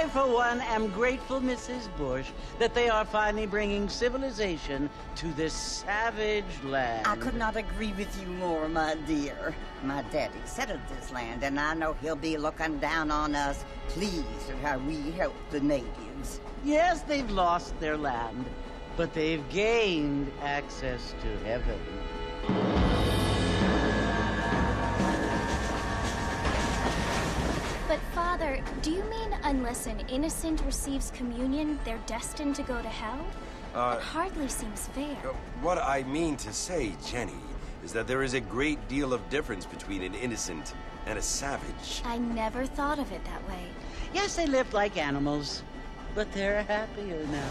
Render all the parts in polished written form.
I, for one, am grateful, Mrs. Bush, that they are finally bringing civilization to this savage land. I could not agree with you more, my dear. My daddy settled this land, and I know he'll be looking down on us, pleased at how we help the natives. Yes, they've lost their land, but they've gained access to heaven. But, Father, do you mean unless an innocent receives communion, they're destined to go to hell? That hardly seems fair. What I mean to say, Jenny, is that there is a great deal of difference between an innocent and a savage. I never thought of it that way. Yes, they lived like animals, but they're happier now.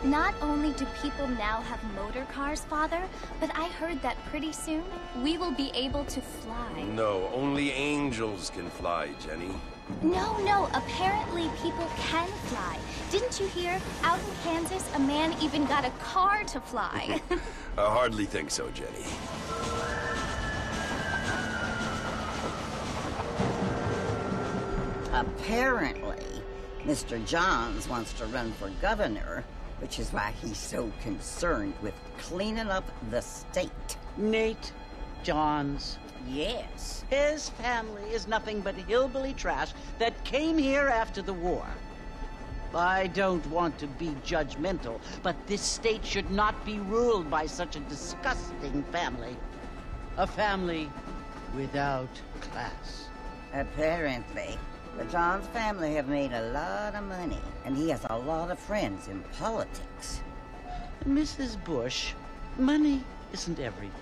Not only do people now have motor cars, Father, but I heard that pretty soon we will be able to fly. No, only angels can fly, Jenny. No, apparently people can fly. Didn't you hear? Out in Kansas, a man even got a car to fly. I hardly think so, Jenny. Apparently, Mr. Johns wants to run for governor, which is why he's so concerned with cleaning up the state. Nate Johns. Yes. His family is nothing but hillbilly trash that came here after the war. I don't want to be judgmental, but this state should not be ruled by such a disgusting family. A family without class. Apparently. The Johns family have made a lot of money, and he has a lot of friends in politics. Mrs. Bush, money isn't everything.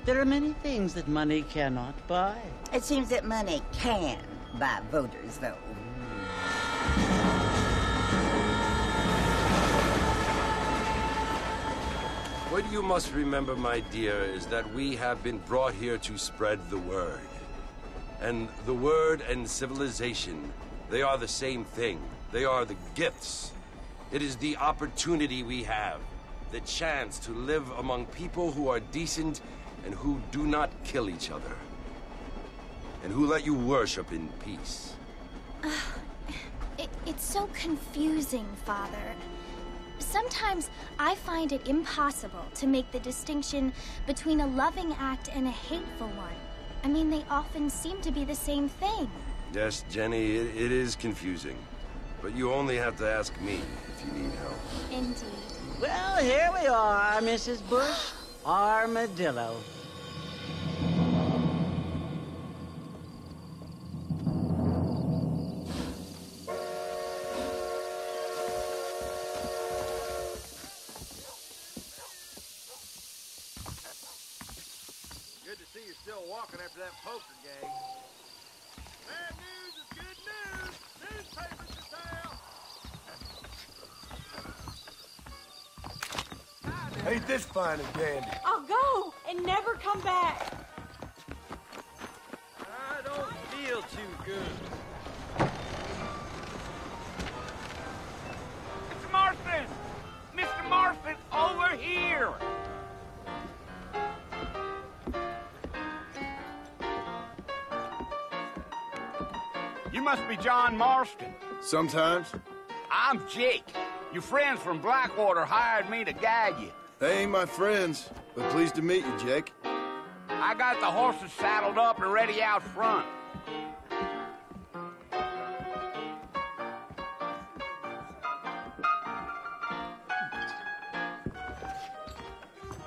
There are many things that money cannot buy. It seems that money can buy voters, though. What you must remember, my dear, is that we have been brought here to spread the word. And the word and civilization, they are the same thing. They are the gifts. It is the opportunity we have, the chance to live among people who are decent and who do not kill each other, and who let you worship in peace. It's so confusing, Father. Sometimes I find it impossible to make the distinction between a loving act and a hateful one. I mean, they often seem to be the same thing. Yes, Jenny, it is confusing. But you only have to ask me if you need help. Indeed. Well, here we are, Mrs. Bush. Armadillo. Good to see you're still walking after that poker game. Bad news is good news. Newspapers to sell. Ain't this fine and dandy? I'll go and never come back. I don't feel too good. Mr. Marston! Mr. Marston, over here! You must be John Marston. Sometimes. I'm Jake. Your friends from Blackwater hired me to guide you. They ain't my friends, but pleased to meet you, Jake. I got the horses saddled up and ready out front.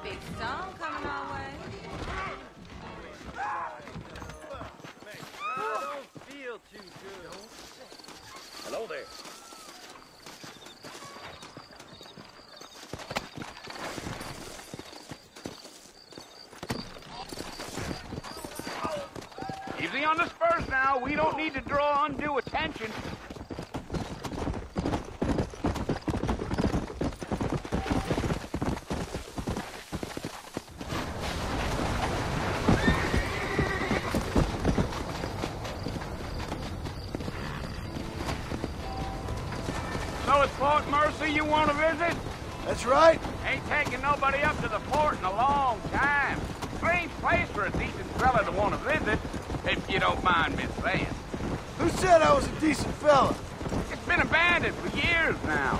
Big storm coming our way. I don't feel too good. Hello there. Easy on the spurs now. We don't need to draw undue attention. So it's Fort Mercy you want to visit? That's right. Ain't taken nobody up to the fort in a long time. Strange place for a decent fella to want to visit, if you don't mind me saying. Who said I was a decent fella? It's been abandoned for years now.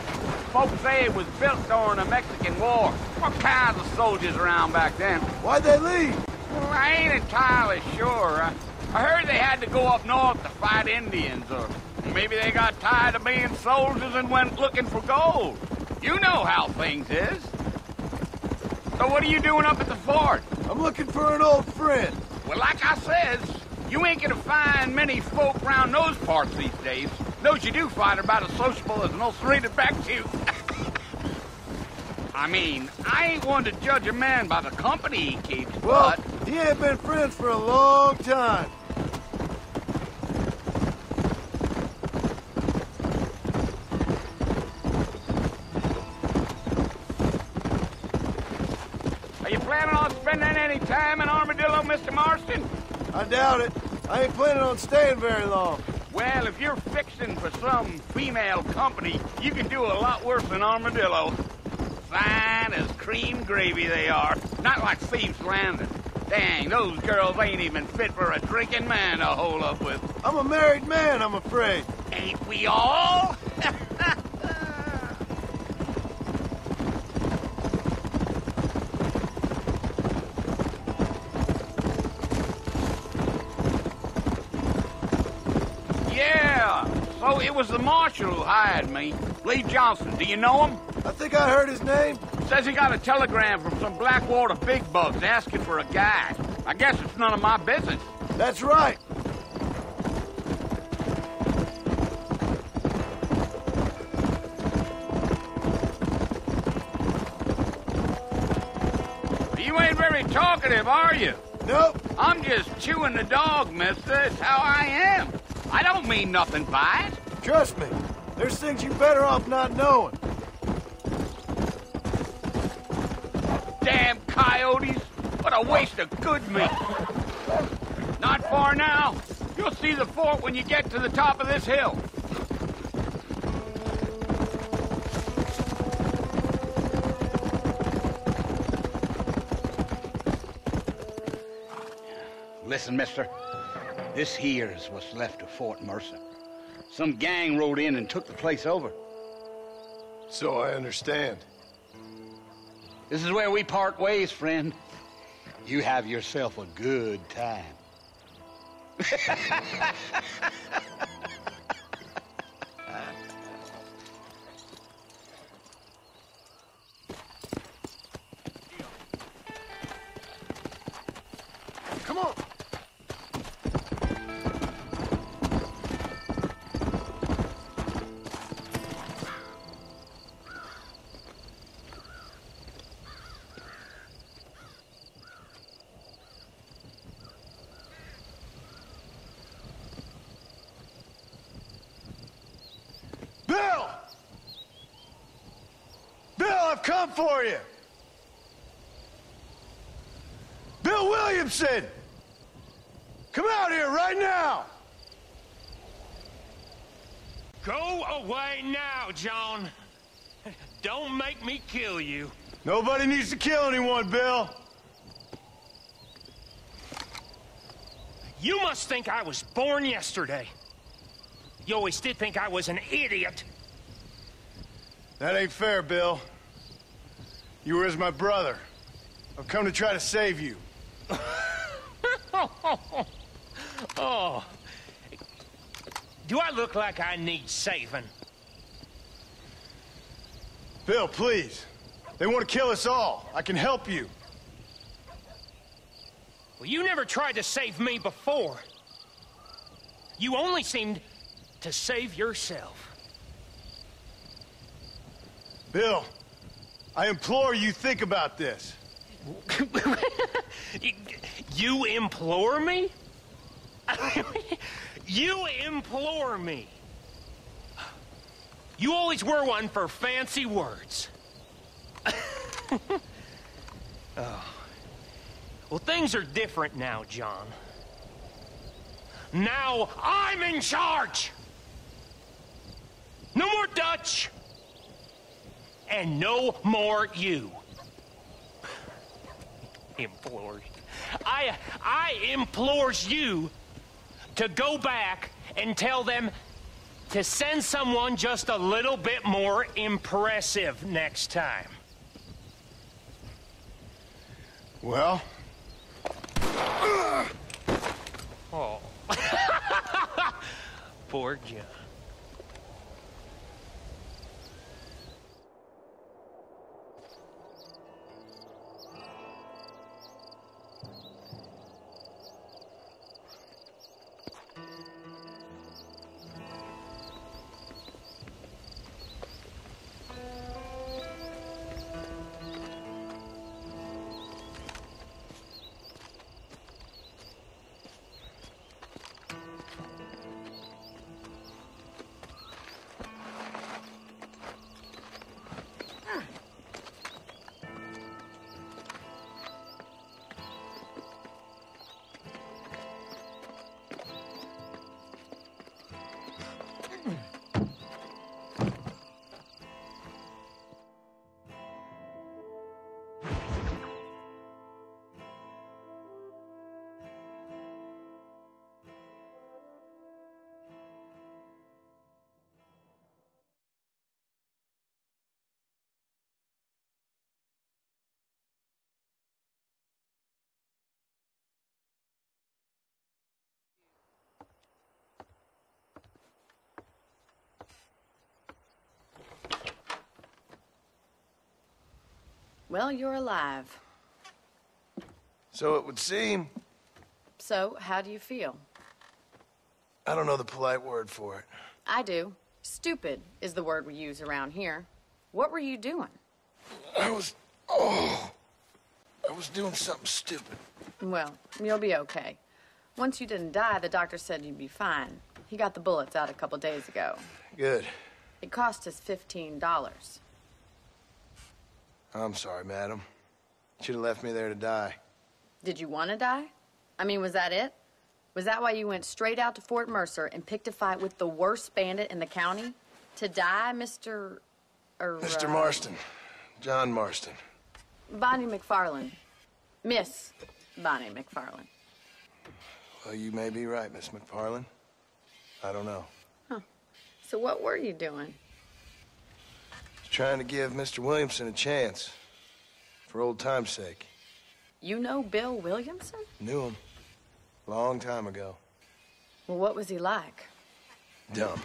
Folks say it was built during the Mexican War. What kinds of soldiers around back then? Why'd they leave? Well, I ain't entirely sure. I heard they had to go up north to fight Indians, or maybe they got tired of being soldiers and went looking for gold. You know how things is. So what are you doing up at the fort? I'm looking for an old friend. Well, like I says, you ain't gonna find many folk around those parts these days. Those you do find are about as sociable as an old serrated back tooth. I mean, I ain't one to judge a man by the company he keeps, Well, but... he ain't been friends for a long time. Are you planning on spending any time in Armadillo, Mr. Marston? I doubt it. I ain't planning on staying very long. Well, if you're fixing for some female company, you can do a lot worse than Armadillo. Fine as cream gravy they are. Not like Thieves' Landing. Dang, those girls ain't even fit for a drinking man to hole up with. I'm a married man, I'm afraid. Ain't we all? Yeah, so it was the marshal who hired me. Lee Johnson, do you know him? I think I heard his name. Says he got a telegram from some Blackwater big bugs asking for a guide. I guess it's none of my business. That's right. You ain't very talkative, are you? Nope. I'm just chewing the dog, mister. It's how I am. I don't mean nothing by it. Trust me. There's things you better off not knowing. Damn coyotes. What a waste of good meat. Not far now. You'll see the fort when you get to the top of this hill. Listen, mister. This here is what's left of Fort Mercer. Some gang rode in and took the place over. So I understand. This is where we part ways, friend. You have yourself a good time. Come on. Bill! Bill, I've come for you! Bill Williamson! Come out here right now! Go away now, John. Don't make me kill you. Nobody needs to kill anyone, Bill. You must think I was born yesterday. You always did think I was an idiot. That ain't fair, Bill. You were as my brother. I've come to try to save you. Oh. Do I look like I need saving? Bill, please. They want to kill us all. I can help you. Well, you never tried to save me before. You only seemed to save yourself. Bill, I implore you think about this. You implore me? You implore me. You always were one for fancy words. Oh. Well, things are different now, John. Now I'm in charge! No more Dutch! and no more you. Implores. I implores you to go back and tell them to send someone just a little bit more impressive next time. Well? Oh. Poor John. Well, you're alive. So it would seem. So, how do you feel? I don't know the polite word for it. I do. Stupid is the word we use around here. What were you doing? I was doing something stupid. Well, you'll be okay. Once you didn't die, the doctor said you'd be fine. He got the bullets out a couple days ago. Good. It cost us $15. I'm sorry, madam. Should have left me there to die. Did you want to die? I mean, was that it? Was that why you went straight out to Fort Mercer and picked a fight with the worst bandit in the county? To die, Mr. Mr. Marston. John Marston. Bonnie McFarland. Miss Bonnie McFarland. Well, you may be right, Miss McFarland. I don't know. Huh. So what were you doing? Trying to give Mr. Williamson a chance. For old time's sake. You know Bill Williamson? Knew him. Long time ago. Well, what was he like? Dumb.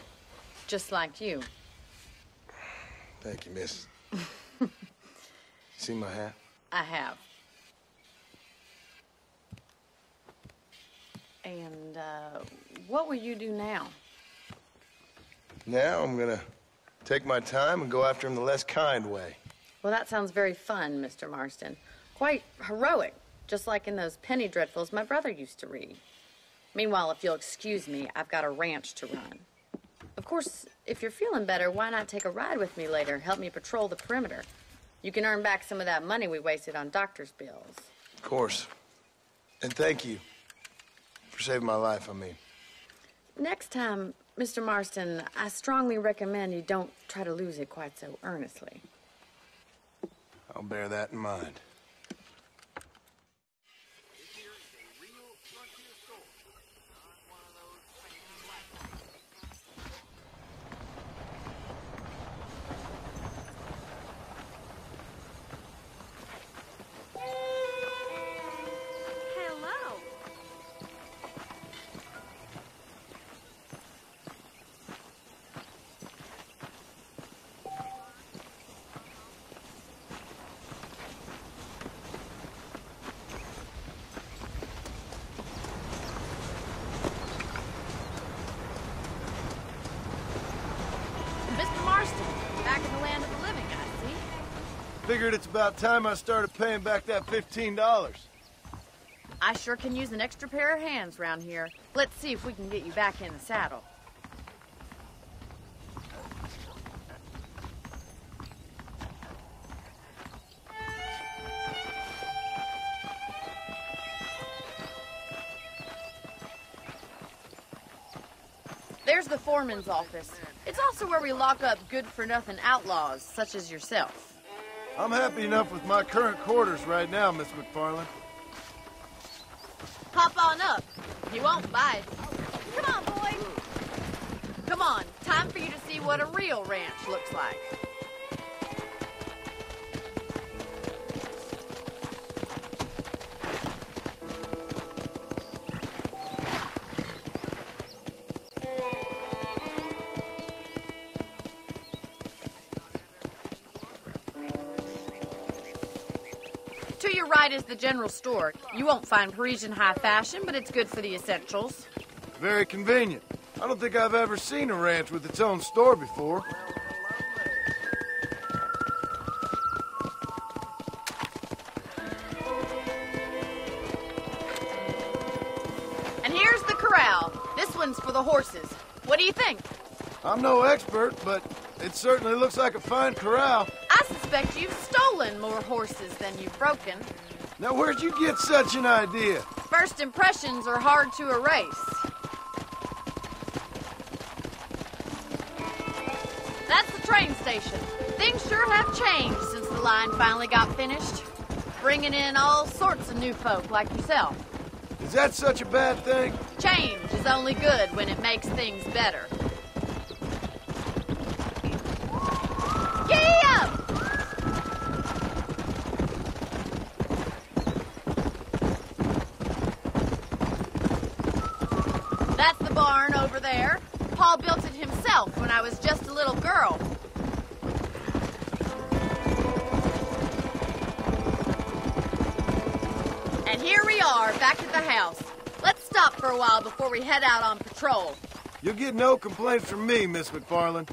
Just like you. Thank you, miss. See my hat? I have. And, what will you do now? Now I'm gonna take my time and go after him the less kind way. Well, that sounds very fun, Mr. Marston. Quite heroic, just like in those penny dreadfuls my brother used to read. Meanwhile, if you'll excuse me, I've got a ranch to run. Of course, if you're feeling better, why not take a ride with me later? Help me patrol the perimeter. You can earn back some of that money we wasted on doctor's bills. Of course. And thank you for saving my life, I mean. Next time, Mr. Marston, I strongly recommend you don't try to lose it quite so earnestly. I'll bear that in mind. Figured it's about time I started paying back that $15. I sure can use an extra pair of hands around here. Let's see if we can get you back in the saddle. There's the foreman's office. It's also where we lock up good-for-nothing outlaws, such as yourself. I'm happy enough with my current quarters right now, Miss McFarland. Hop on up. He won't bite. Come on, boy. Come on, time for you to see what a real ranch looks like. To your right is the general store. You won't find Parisian high fashion, but it's good for the essentials. Very convenient. I don't think I've ever seen a ranch with its own store before. And here's the corral. This one's for the horses. What do you think? I'm no expert, but it certainly looks like a fine corral. I suspect you've stolen more horses than you've broken. Now, where'd you get such an idea? First impressions are hard to erase. That's the train station. Things sure have changed since the line finally got finished. Bringing in all sorts of new folk like yourself. Is that such a bad thing? Change is only good when it makes things better. Giddy up! That's the barn over there. Paul built it himself when I was just a little girl. And here we are, back at the house. Let's stop for a while before we head out on patrol. You'll get no complaints from me, Miss McFarland.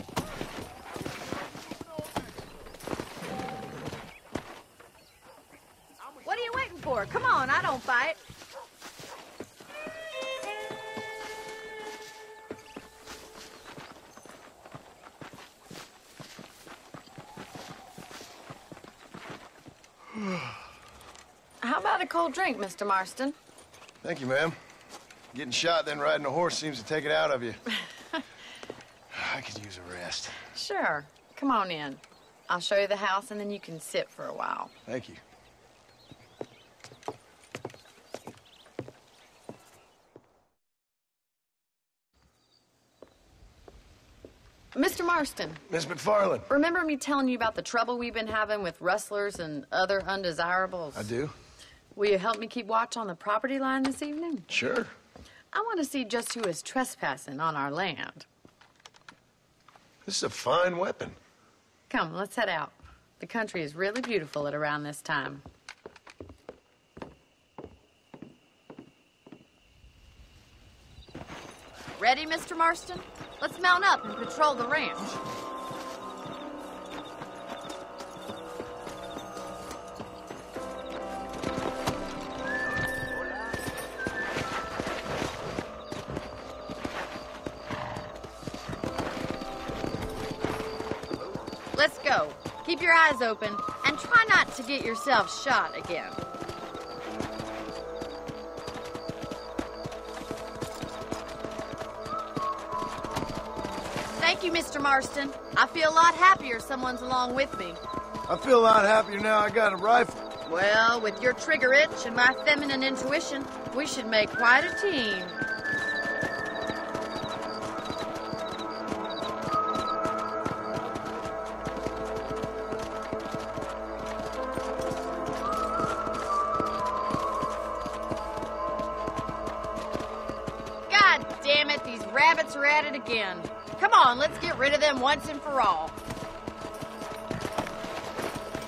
What are you waiting for? Come on, I don't fight. How about a cold drink, Mr. Marston? Thank you, ma'am. Getting shot, then riding a horse seems to take it out of you. I could use a rest. Sure. Come on in. I'll show you the house, and then you can sit for a while. Thank you. Mr. Marston. Miss McFarland. Remember me telling you about the trouble we've been having with rustlers and other undesirables? I do. Will you help me keep watch on the property line this evening? Sure. I want to see just who is trespassing on our land. This is a fine weapon. Come, let's head out. The country is really beautiful at around this time. Ready, Mr. Marston? Let's mount up and patrol the ranch. Let's go. Keep your eyes open and try not to get yourself shot again. Thank you, Mr. Marston. I feel a lot happier someone's along with me. I feel a lot happier now I got a rifle. Well, with your trigger itch and my feminine intuition, we should make quite a team. God damn it, these rabbits are at it again. Come on, let's get rid of them once and for all.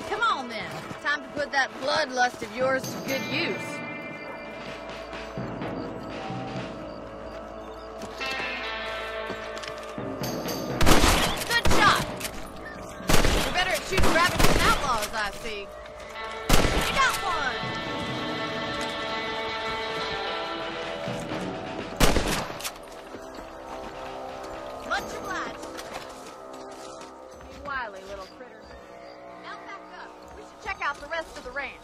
Come on, then. Time to put that bloodlust of yours to good use. Good shot. You're better at shooting rabbits than outlaws, I see. You got one. Much obliged. You wily little critters. Now back up. We should check out the rest of the ranch.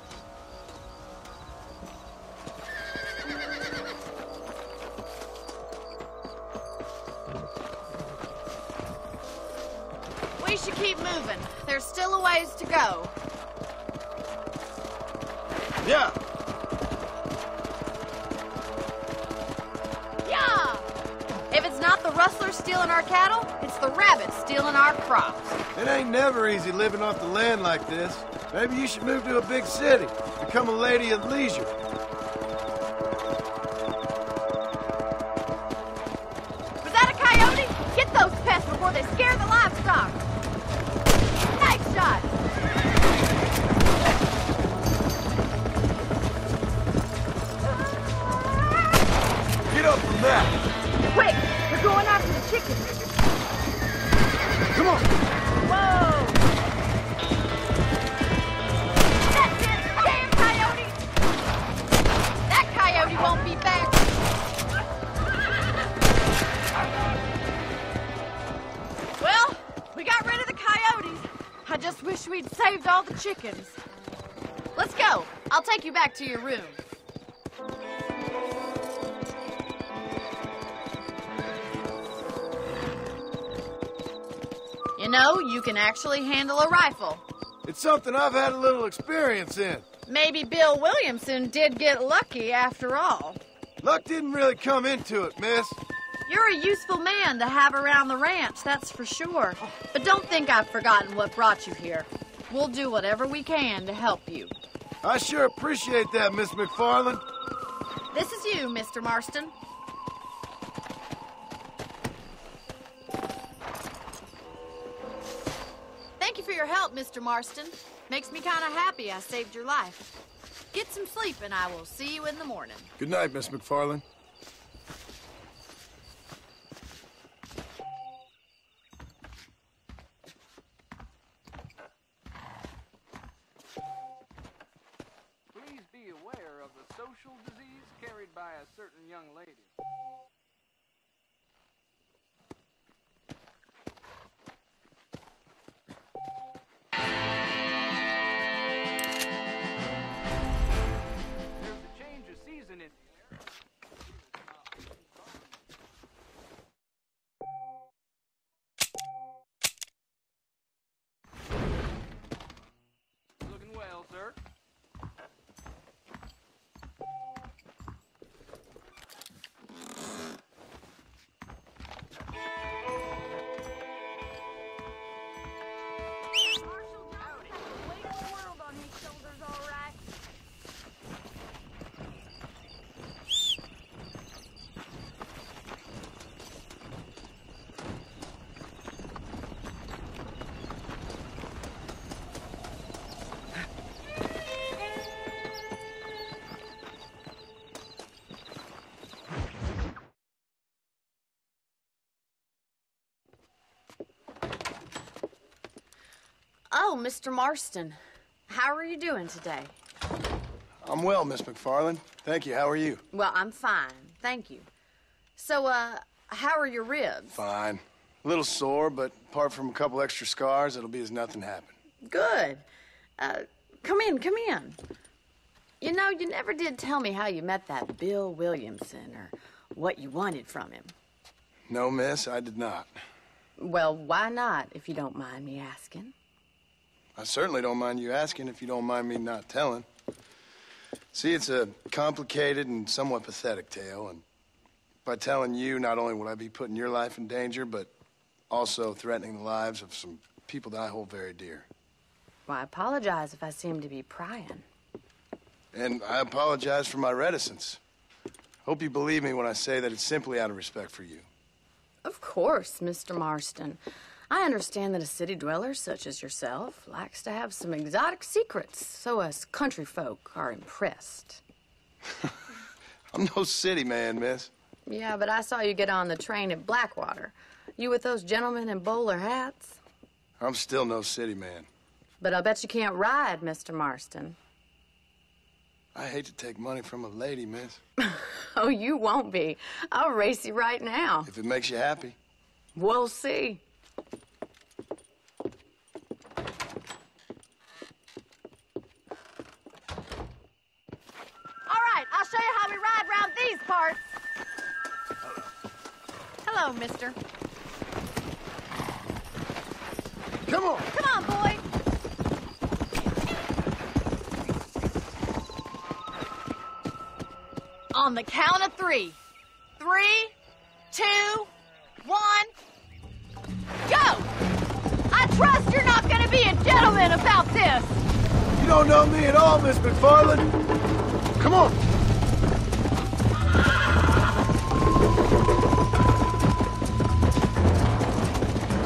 should keep moving. There's still a ways to go. Yeah. Yeah! If it's not the rustlers stealing our cattle, it's the rabbits stealing our crops. It ain't never easy living off the land like this. Maybe you should move to a big city. Become a lady of leisure. Was that a coyote? Get those pests before they scare the livestock. Nice shot. Get up from that. Quick, they're going after the chickens. Come on. Whoa! That's it! Damn coyote! That coyote won't be back. Well, we got rid of the coyotes. I just wish we'd saved all the chickens. Let's go. I'll take you back to your room. You know, you can actually handle a rifle. It's something I've had a little experience in. Maybe Bill Williamson did get lucky after all. Luck didn't really come into it, miss. You're a useful man to have around the ranch, that's for sure. But don't think I've forgotten what brought you here. We'll do whatever we can to help you. I sure appreciate that, Miss McFarland. This is you, Mr. Marston. Thank you for your help, Mr. Marston. Makes me kind of happy I saved your life. Get some sleep and I will see you in the morning. Good night, Miss McFarland. Please be aware of the social disease carried by a certain young lady. There's a change of season in the air. Looking well, sir. Oh, Mr. Marston. How are you doing today? I'm well, Miss McFarland. Thank you. How are you? Well, I'm fine. Thank you. So, how are your ribs? Fine. A little sore, but apart from a couple extra scars, it'll be as nothing happened. Good. Come in, come in. You know, you never did tell me how you met that Bill Williamson or what you wanted from him. No, miss, I did not. Well, why not, if you don't mind me asking? I certainly don't mind you asking if you don't mind me not telling. See, it's a complicated and somewhat pathetic tale, and by telling you, not only would I be putting your life in danger, but also threatening the lives of some people that I hold very dear. Well, I apologize if I seem to be prying. And I apologize for my reticence. Hope you believe me when I say that it's simply out of respect for you. Of course, Mr. Marston. I understand that a city dweller such as yourself likes to have some exotic secrets, so us country folk are impressed. I'm no city man, miss. Yeah, but I saw you get on the train at Blackwater. You with those gentlemen in bowler hats? I'm still no city man. But I'll bet you can't ride, Mr. Marston. I hate to take money from a lady, miss. Oh, you won't be. I'll race you right now. If it makes you happy. We'll see. All right, I'll show you how we ride around these parts. Hello, mister. Come on. Come on, boy. On the count of 3. 3, 2, 1, go! I trust you're not gonna be a gentleman about this! You don't know me at all, Miss McFarland. Come on.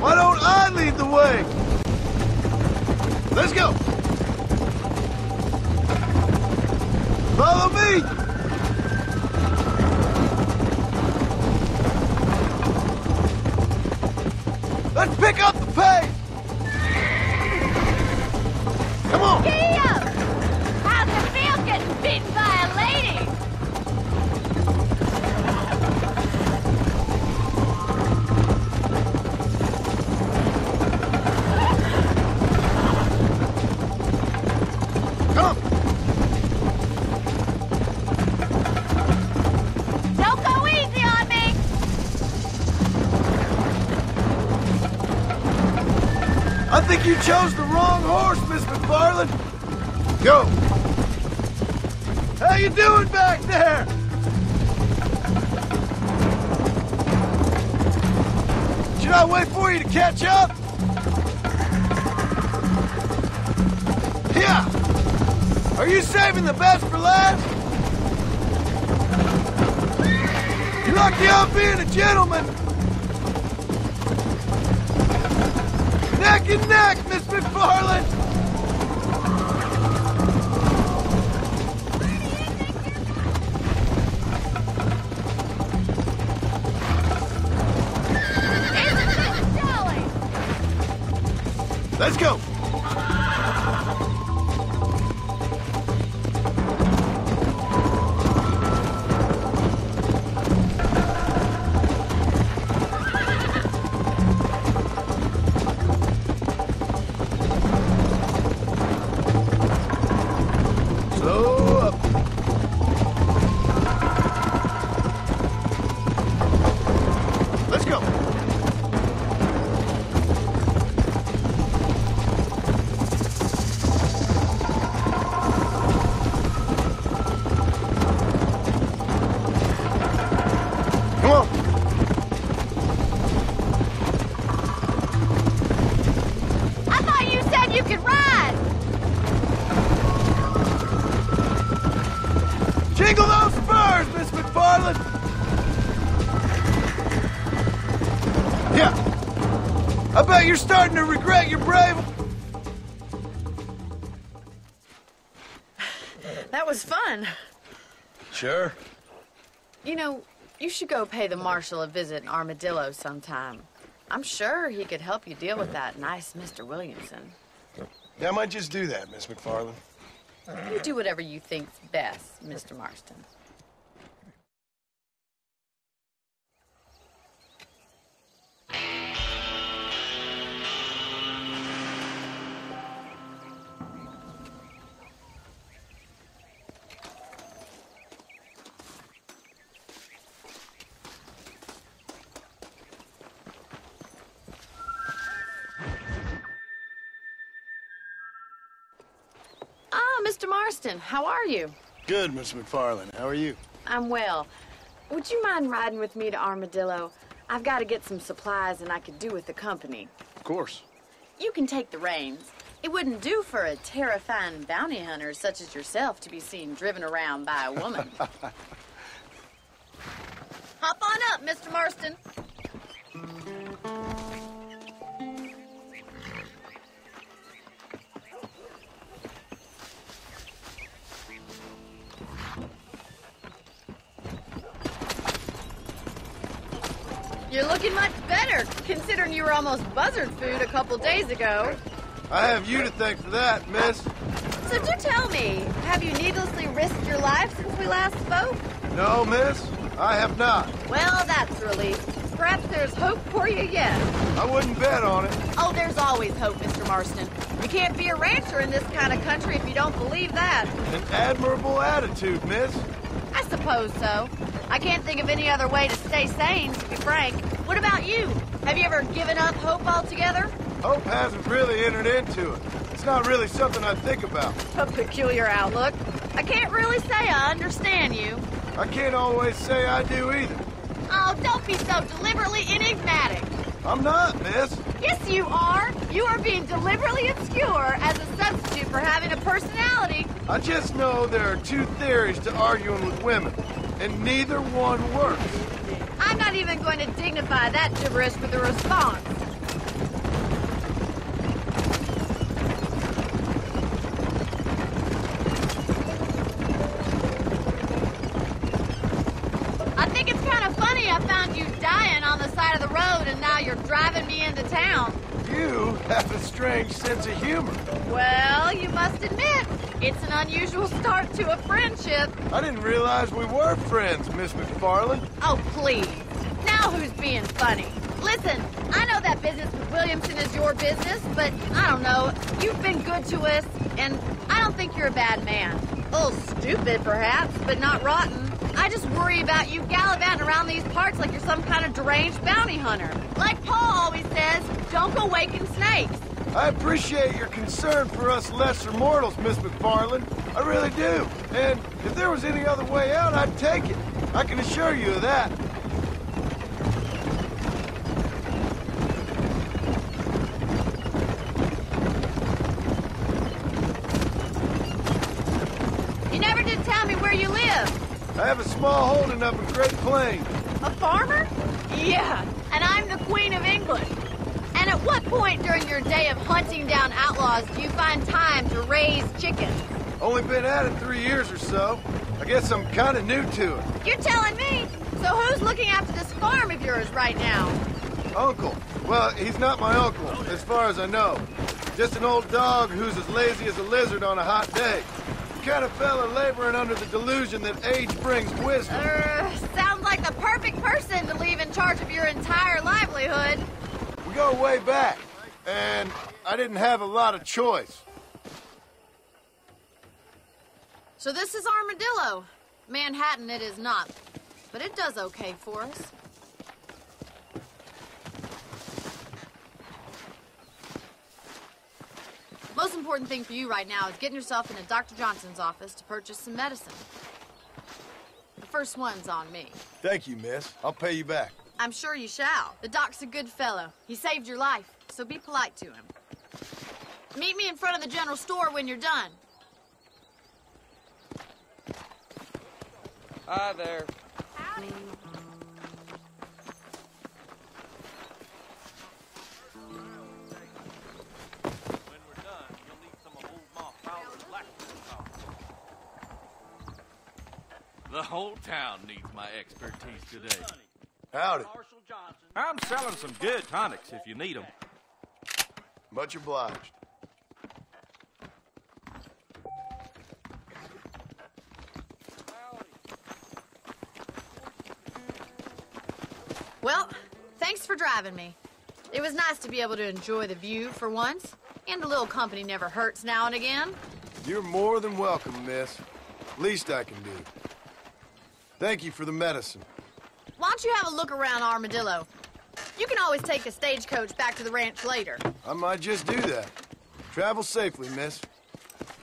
Why don't I lead the way? Let's go. Follow me. Let's pick up the pace. Come on. Giddy up! How's it feel getting beaten by a lady? Come. Don't go easy on me! I think you chose the wrong horse, Miss McFarland. Go. How you doing back there? Should I wait for you to catch up? Yeah. Are you saving the best for last? You're lucky I'm being a gentleman. Neck and neck, Miss McFarland! Let's go! Jingle those spurs, Miss McFarland! Yeah. I bet you're starting to regret your brave... That was fun. Sure. You know, you should go pay the marshal a visit in Armadillo sometime. I'm sure he could help you deal with that nice Mr. Williamson. Yeah, I might just do that, Miss McFarland. You do whatever you think's best, Mr. Marston. Mr. Marston, how are you? Good, Miss McFarland. How are you? I'm well. Would you mind riding with me to Armadillo? I've got to get some supplies and I could do with the company. Of course. You can take the reins. It wouldn't do for a terrifying bounty hunter such as yourself to be seen driven around by a woman. Hop on up, Mr. Marston. You're looking much better, considering you were almost buzzard food a couple days ago. I have you to thank for that, miss. So do tell me, have you needlessly risked your life since we last spoke? No, miss, I have not. Well, that's a relief. Perhaps there's hope for you yet. I wouldn't bet on it. Oh, there's always hope, Mr. Marston. You can't be a rancher in this kind of country if you don't believe that. An admirable attitude, miss. I suppose so. I can't think of any other way to stay sane, to be frank. What about you? Have you ever given up hope altogether? Hope hasn't really entered into it. It's not really something I think about. A peculiar outlook. I can't really say I understand you. I can't always say I do either. Oh, don't be so deliberately enigmatic. I'm not, miss. Yes, you are. You are being deliberately obscure as a substitute for having a personality. I just know there are two theories to arguing with women, and neither one works. I'm not even going to dignify that gibberish with a response. I think it's kind of funny I found you dying on the side of the road and now you're driving me into town. You have a strange sense of humor. Well, you must admit, it's an unusual start to a friendship. I didn't realize we were friends, Miss McFarland. Oh, please. Now who's being funny? Listen, I know that business with Williamson is your business, but I don't know. You've been good to us, and I don't think you're a bad man. A little stupid, perhaps, but not rotten. I just worry about you gallivanting around these parts like you're some kind of deranged bounty hunter. Like Paul always says, don't go waking snakes. I appreciate your concern for us lesser mortals, Miss McFarland. I really do. And if there was any other way out, I'd take it. I can assure you of that. You never did tell me where you live. I have a small holding up in Great Plains. A farmer? Yeah, and I'm the Queen of England. And at what point during your day of hunting down outlaws do you find time to raise chickens? Only been at it 3 years or so. I guess I'm kind of new to it. You're telling me? So who's looking after this farm of yours right now? Uncle. Well, he's not my uncle, as far as I know. Just an old dog who's as lazy as a lizard on a hot day. The kind of fella laboring under the delusion that age brings wisdom. Sounds like the perfect person to leave in charge of your entire livelihood. We go way back, and I didn't have a lot of choice. So this is Armadillo. Manhattan it is not, but it does okay for us. Most important thing for you right now is getting yourself into Dr. Johnson's office to purchase some medicine. The first one's on me. Thank you, miss. I'll pay you back. I'm sure you shall. The doc's a good fellow. He saved your life, so be polite to him. Meet me in front of the general store when you're done. Hi there. Howdy. The whole town needs my expertise today. Howdy. I'm selling some good tonics if you need them. Much obliged. Well, thanks for driving me. It was nice to be able to enjoy the view for once, and a little company never hurts now and again. You're more than welcome, miss. Least I can do. Thank you for the medicine. Why don't you have a look around Armadillo? You can always take a stagecoach back to the ranch later. I might just do that. Travel safely, miss.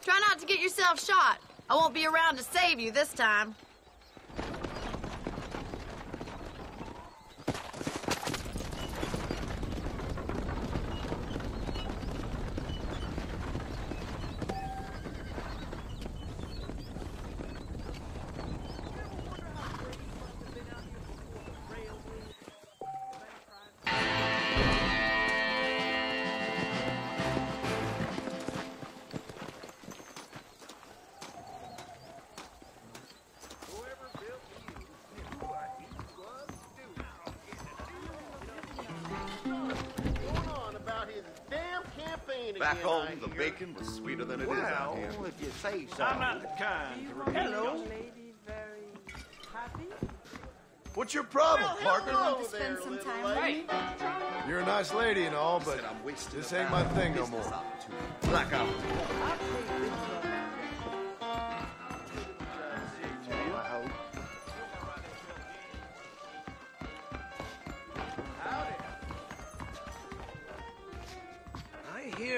Try not to get yourself shot. I won't be around to save you this time. Back home, the bacon was sweeter than it is out here. Well, if you say so. I'm not the kind to repeat. Hello. What's your problem, partner? Want to spend some time with me? You're a nice lady and all, but this ain't my thing no more. Black out.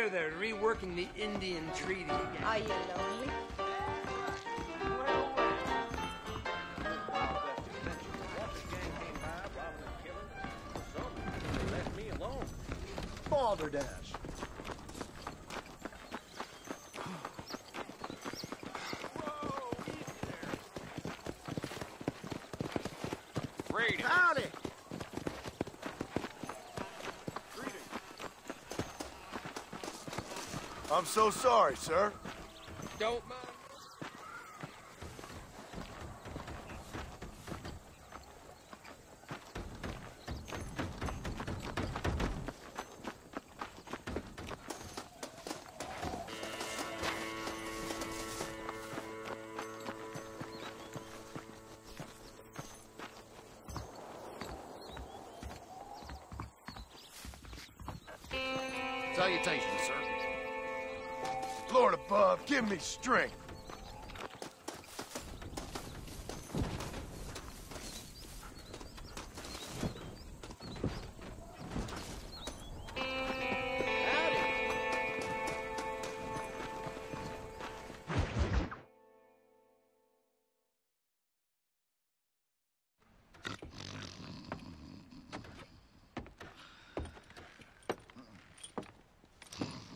hear they're reworking the Indian Treaty again. Are you lonely? Balderdash. Freedom. Howdy. I'm so sorry, sir. Don't mind. Salutations, sir. Lord above, give me strength.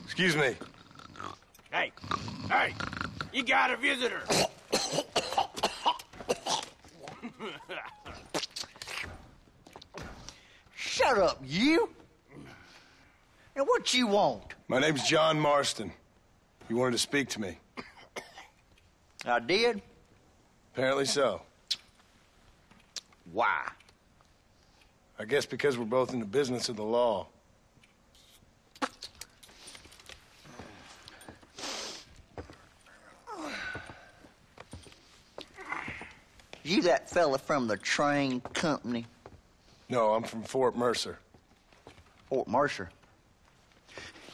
Excuse me. Hey, hey, you got a visitor. Shut up, you. And what you want? My name's John Marston. You wanted to speak to me. I did? Apparently so. Why? I guess because we're both in the business of the law. You that fella from the train company? No, I'm from Fort Mercer. Fort Mercer?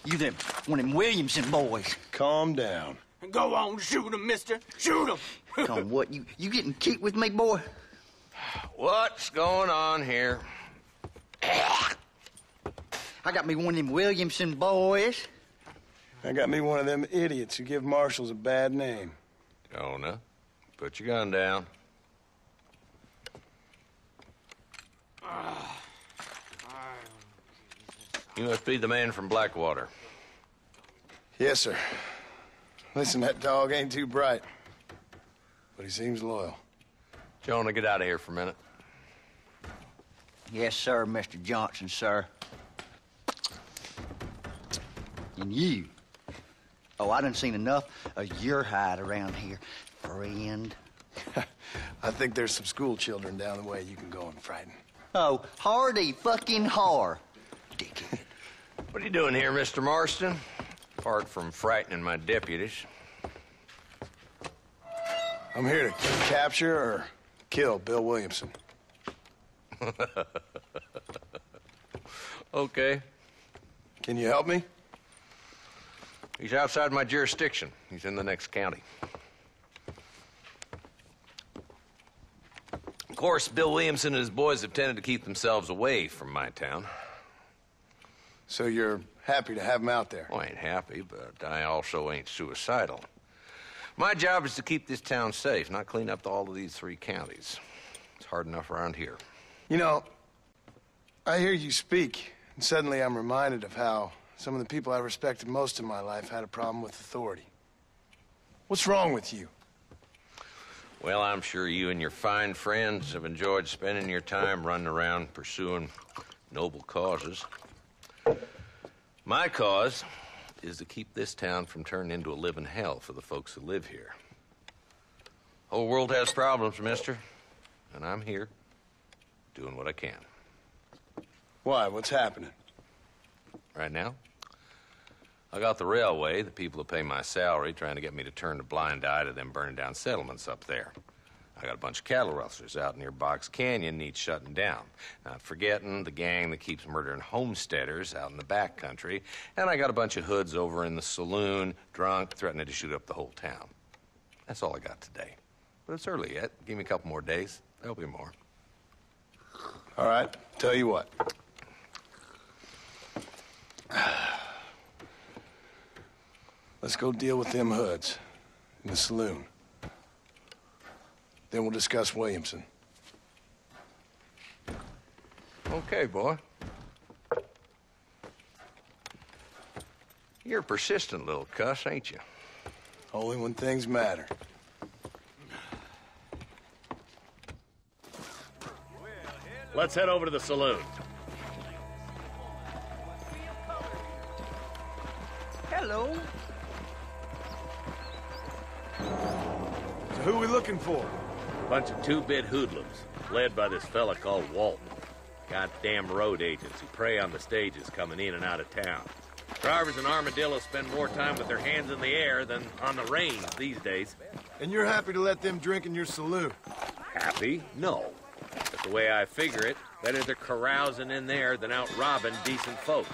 You them one of them Williamson boys. Calm down. Go on, shoot him, mister. Shoot him. Come on, what? You getting cute with me, boy? What's going on here? I got me one of them Williamson boys. I got me one of them idiots who give marshals a bad name. Jonah, put your gun down. You must be the man from Blackwater. Yes, sir. Listen, that dog ain't too bright, but he seems loyal. Jonah, get out of here for a minute. Yes, sir, Mr. Johnson, sir. And you. Oh, I done seen enough of your hide around here, friend. I think there's some school children down the way you can go and frighten. Oh, hardy fucking har. Dickhead. What are you doing here, Mr. Marston? Apart from frightening my deputies. I'm here to capture or kill Bill Williamson. Okay. Can you help me? He's outside my jurisdiction. He's in the next county. Of course, Bill Williamson and his boys have tended to keep themselves away from my town. So you're happy to have him out there? Well, I ain't happy, but I also ain't suicidal. My job is to keep this town safe, not clean up all of these 3 counties. It's hard enough around here. You know, I hear you speak, and suddenly I'm reminded of how some of the people I respected most in my life had a problem with authority. What's wrong with you? Well, I'm sure you and your fine friends have enjoyed spending your time running around pursuing noble causes. My cause is to keep this town from turning into a living hell for the folks who live here. Whole world has problems, mister, and I'm here doing what I can. Why? What's happening? Right now, I got the railway, the people who pay my salary, trying to get me to turn a blind eye to them burning down settlements up there. I got a bunch of cattle rustlers out near Box Canyon needs shutting down. Not forgetting the gang that keeps murdering homesteaders out in the back country. And I got a bunch of hoods over in the saloon, drunk, threatening to shoot up the whole town. That's all I got today. But it's early yet. Give me a couple more days. There'll be more. All right, tell you what. Let's go deal with them hoods in the saloon. Then we'll discuss Williamson. Okay, boy. You're a persistent little cuss, ain't you? Only when things matter. Let's head over to the saloon. Hello. So who are we looking for? Bunch of two-bit hoodlums, led by this fella called Walton. Goddamn road agents who prey on the stages coming in and out of town. Drivers in Armadillo spend more time with their hands in the air than on the reins these days. And you're happy to let them drink in your saloon? Happy? No. But the way I figure it, better they're carousing in there than out robbing decent folk.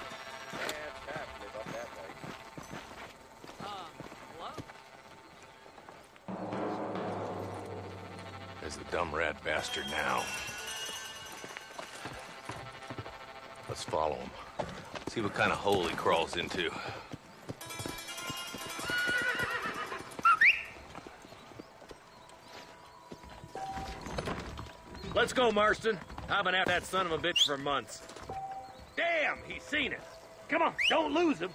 There's the dumb rat bastard now. Let's follow him. See what kind of hole he crawls into. Let's go, Marston. I've been after that son of a bitch for months. Damn, he's seen it. Come on, don't lose him.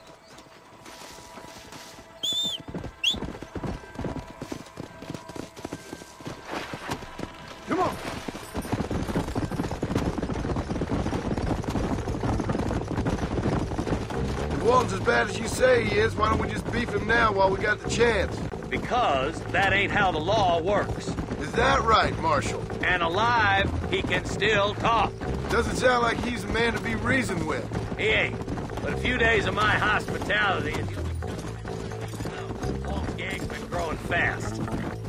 Come on! If Walton's as bad as you say he is, why don't we just beef him now while we got the chance? Because that ain't how the law works. Is that right, Marshal? And alive, he can still talk. Doesn't sound like he's a man to be reasoned with. He ain't. But a few days of my hospitality is... Walt's gang's been growing fast.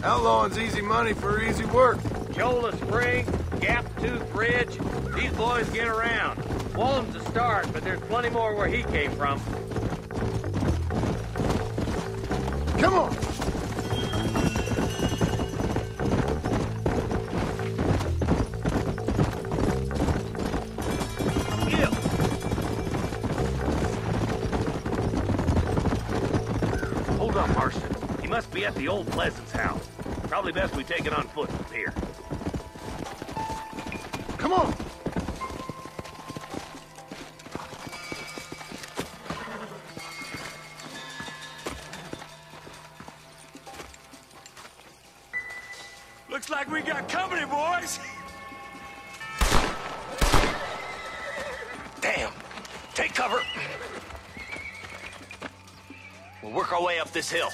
Outlawing's easy money for easy work. Yola Spring, Gap Tooth Ridge, these boys get around. Walton's a start, but there's plenty more where he came from. Come on! Hold up, Marston. He must be at the old Pleasance house. Probably best we take it on foot from here. Come on! Looks like we got company, boys. Damn. Take cover. We'll work our way up this hill.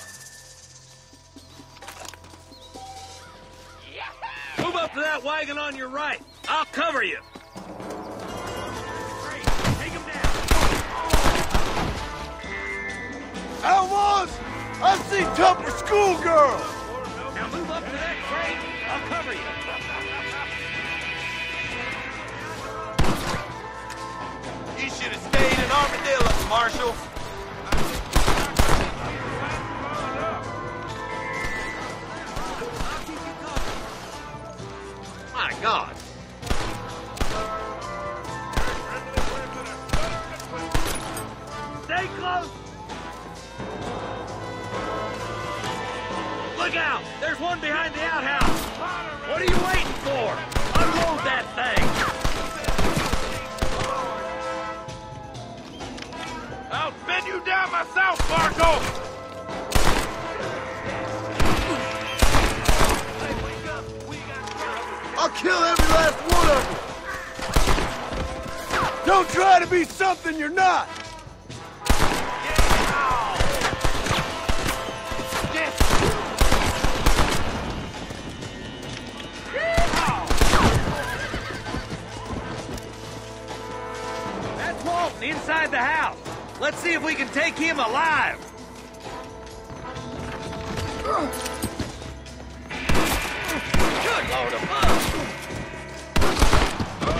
Move up to that wagon on your right. I'll cover you. Great. Take him down. Outlaws! I've seen tougher schoolgirls! Now move up to that crate. I'll cover you. You should have stayed in Armadillo, Marshal. My God. Stay close. Look out! There's one behind the outhouse. What are you waiting for? Unload that thing. I'll bend you down myself, Marshal. I'll kill every last one of them! Don't try to be something you're not! That's Walton inside the house. Let's see if we can take him alive. Good Lord above!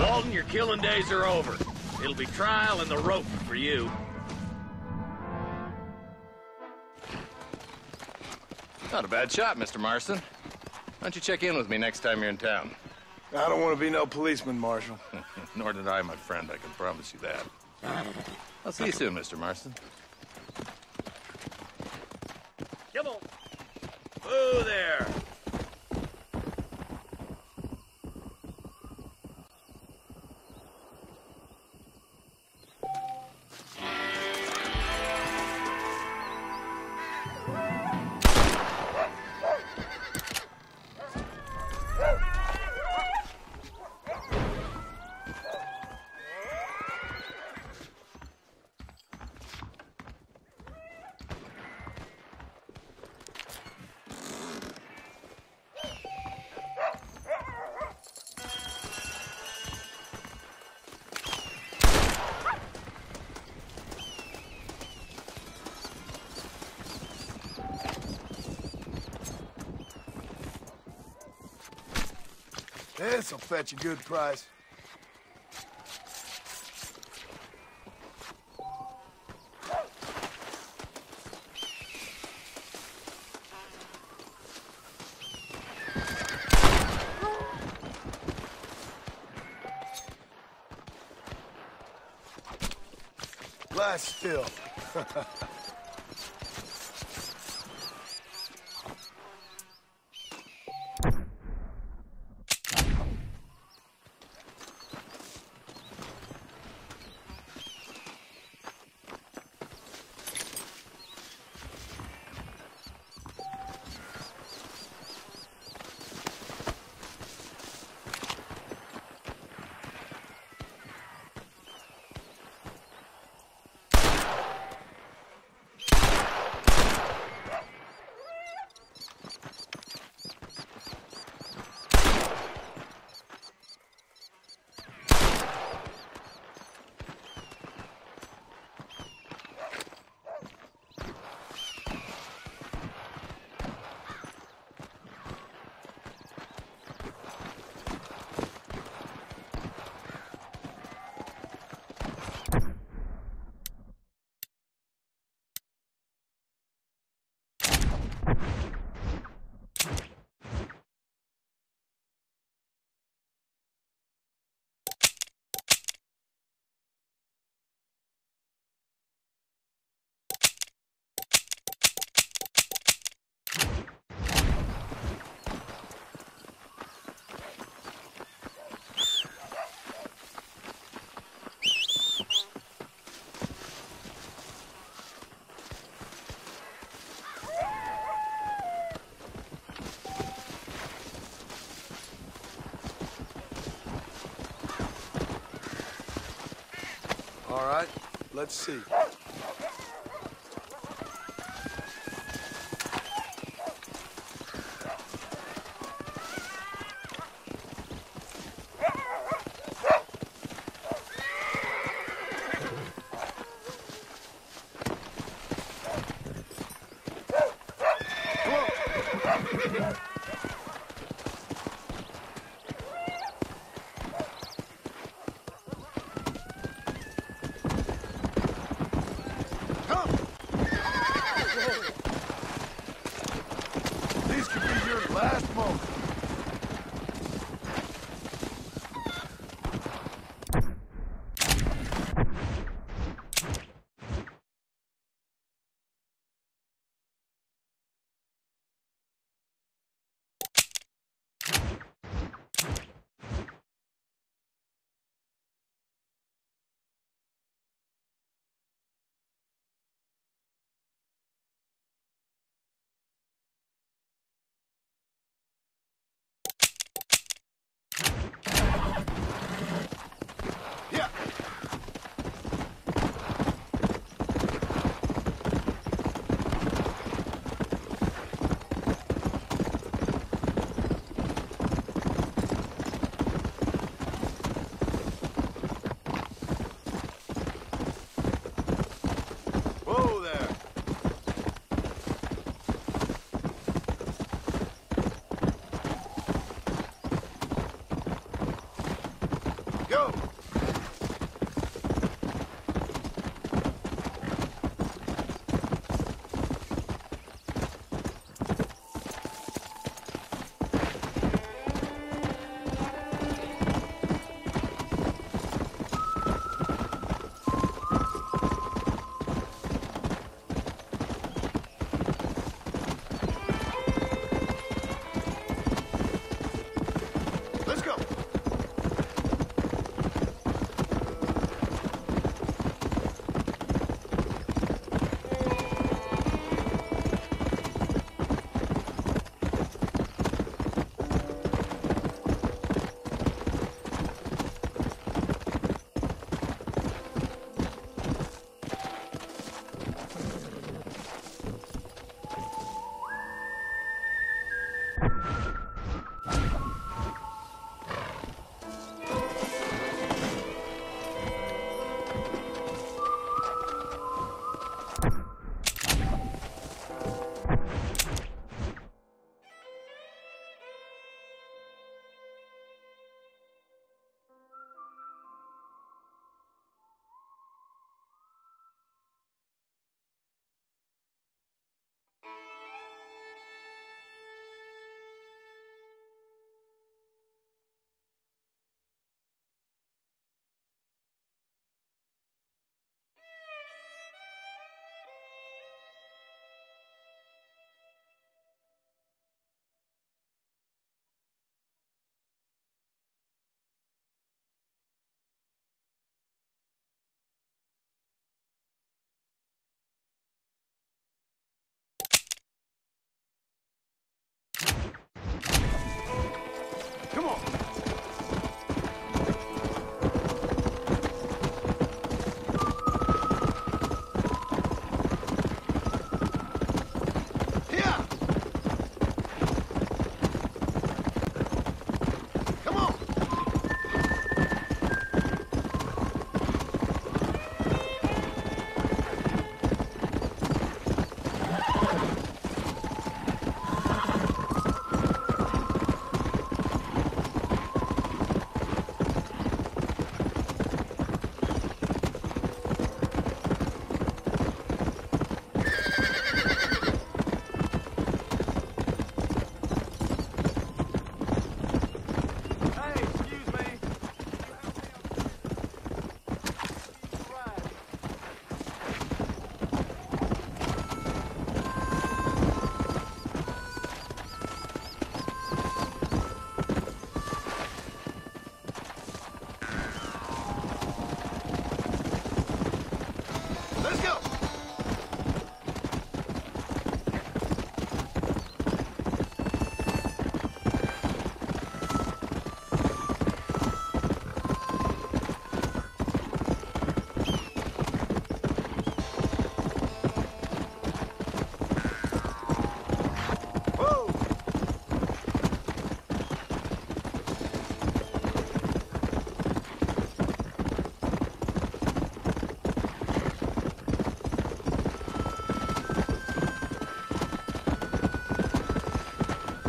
Walton, your killing days are over. It'll be trial and the rope for you. Not a bad shot, Mr. Marston. Why don't you check in with me next time you're in town? I don't want to be no policeman, Marshal. Nor did I, my friend. I can promise you that. I'll see you soon, Mr. Marston. This'll fetch a good price. Glass still. All right, let's see. These could be your last moment.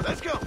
Let's go.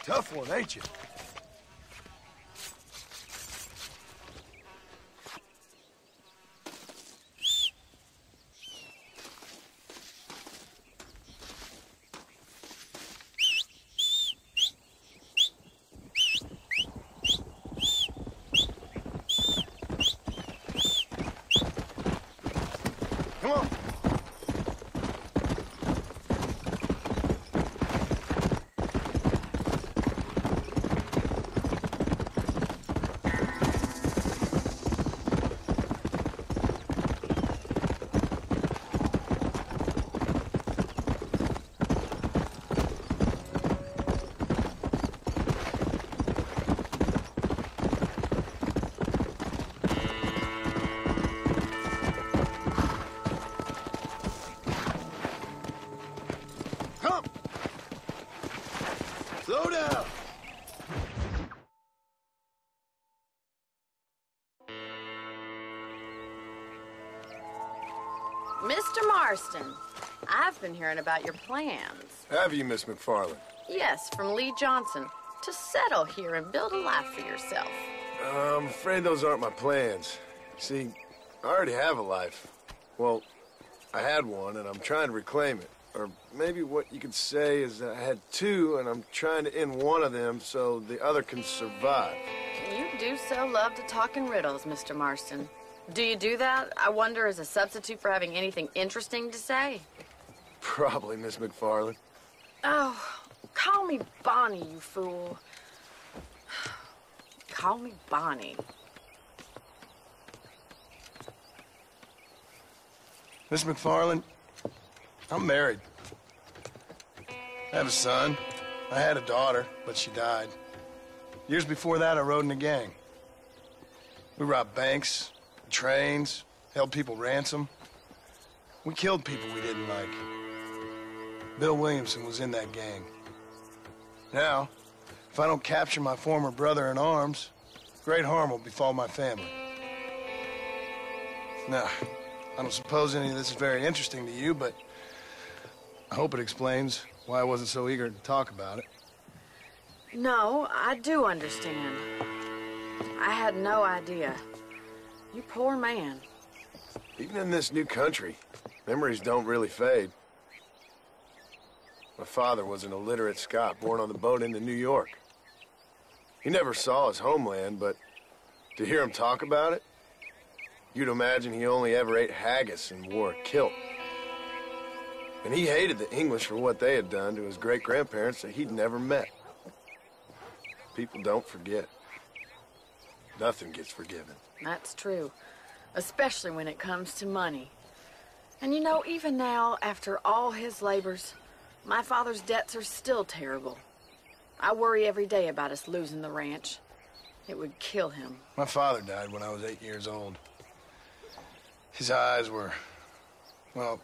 Tough one, ain't you? Come on. Slow down! Mr. Marston, I've been hearing about your plans. Have you, Miss McFarland? Yes, from Lee Johnson. To settle here and build a life for yourself. I'm afraid those aren't my plans. See, I already have a life. Well, I had one, and I'm trying to reclaim it. Or maybe what you could say is that I had two, and I'm trying to end one of them so the other can survive. You do so love to talk in riddles, Mr. Marston. Do you do that, I wonder, as a substitute for having anything interesting to say? Probably, Miss McFarland. Oh, call me Bonnie, you fool. Call me Bonnie. Miss McFarland, I'm married. I have a son. I had a daughter, but she died. Years before that, I rode in a gang. We robbed banks, trains, held people ransom. We killed people we didn't like. Bill Williamson was in that gang. Now, if I don't capture my former brother in arms, great harm will befall my family. Now, I don't suppose any of this is very interesting to you, but I hope it explains why I wasn't so eager to talk about it. No, I do understand. I had no idea. You poor man. Even in this new country, memories don't really fade. My father was an illiterate Scot born on the boat into New York. He never saw his homeland, but to hear him talk about it, you'd imagine he only ever ate haggis and wore a kilt. And he hated the English for what they had done to his great-grandparents that he'd never met. People don't forget. Nothing gets forgiven. That's true, especially when it comes to money. And you know, even now, after all his labors, my father's debts are still terrible. I worry every day about us losing the ranch. It would kill him. My father died when I was 8 years old. His eyes were, well,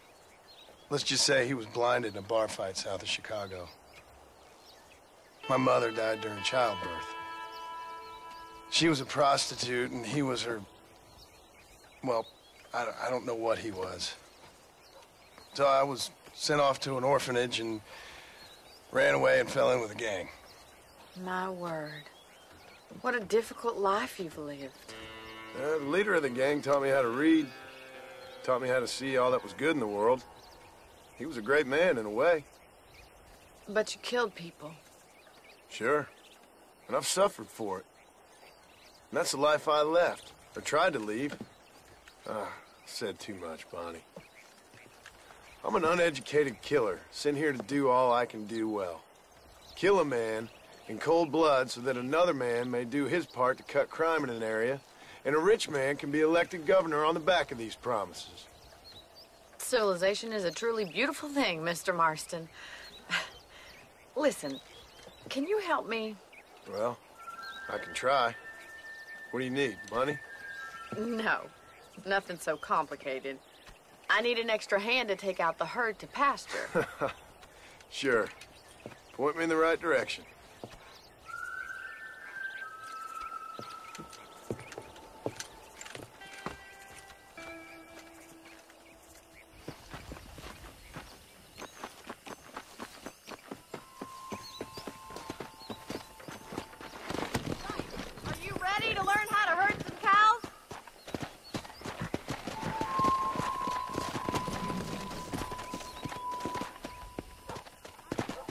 let's just say he was blinded in a bar fight south of Chicago. My mother died during childbirth. She was a prostitute and he was her, well, I don't know what he was. So I was sent off to an orphanage and ran away and fell in with a gang. My word. What a difficult life you've lived. The leader of the gang taught me how to read, taught me how to see all that was good in the world. He was a great man in a way. But you killed people. Sure. And I've suffered for it. And that's the life I left, or tried to leave. Said too much, Bonnie. I'm an uneducated killer, sent here to do all I can do well. Kill a man in cold blood so that another man may do his part to cut crime in an area, and a rich man can be elected governor on the back of these promises. Civilization is a truly beautiful thing, Mr. Marston. Listen, can you help me? Well, I can try. What do you need, money? No, nothing so complicated. I need an extra hand to take out the herd to pasture. Sure. Point me in the right direction. Are you ready to learn how to herd some cows?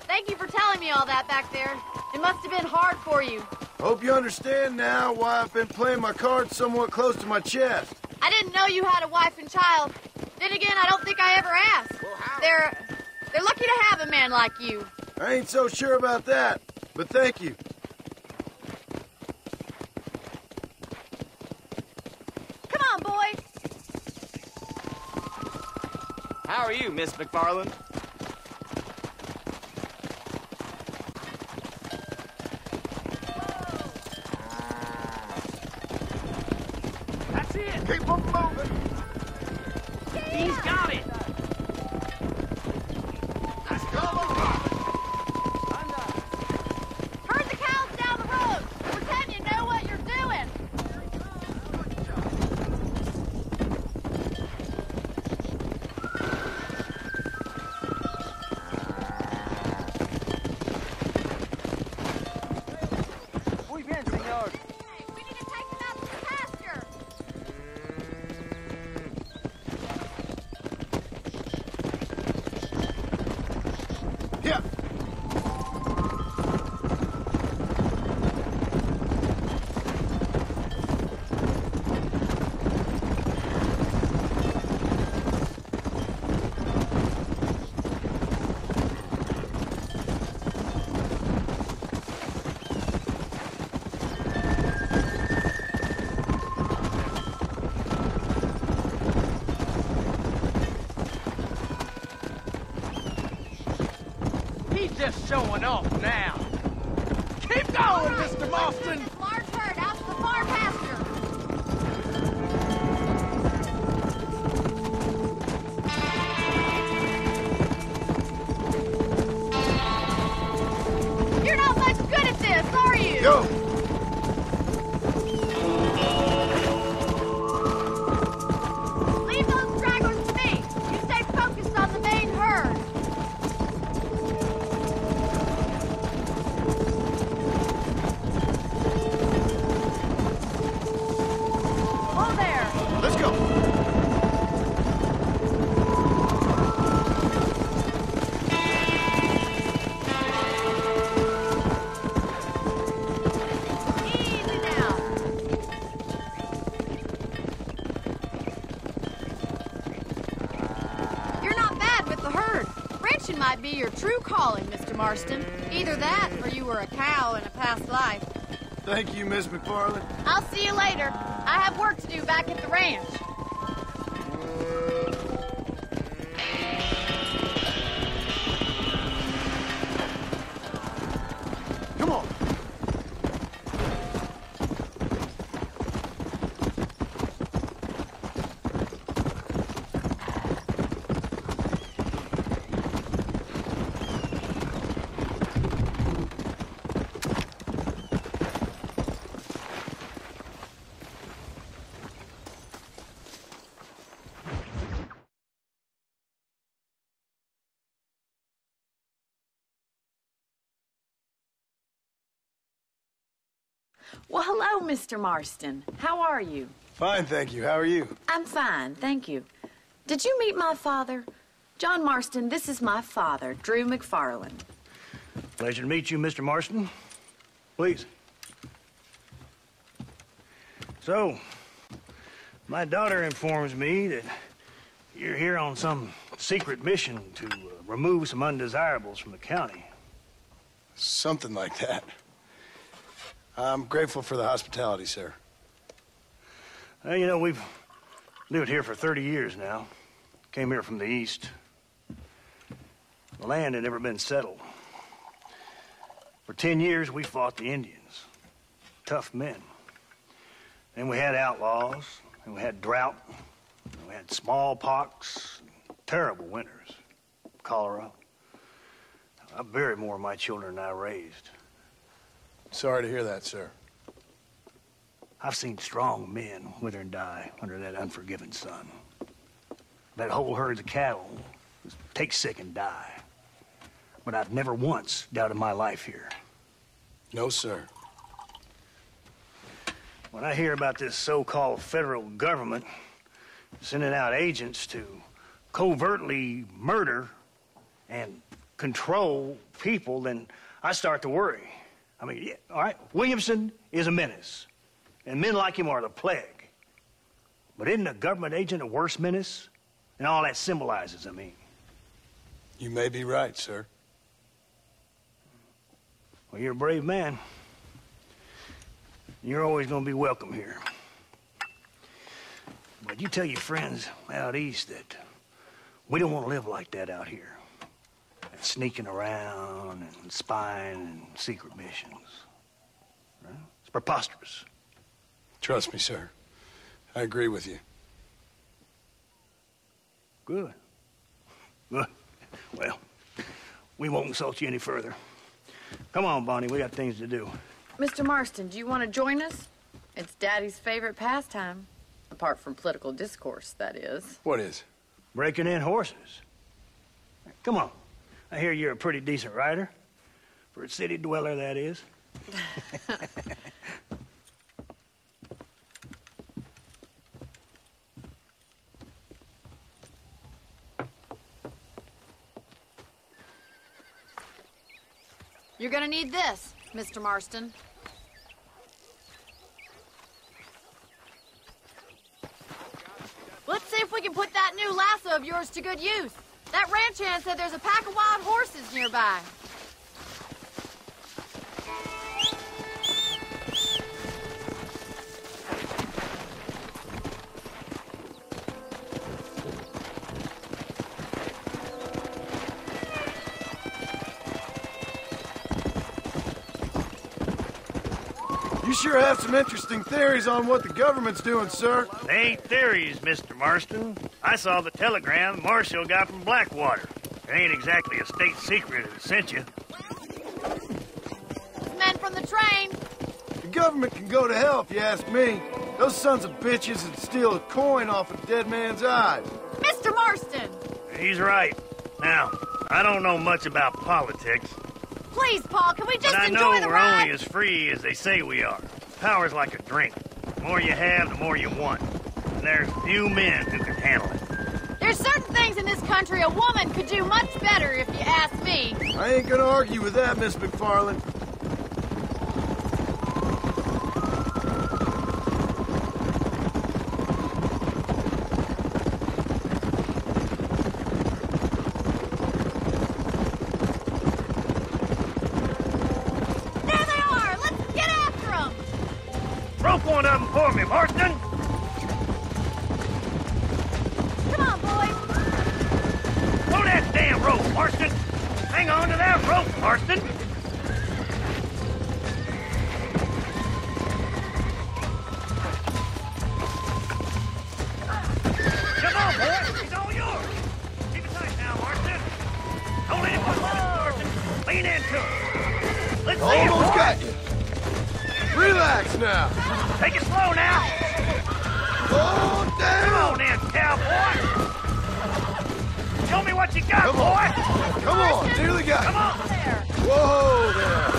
Thank you for telling me all that back there. It must have been hard for you. Hope you understand now why I've been playing my cards somewhat close to my chest. I didn't know you had a wife and child. Then again, I don't think I ever asked. They're lucky to have a man like you. I ain't so sure about that, but thank you. Come on, boy. How are you, Miss McFarland? That's it. Keep them moving. He's got it. Let's go. Herd the cows down the road. Pretend you know what you're doing. Muy bien, señor. Hey, we need to take them out to the pasture. Yeah. He's just showing off now. Keep going, Mr. Marston. This large herd out to the far pasture. Go! Leave those stragglers to me. You stay focused on the main herd. Hold there. Let's go. Easy now. You're not bad with the herd. Ranching might be your true calling, Mr. Marston. Either that, or you were a cow in a past life. Thank you, Miss McFarland. I'll see you later. I have work to do back at the ranch. Come on. Well, hello, Mr. Marston. How are you? Fine, thank you. How are you? I'm fine, thank you. Did you meet my father? John Marston, this is my father, Drew McFarland. Pleasure to meet you, Mr. Marston. Please. So, my daughter informs me that you're here on some secret mission to remove some undesirables from the county. Something like that. I'm grateful for the hospitality, sir. Well, you know, we've lived here for 30 years now. Came here from the east. The land had never been settled. For 10 years, we fought the Indians. Tough men. Then we had outlaws, and we had drought, and we had smallpox, terrible winters, cholera. I buried more of my children than I raised. Sorry to hear that, sir. I've seen strong men wither and die under that unforgiving sun. That whole herds of cattle just take sick and die. But I've never once doubted my life here. No, sir. When I hear about this so-called federal government sending out agents to covertly murder and control people, then I start to worry. I mean, yeah, all right, Williamson is a menace, and men like him are the plague. But isn't a government agent a worse menace? And all that symbolizes, I mean. You may be right, sir. Well, you're a brave man. You're always going to be welcome here. But you tell your friends out east that we don't want to live like that out here. Sneaking around and spying and secret missions. Right? It's preposterous. Trust me, sir. I agree with you. Good. Good. Well, we won't insult you any further. Come on, Bonnie, we got things to do. Mr. Marston, do you want to join us? It's Daddy's favorite pastime. Apart from political discourse, that is. What is? Breaking in horses. Come on. I hear you're a pretty decent rider. For a city dweller, that is. You're gonna need this, Mr. Marston. Let's see if we can put that new lasso of yours to good use. That ranch hand said there's a pack of wild horses nearby. You sure have some interesting theories on what the government's doing, sir. They ain't theories, Mr. Marston. I saw the telegram Marshall got from Blackwater. It ain't exactly a state secret that sent you. Men from the train. government can go to hell if you ask me. Those sons of bitches would steal a coin off a dead man's eyes. Mr. Marston! He's right. Now, I don't know much about politics. Please, Paul, can we just but I enjoy know the we're ride? only as free as they say we are. Power's like a drink. The more you have, the more you want. And there's few men who can handle it. There's certain things in this country a woman could do much better, if you ask me. I ain't gonna argue with that, Miss McFarland. There they are! Let's get after them! Rope one of them for me, Marston! Come on, boys! Throw that damn rope, Marston! Hang on to that rope, Marston! Come on, boy! He's all yours! Keep it tight now, Marston! Don't let him push on, Marston! Lean into it! Let's see it, Almost boy. got you. Relax now. Take it slow now! Oh, damn! Come on then, cowboy! Show me what you got, Come boy! on. Come on, nearly got you. Come on! There! Whoa there.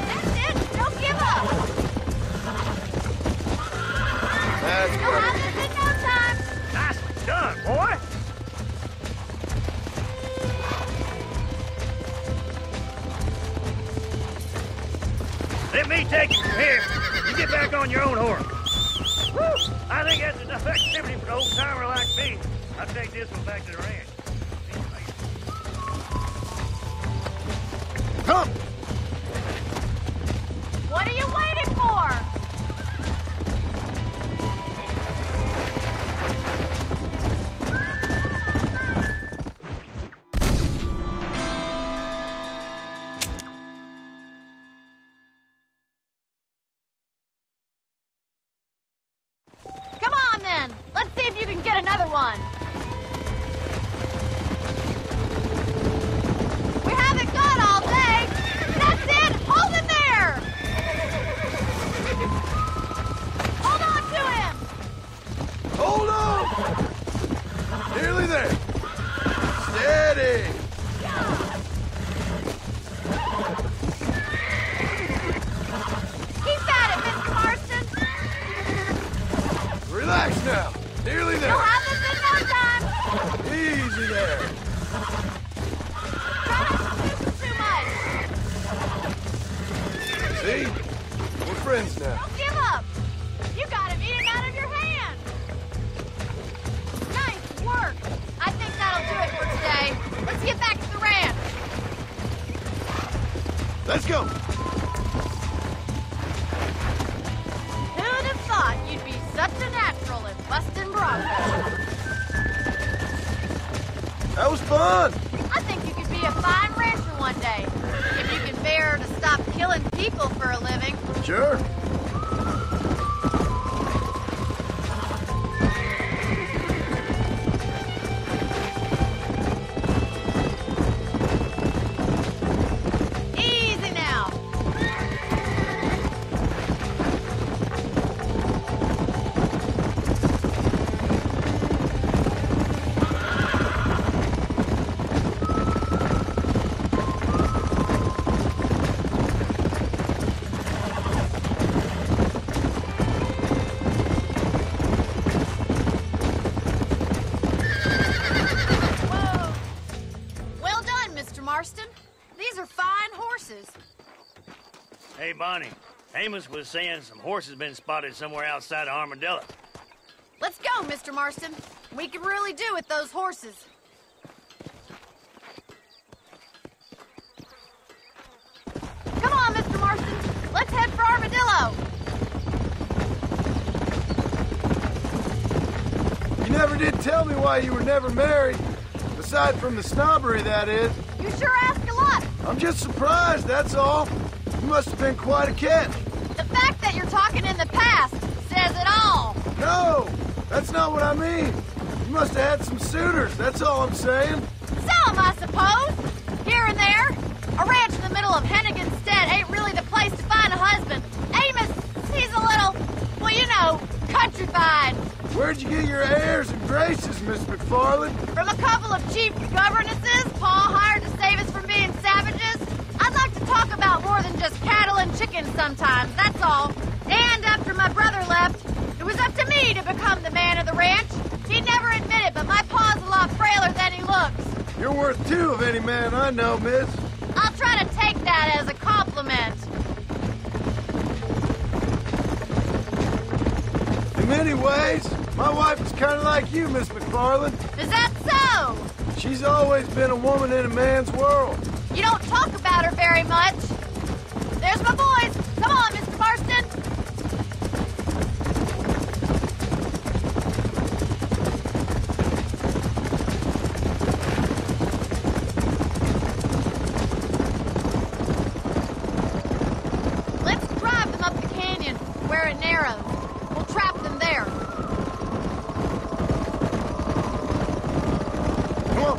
That's it! Don't give up! That's You'll better. have this in no time! Nicely done, boy! Let me take it from here. You get back on your own horse. Woo! I think that's enough activity for an old-timer like me. I'll take this one back to the ranch. Come. What are you waiting for? Come on, then. Let's see if you can get another one. We haven't got all day. That's it. Hold him there. Hold on to him. Hold on. Nearly there. Steady. Keep at it, Mr. Marston. Relax now. Nearly there. You'll have this in no time. Easy there. Try not to push too much. See? We're friends now. Don't give up. You got him eating out of your hand. Nice work. I think that'll do it for today. Let's get back to the ranch. Let's go. Who'd have thought you'd be such a natural at busting broncos? That was fun. I think you could be a fine rancher one day. If you can bear to stop killing people for a living. Sure. Easy now. Whoa. Well done, Mr. Marston. These are fine horses. Hey, Bonnie. Amos was saying some horses been spotted somewhere outside of Armadillo. Let's go, Mr. Marston. We can really do with those horses. Come on, Mr. Marston. Let's head for Armadillo. You never did tell me why you were never married. Aside from the snobbery, that is. You sure ask a lot. I'm just surprised, that's all. You must have been quite a catch. The fact that you're talking in the past says it all. No, that's not what I mean. You must have had some suitors, that's all I'm saying. Some, I suppose. Here and there. A ranch in the middle of Hennigan's Stead ain't really the place to find a husband. Amos, he's a little, well, you know, countrified. Where'd you get your airs and graces, Miss McFarland? From a couple of cheap governesses Paul hired to save us from being savages. I'd like to talk about more than just cattle and chickens sometimes, that's all. And after my brother left, it was up to me to become the man of the ranch. He'd never admit it, but my pa's a lot frailer than he looks. You're worth two of any man I know, miss. I'll try to take that as a compliment. In many ways, my wife is kind of like you, Miss McFarland. Is that so? She's always been a woman in a man's world. You don't talk about her very much. There's my boys. Come on, Mr. Marston. Let's drive them up the canyon where it narrows. We'll trap them there. Come on.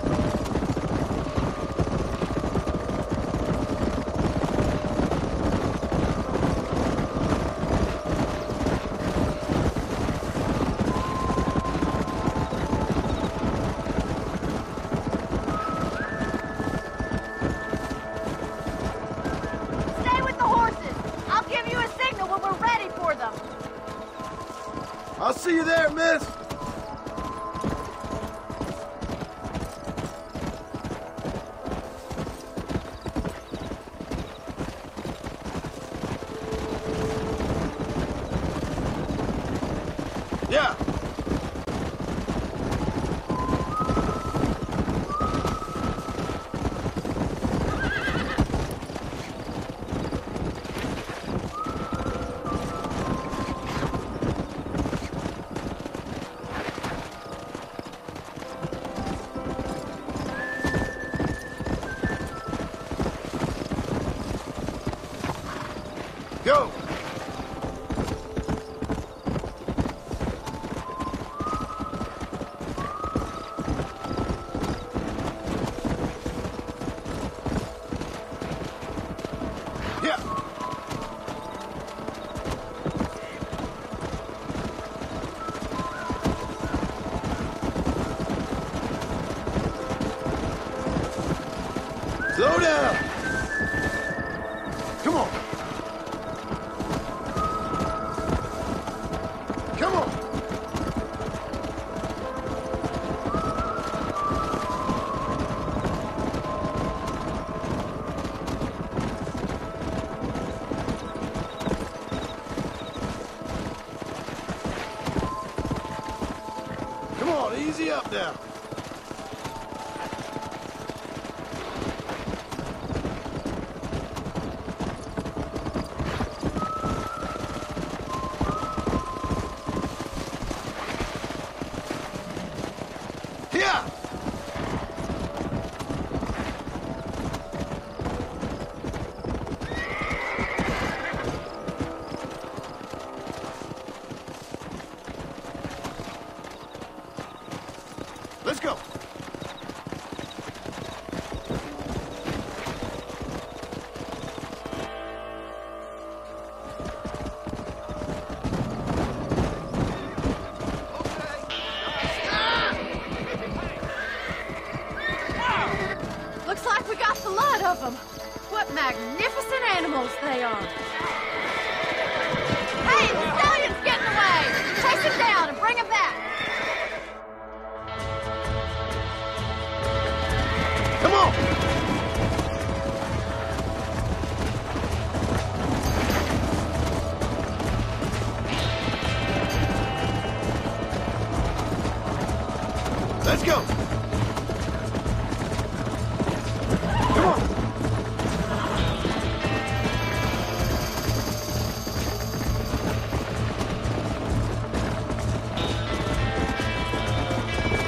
Stay with the horses. I'll give you a signal when we're ready for them. I'll see you there, miss. Yeah. Go! Yeah! Slow down! Come on! Come on! Come on, easy up now. Yeah! Let's go. Looks like we got the lot of them. What magnificent animals they are. Hey, the stallion's getting away. Chase him down and bring him back. Come on! Let's go! Come on!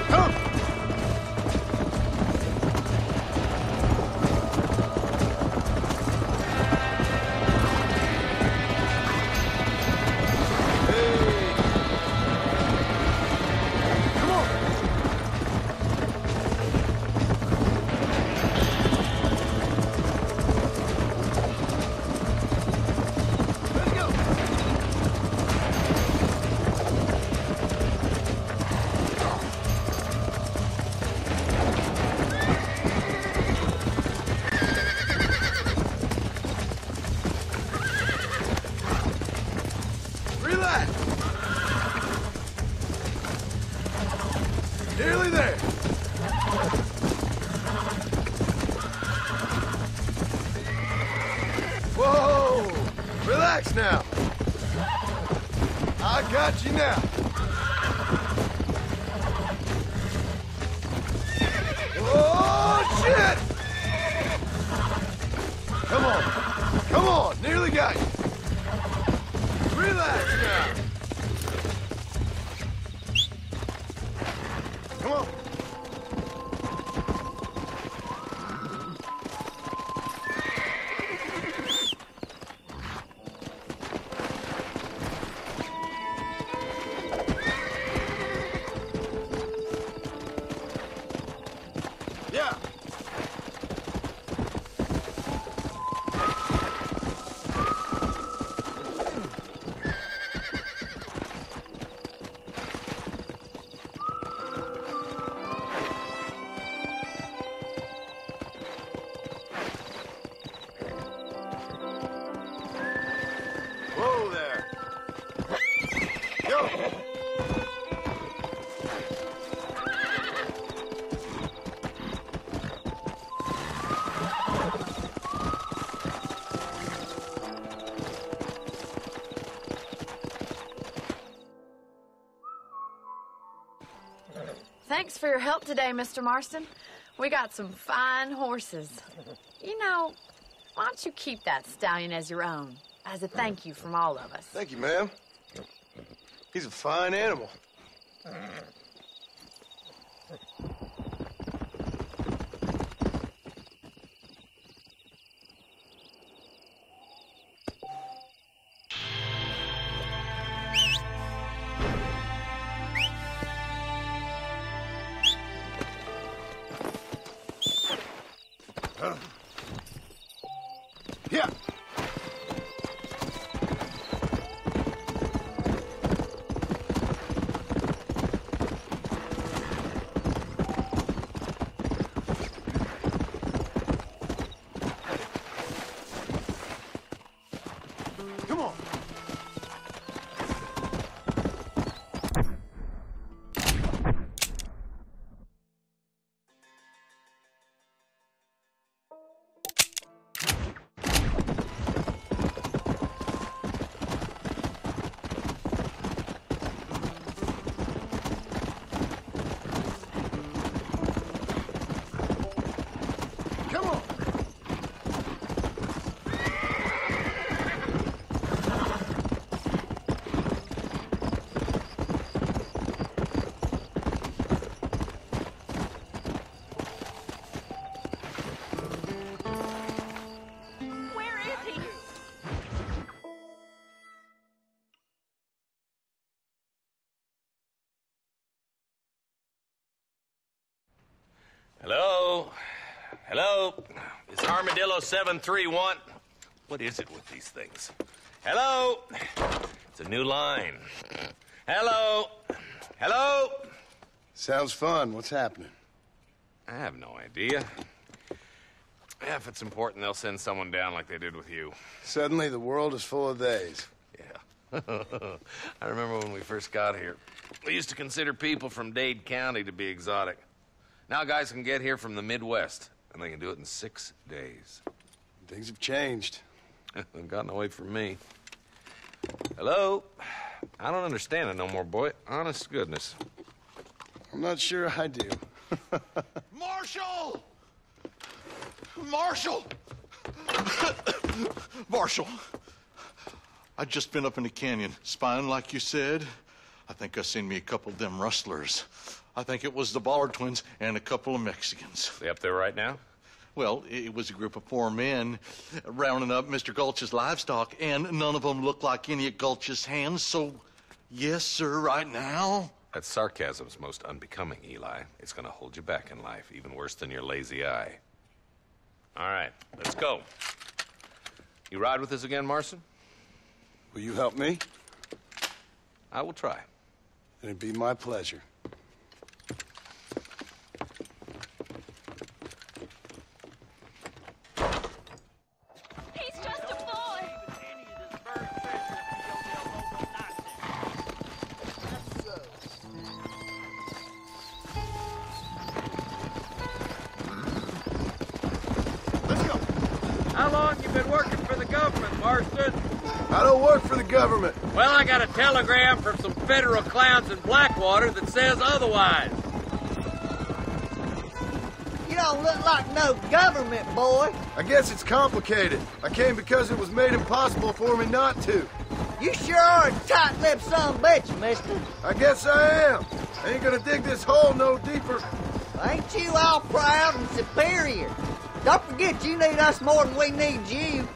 Come! Hey! Come on! Relax now. I got you now. Oh, shit! Come on. Come on. Nearly got you. Relax now. Come on. Yeah. Whoa there. Yo. Thanks for your help today, Mr. Marston. We got some fine horses. You know, why don't you keep that stallion as your own, as a thank you from all of us? Thank you, ma'am. He's a fine animal. Yeah. Come on. Come on. Where is he? Hello? Hello? It's Armadillo 731. What is it with these things? Hello? It's a new line. Hello? Hello? Sounds fun. What's happening? I have no idea. Yeah, if it's important, they'll send someone down like they did with you. Suddenly, the world is full of theys. Yeah. I remember when we first got here. We used to consider people from Dade County to be exotic. Now guys can get here from the Midwest, and they can do it in 6 days. Things have changed. They've gotten away from me. Hello? I don't understand it no more, boy. Honest to goodness. I'm not sure I do. Marshal! Marshal! Marshal! I just been up in the canyon, spying like you said. I think I seen me a couple of them rustlers. I think it was the Ballard twins and a couple of Mexicans. They up there right now? Well, it was a group of 4 men rounding up Mr. Gulch's livestock, and none of them looked like any of Gulch's hands, so yes, sir, right now. That sarcasm's most unbecoming, Eli. It's gonna hold you back in life, even worse than your lazy eye. All right, let's go. You ride with us again, Marston? Will you help me? I will try. It'd be my pleasure. He's just a boy. How long you been working for the government, Marston? I don't work for the government. Well, I got a telegram from some federal clowns in Blackwater that says otherwise. You don't look like no government, boy. I guess it's complicated. I came because it was made impossible for me not to. You sure are a tight-lipped son of a bitch, mister. I guess I am. I ain't gonna dig this hole no deeper. Ain't you all proud and superior? Don't forget you need us more than we need you.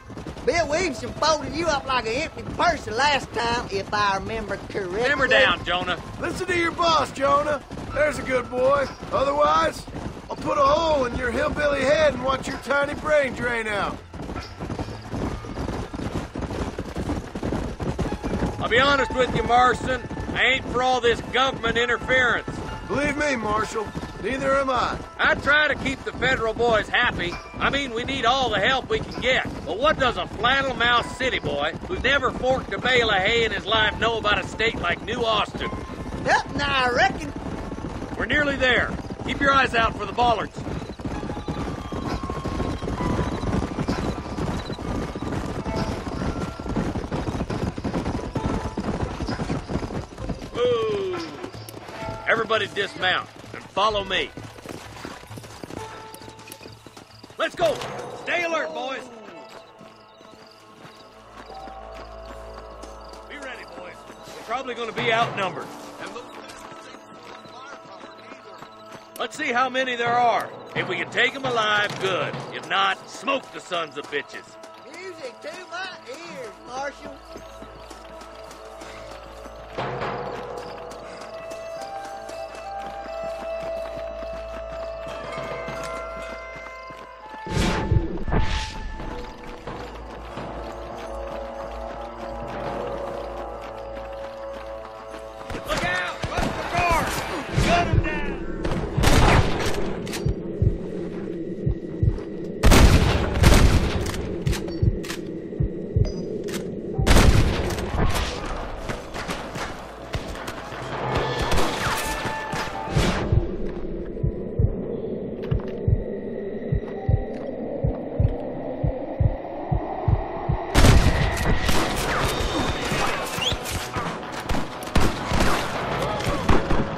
Bill Williamson folded you up like an empty purse the last time, if I remember correctly. Simmer down, Jonah. Listen to your boss, Jonah. There's a good boy. Otherwise, I'll put a hole in your hillbilly head and watch your tiny brain drain out. I'll be honest with you, Marston. I ain't for all this government interference. Believe me, Marshal, neither am I. I try to keep the federal boys happy. I mean, we need all the help we can get. But what does a flannel-mouthed city boy who's never forked a bale of hay in his life know about a state like New Austin? Nothing, I reckon. We're nearly there. Keep your eyes out for the bollards. Ooh. Everybody dismount and follow me. Let's go. Stay alert, boys. Be ready, boys. We're probably going to be outnumbered. Let's see how many there are. If we can take them alive, good. If not, smoke the sons of bitches. Music to my ears, Marshal. Look out! What's the guard? Gun him down!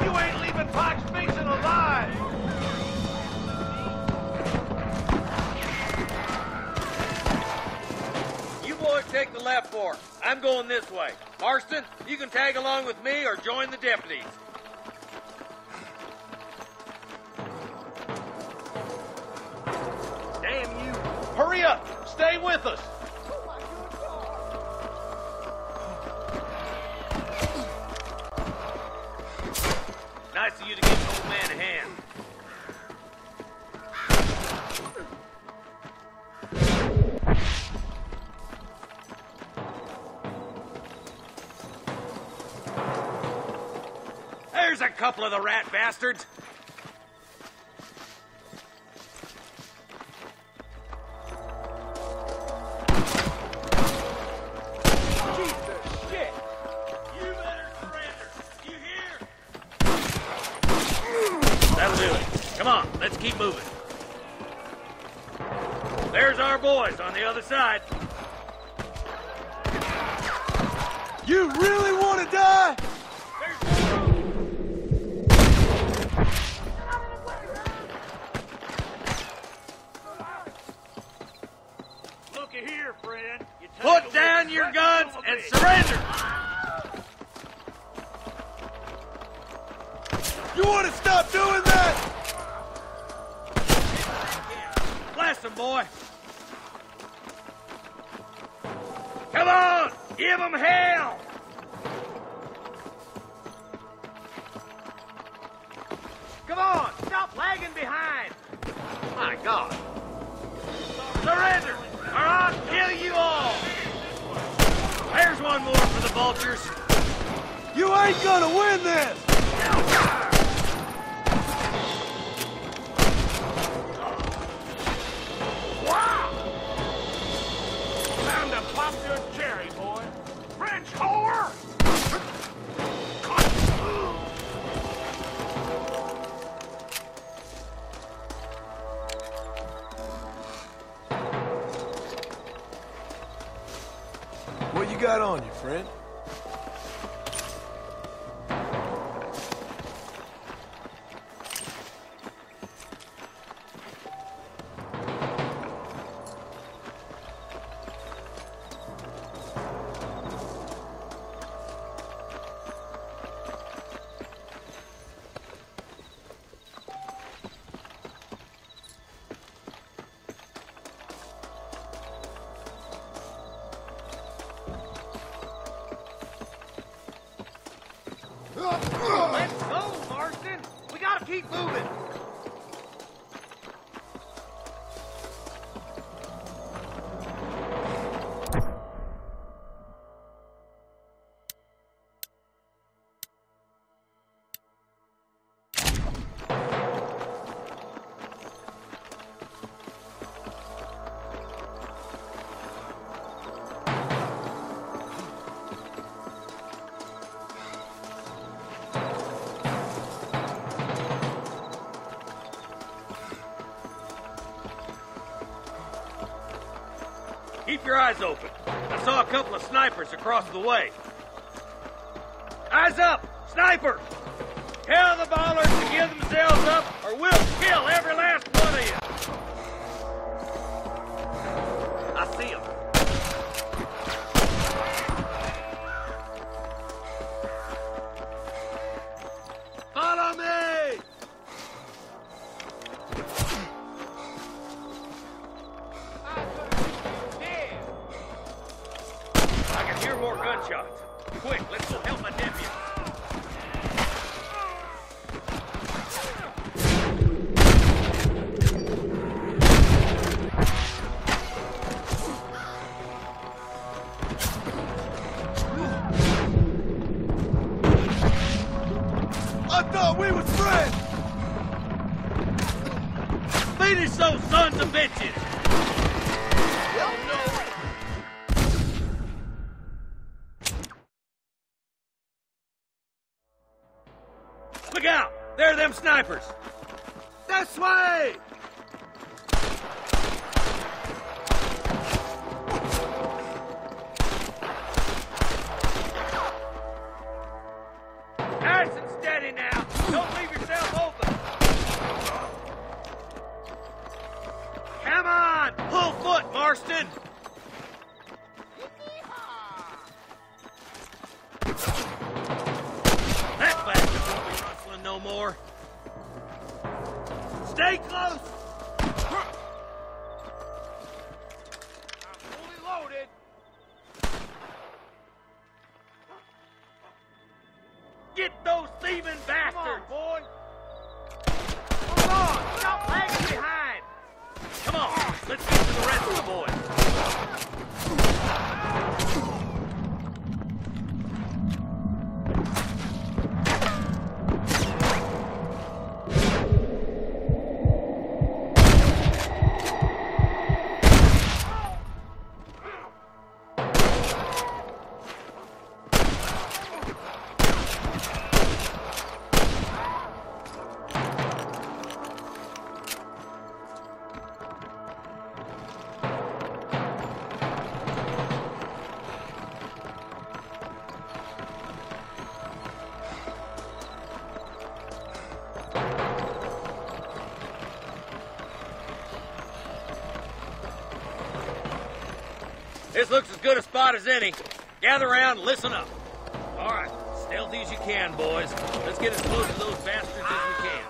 You ain't leaving Fox Mason alive! You boys take the left fork. I'm going this way. Marston, you can tag along with me or join the deputies. Damn you! Hurry up! Stay with us! Nice of you to give an old man a hand. There's a couple of the rat bastards. Shit! You better surrender. You hear? That'll do it. Come on, let's keep moving. There's our boys on the other side. You really want to die? Looky here, friend. You Put down your guns and surrender. You want to stop doing that? Blast him, boy. Come on, give them hell. Come on! Stop lagging behind! My God. Surrender, or I'll kill you all. There's one more for the vultures. You ain't gonna win this! Wow! Time to pop your cherry, boy. French whore! What you got on you, friend? Let's go, Marston! We gotta keep moving! Keep your eyes open. I saw a couple of snipers across the way. Eyes up! Snipers! Tell the ballers to give themselves up, or we'll kill every last one of you! I see them. Follow me! I can hear more gunshots. Quick, let's go help my nephew. I thought we was friends! Finish those sons of bitches! Look out! There are them snipers! This way! Nice and steady now! Don't leave yourself open! Come on! Pull foot, Marston! That bastard won't be rustling no more. Stay close! I'm fully loaded. Get those thieving bastards! Come on, boy. Hold on! Stop lagging behind! Come on, let's get to the rest of the boys. This looks as good a spot as any. Gather around and listen up. All right, stealthy as you can, boys. Let's get as close to those bastards as we can.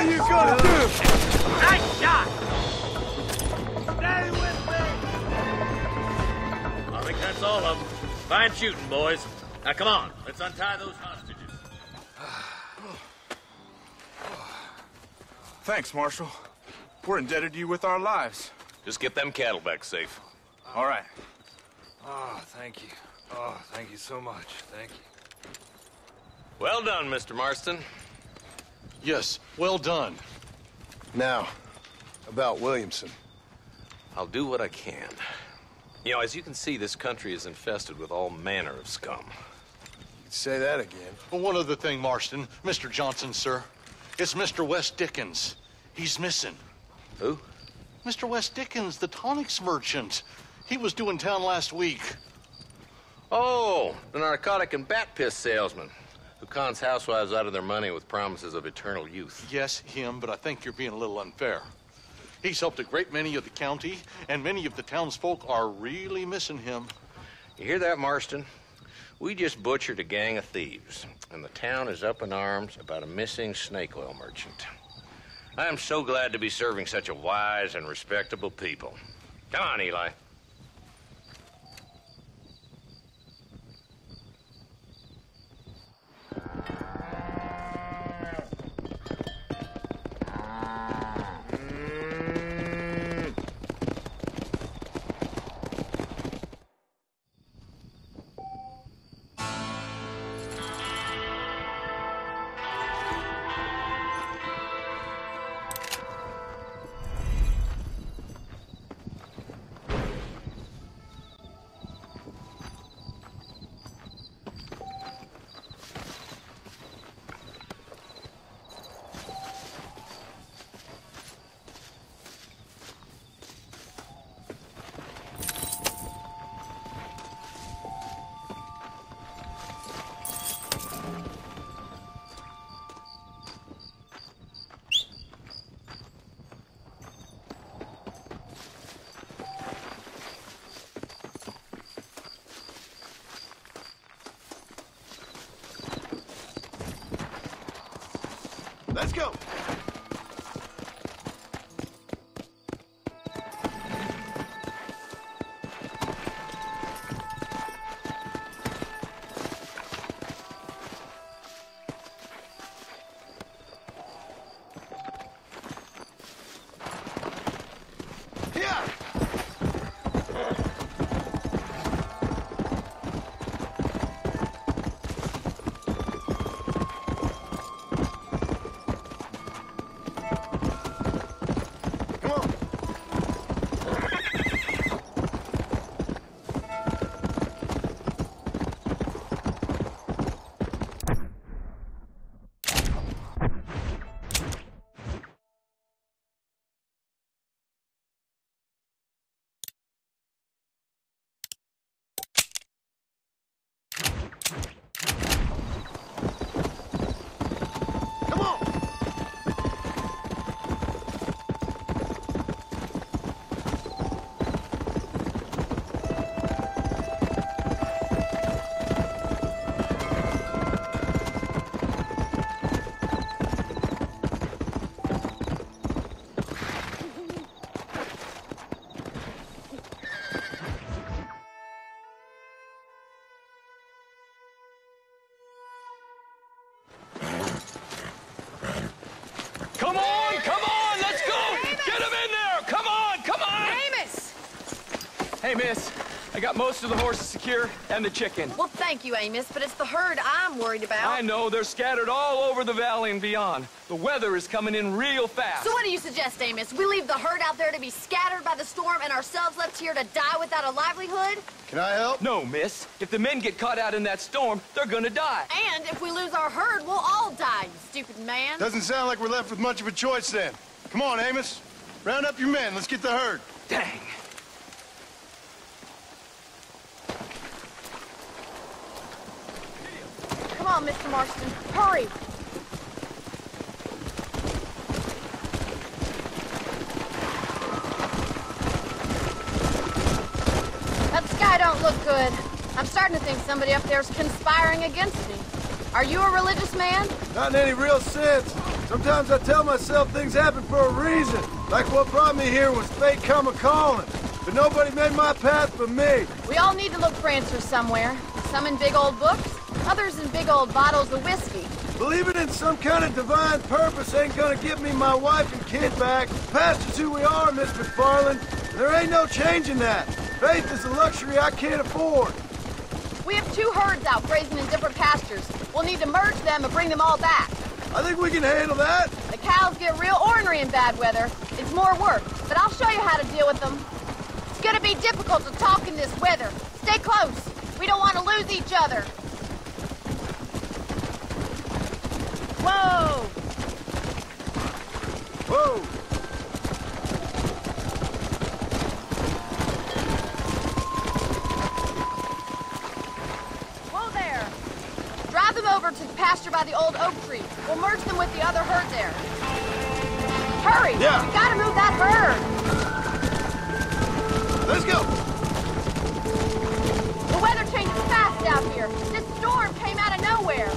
are you gonna do? Nice shot! Stay with me! I think that's all of them. Fine shooting, boys. Now, come on. Let's untie those hostages. Thanks, Marshal. We're indebted to you with our lives. Just get them cattle back safe. All right. Oh, thank you. Oh, thank you so much. Thank you. Well done, Mr. Marston. Yes, well done. Now, about Williamson. I'll do what I can. You know, as you can see, this country is infested with all manner of scum. You could say that again. Well, one other thing, Marston. Mr. Johnson, sir. It's Mr. Wes Dickens. He's missing. Who? Mr. Wes Dickens, the tonics merchant. He was due in town last week. Oh, the narcotic and bat piss salesman who cons housewives out of their money with promises of eternal youth. Yes, him, but I think you're being a little unfair. He's helped a great many of the county, and many of the townsfolk are really missing him. You hear that, Marston? We just butchered a gang of thieves, and the town is up in arms about a missing snake oil merchant. I am so glad to be serving such a wise and respectable people. Come on, Eli. Let's go. Come on, let's go! Amos! Get him in there! Come on! Amos! Hey, miss, I got most of the horses secure and the chicken. Well, thank you, Amos, but it's the herd I'm worried about. I know, they're scattered all over the valley and beyond. The weather is coming in real fast. So what do you suggest, Amos? We leave the herd out there to be scattered by the storm and ourselves left here to die without a livelihood? Can I help? No, miss. If the men get caught out in that storm, they're gonna die. And if we lose our herd, we'll all die, you stupid man. Doesn't sound like we're left with much of a choice then. Come on, Amos. Round up your men. Let's get the herd. Dang. Come on, Mr. Marston. Hurry. That sky don't look good. I'm starting to think somebody up there's conspiring against me. Are you a religious man? Not in any real sense. It's Sometimes I tell myself things happen for a reason. Like what brought me here was fate come a-calling. But nobody made my path but me. We all need to look for answers somewhere. Some in big old books, others in big old bottles of whiskey. Believing in some kind of divine purpose ain't gonna give me my wife and kid back. Past is who we are, Miss McFarland. There ain't no changing that. Faith is a luxury I can't afford. We have 2 herds out grazing in different pastures. We'll need to merge them and bring them all back. I think we can handle that. The cows get real ornery in bad weather. It's more work, but I'll show you how to deal with them. It's gonna be difficult to talk in this weather. Stay close. We don't want to lose each other. Whoa! Whoa! Whoa there! Drive them over to the pasture by the old oak tree. We'll merge them with the other herd there. Hurry! Yeah. We gotta move that herd! Let's go! The weather changes fast out here. This storm came out of nowhere.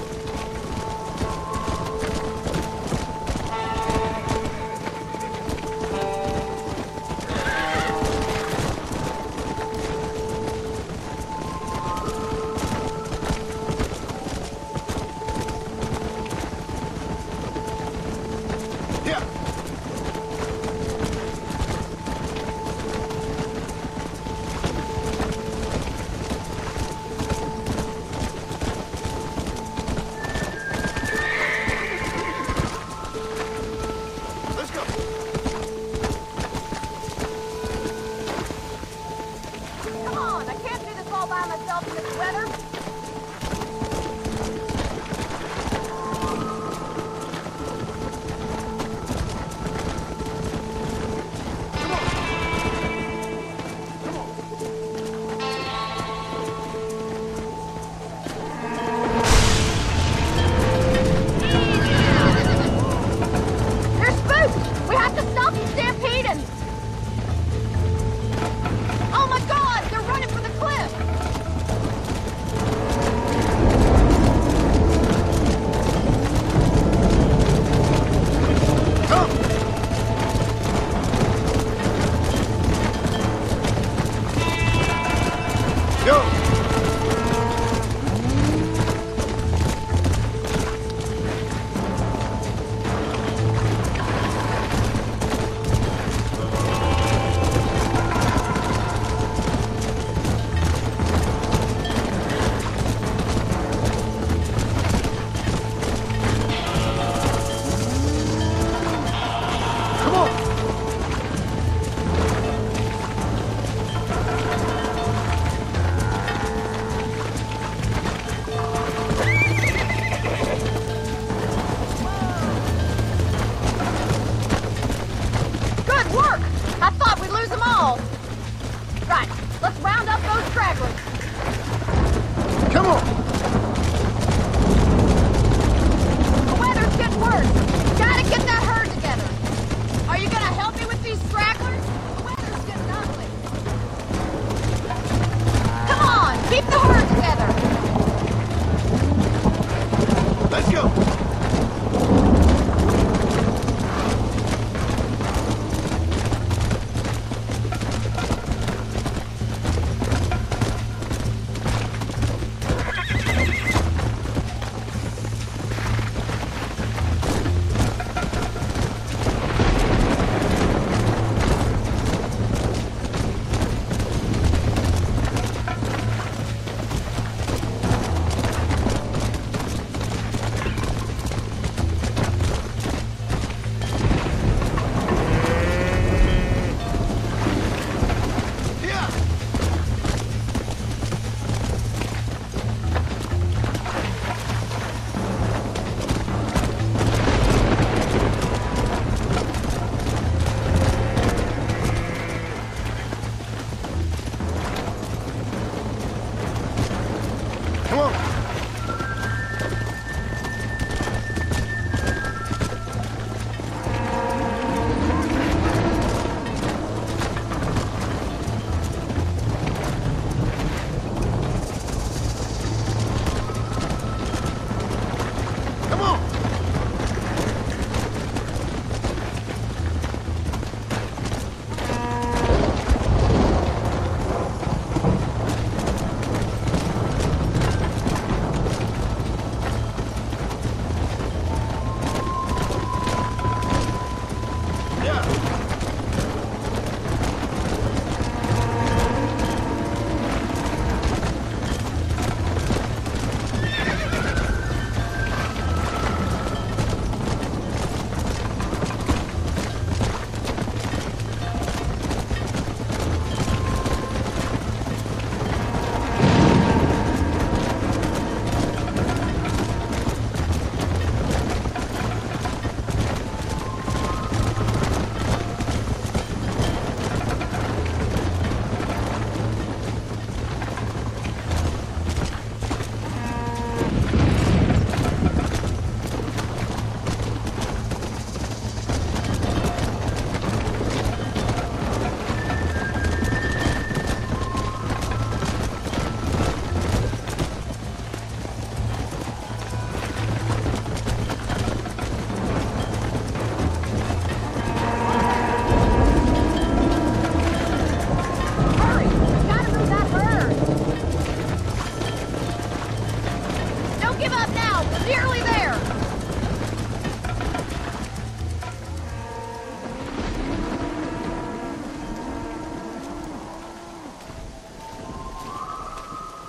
give up now. We're nearly there.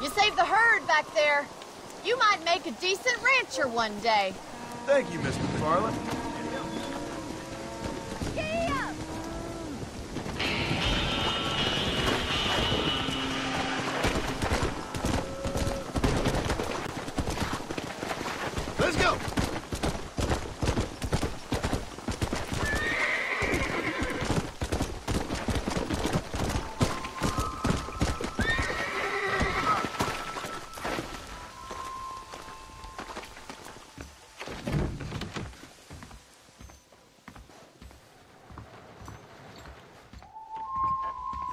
You saved the herd back there. You might make a decent rancher one day. Thank you, Miss McFarland. Let's go!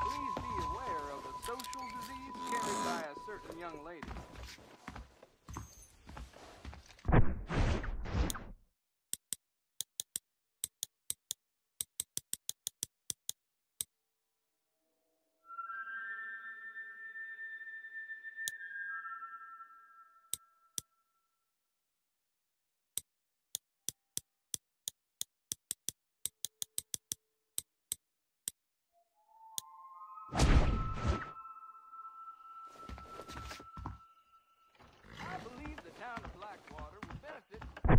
Please be aware of a social disease carried by a certain young lady. I believe the town of Blackwater will benefit from...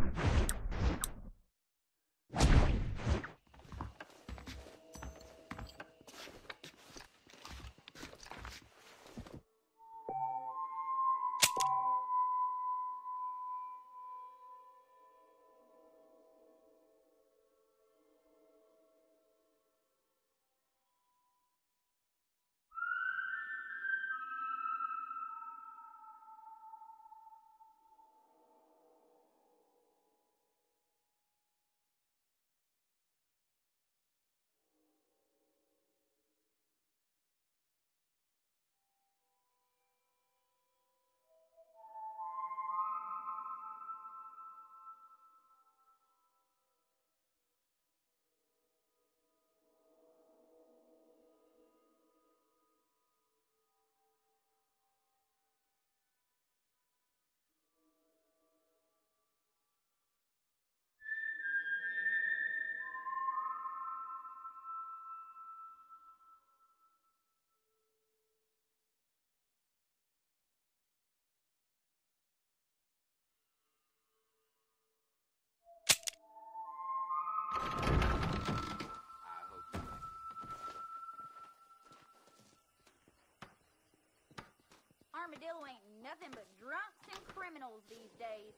Armadillo ain't nothing but drunks and criminals these days.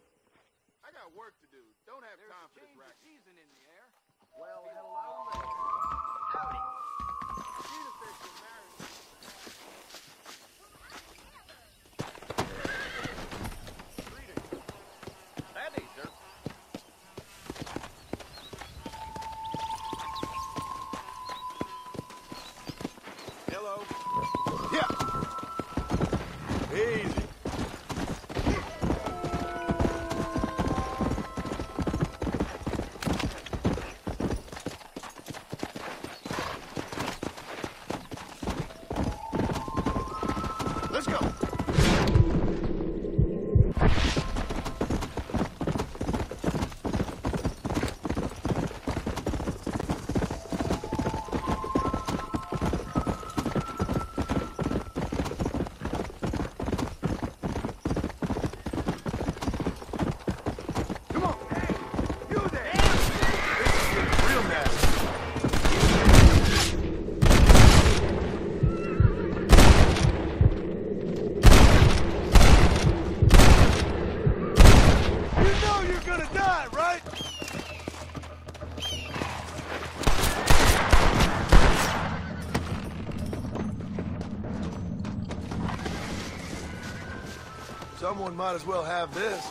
I got work to do. Don't have time for this Change of racket. season in the air. Well, hello there. Howdy. Gina said you're married. That is, sir. Hello. Yeah. Easy. Let's go. Come on. Hey, you there. This is getting real nasty. You know you're gonna die, right? Someone might as well have this.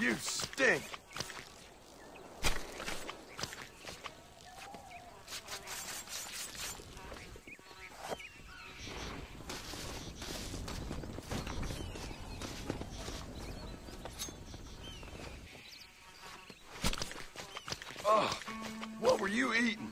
You stink. Oh, what were you eating?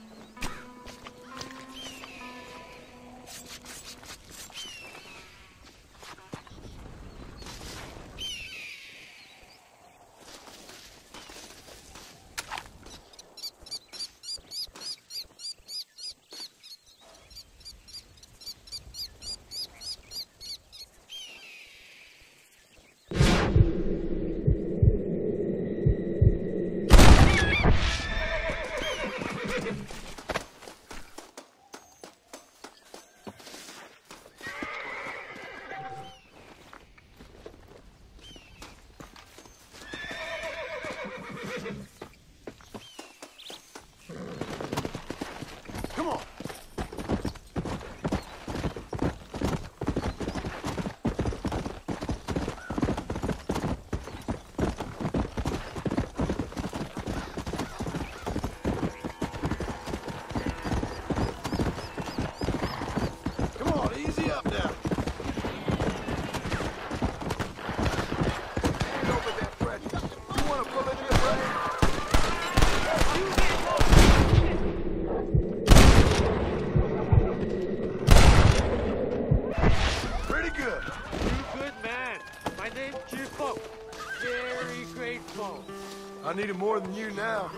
Come on. Come on, easy up now. Hand over that pressure. You want to pull it in the brain? Pretty good. You good man. My name's Chico. Very grateful. I need it more than you now.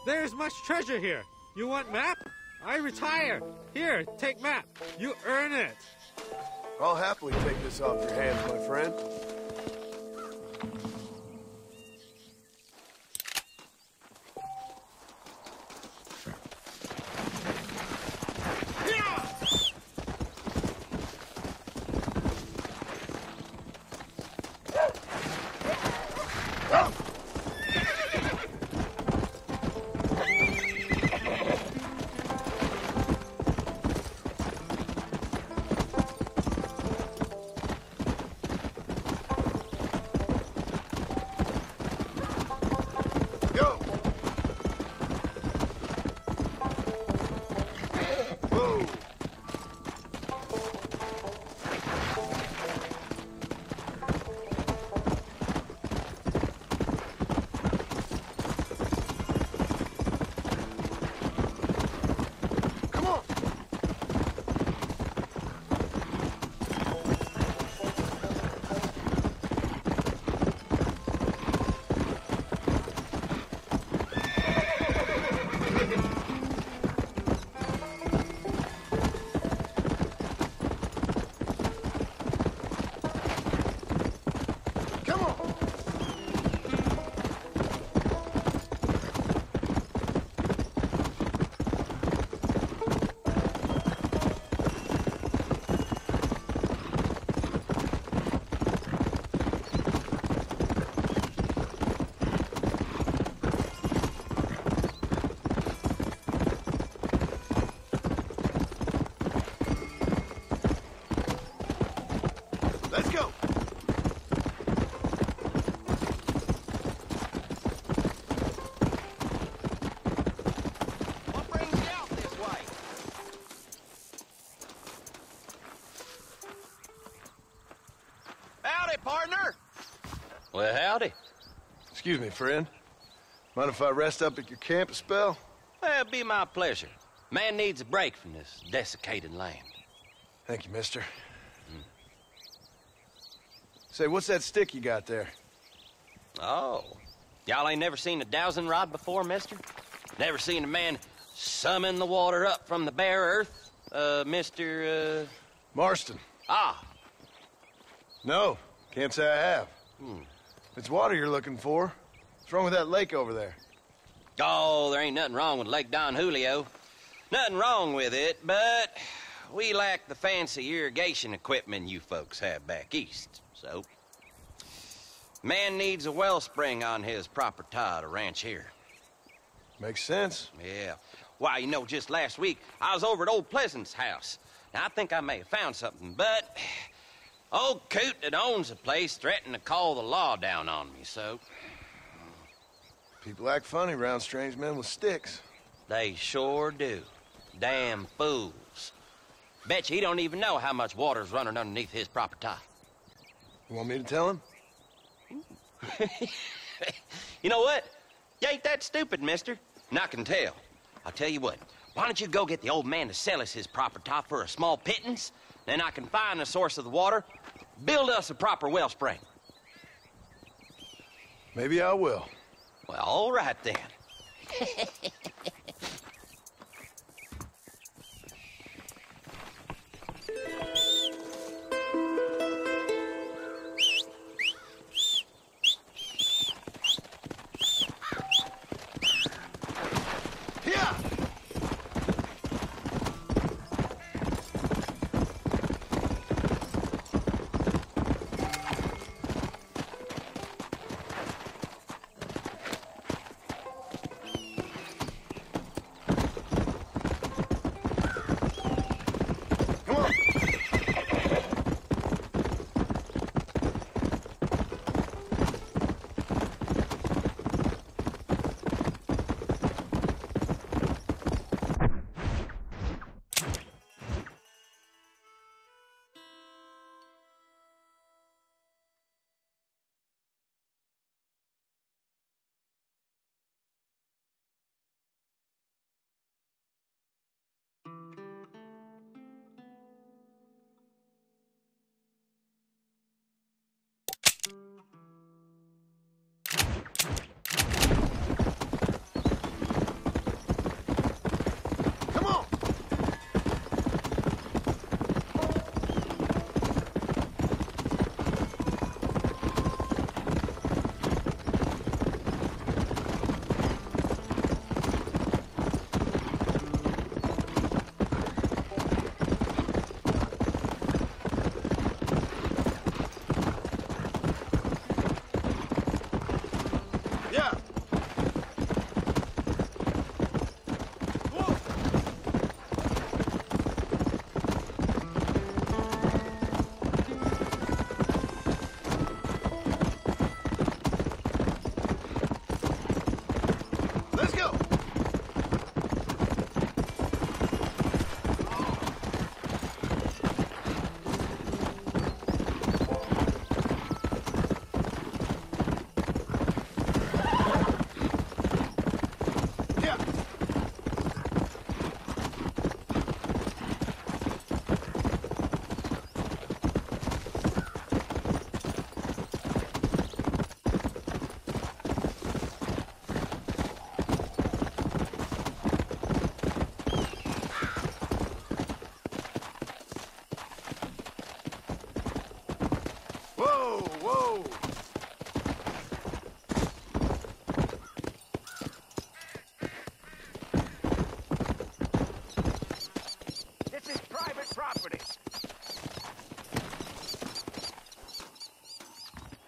There's much treasure here. You want map? I retire. Here, take map. You earn it. I'll happily take this off your hands, my friend. Let's go. What brings you out this way? Howdy, partner. Well, howdy. Excuse me, friend. Mind if I rest up at your camp a spell? Well, it'd be my pleasure. Man needs a break from this desiccated land. Thank you, mister. Say, what's that stick you got there? Oh. Y'all ain't never seen a dowsing rod before, mister? Never seen a man summon the water up from the bare earth? Mr. Marston. Ah. No, can't say I have. If it's water you're looking for, what's wrong with that lake over there? Oh, there ain't nothing wrong with Lake Don Julio. Nothing wrong with it, but we lack the fancy irrigation equipment you folks have back east. So, man needs a wellspring on his proper tie to ranch here. Makes sense. Yeah. Why, you know, just last week, I was over at old Pleasant's house. Now, I think I may have found something, but old coot that owns the place threatened to call the law down on me, so... People act funny around strange men with sticks. They sure do. Damn fools. Bet you he don't even know how much water's running underneath his property. You want me to tell him? You know what? You ain't that stupid, mister. And I can tell. I'll tell you what. Why don't you go get the old man to sell us his property for a small pittance? Then I can find the source of the water, build us a proper wellspring. Maybe I will. Well, all right then.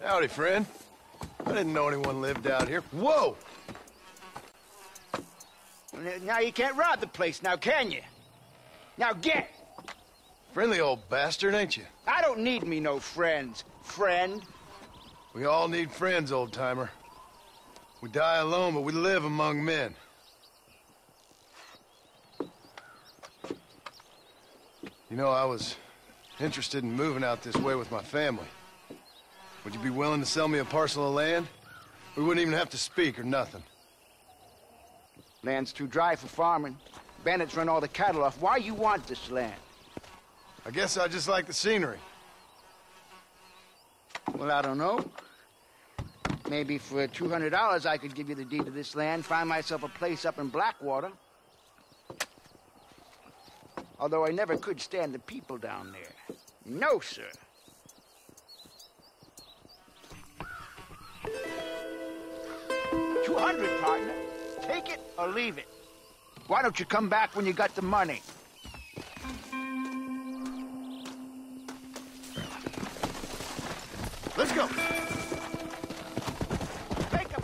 Howdy, friend. I didn't know anyone lived out here. Whoa! Now you can't rob the place now, can you? Now get! Friendly old bastard, ain't you? I don't need me no friends, friend. We all need friends, old-timer. We die alone, but we live among men. You know, I was interested in moving out this way with my family. Would you be willing to sell me a parcel of land? We wouldn't even have to speak or nothing. Land's too dry for farming. Bandits run all the cattle off. Why you want this land? I guess I just like the scenery. Well, I don't know. Maybe for $200 I could give you the deed to this land, find myself a place up in Blackwater. Although I never could stand the people down there. No, sir. $200, partner. Take it or leave it. Why don't you come back when you got the money? Let's go. Take him.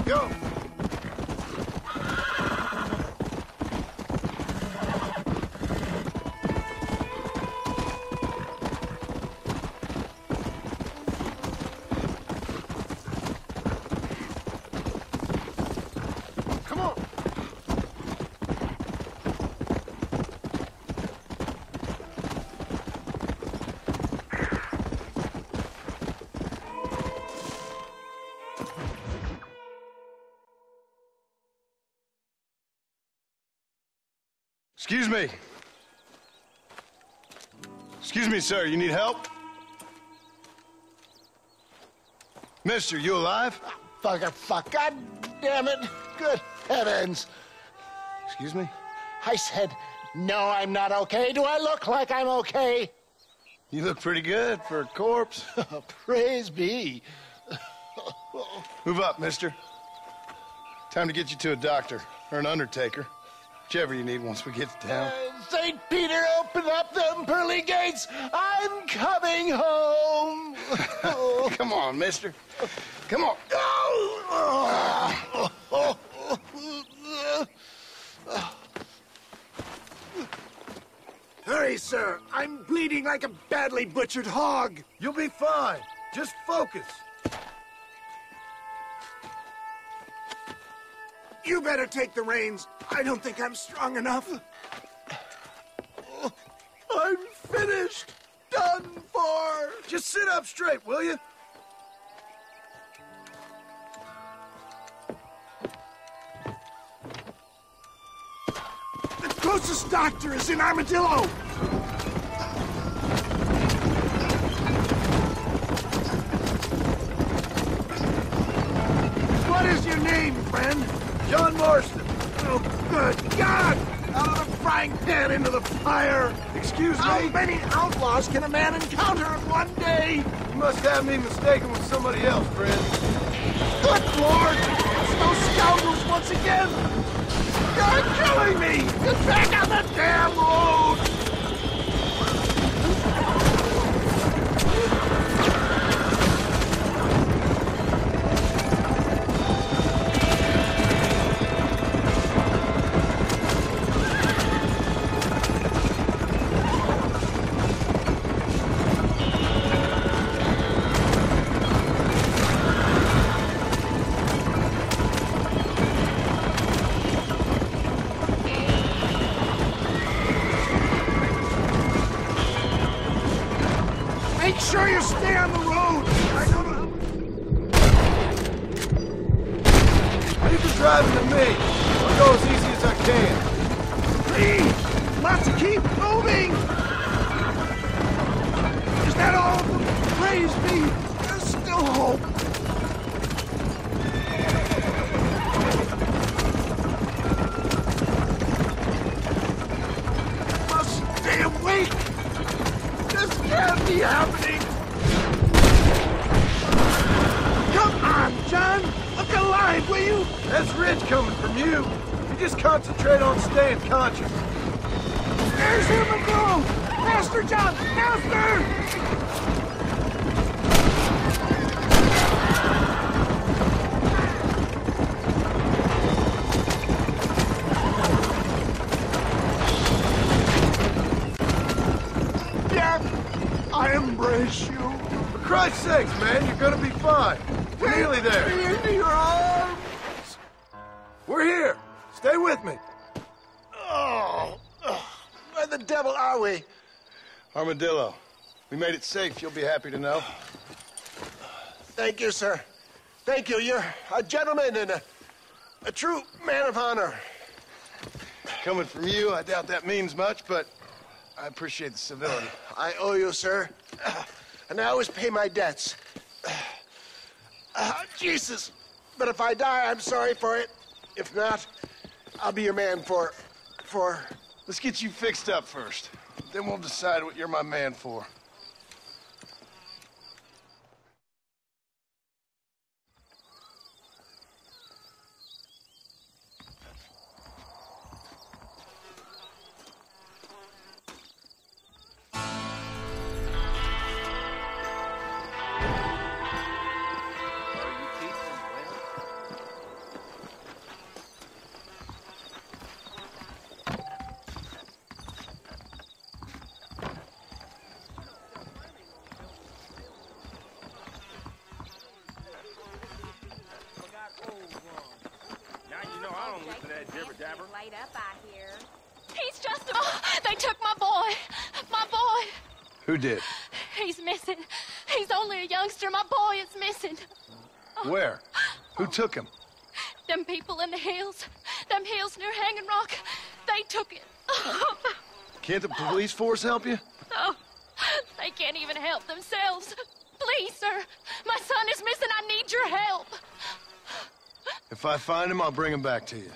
Go! Come on! Excuse me. Excuse me, sir. You need help? Mister, you alive? Fuck. God damn it. Good heavens. Excuse me? I said, no, I'm not okay. Do I look like I'm okay? You look pretty good for a corpse. Praise be. Move up, mister. Time to get you to a doctor or an undertaker. Whichever you need once we get to town. St. Peter, open up them pearly gates. I'm coming home. Come on, mister. Come on. Hurry, sir. I'm bleeding like a badly butchered hog. You'll be fine. Just focus. You better take the reins. I don't think I'm strong enough. I'm finished. Done for. Just sit up straight, will you? The closest doctor is in Armadillo. What is your name, friend? John Marston. Oh, good God! Out of the frying pan into the fire. Excuse me? How many outlaws can a man encounter in one day? You must have me mistaken with somebody else, friend. Good Lord! It's those scoundrels once again! You're killing me! Get back on the damn road! Make sure you stay on the road! I don't know. Leave the driving to me. I'll go as easy as I can. Please! Lots to keep moving! Is that all? Praise be! There's still hope. Must stay awake! This can't be happening! Come on, John! Look alive, will you? That's rich coming from you. You just concentrate on staying conscious. There's him go! Faster, John! Faster! I embrace you. For Christ's sakes, man, you're gonna be fine. We're nearly there. Take me into your arms. We're here. Stay with me. Where the devil are we? Armadillo. We made it safe, you'll be happy to know. Thank you, sir. Thank you. You're a gentleman and a true man of honor. Coming from you, I doubt that means much, but I appreciate the civility. I owe you, sir. And I always pay my debts. Jesus. But if I die, I'm sorry for it. If not, I'll be your man for... Let's get you fixed up first. Then we'll decide what you're my man for. grabber. Laid up, I hear. He's just a... Oh, they took my boy. My boy. Who did? He's missing. He's only a youngster. My boy is missing. Where? Who took him? Them people in the hills. Them hills near Hanging Rock. They took it. Can't the police force help you? Oh, they can't even help themselves. Please, sir. My son is missing. I need your help. If I find him, I'll bring him back to you.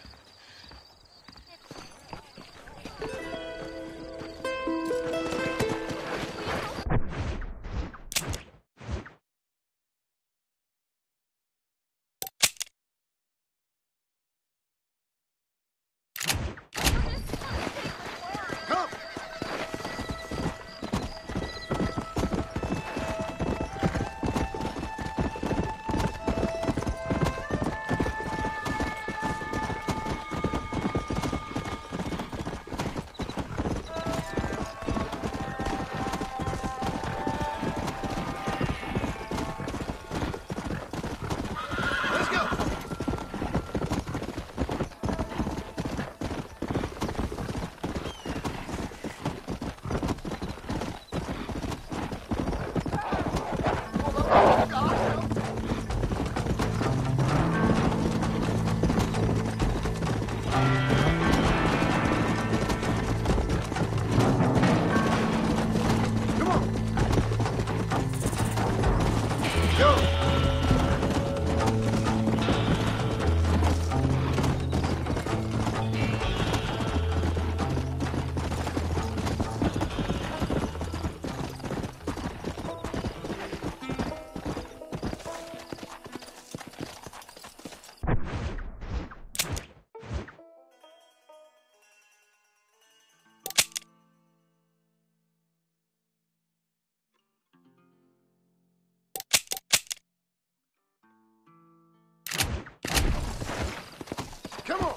Come on!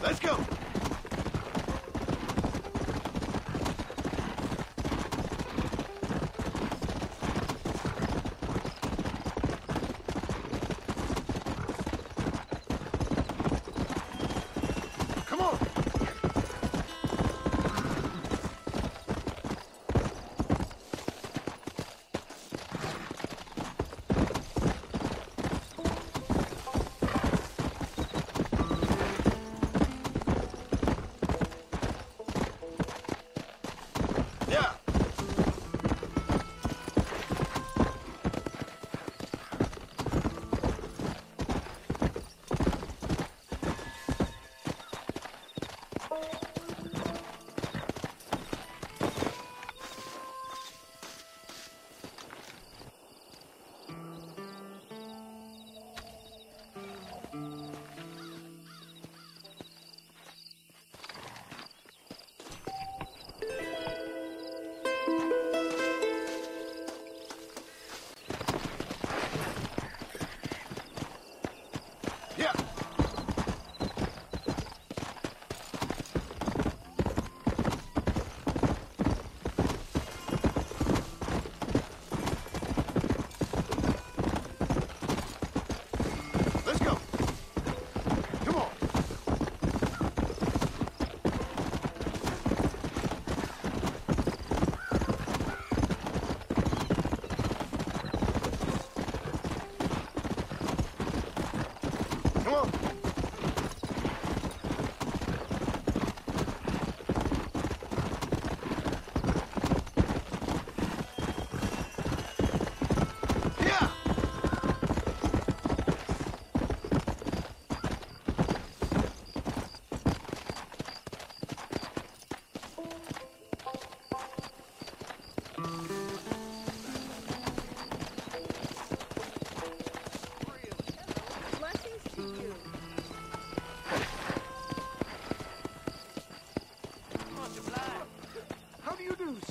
Let's go! Come on!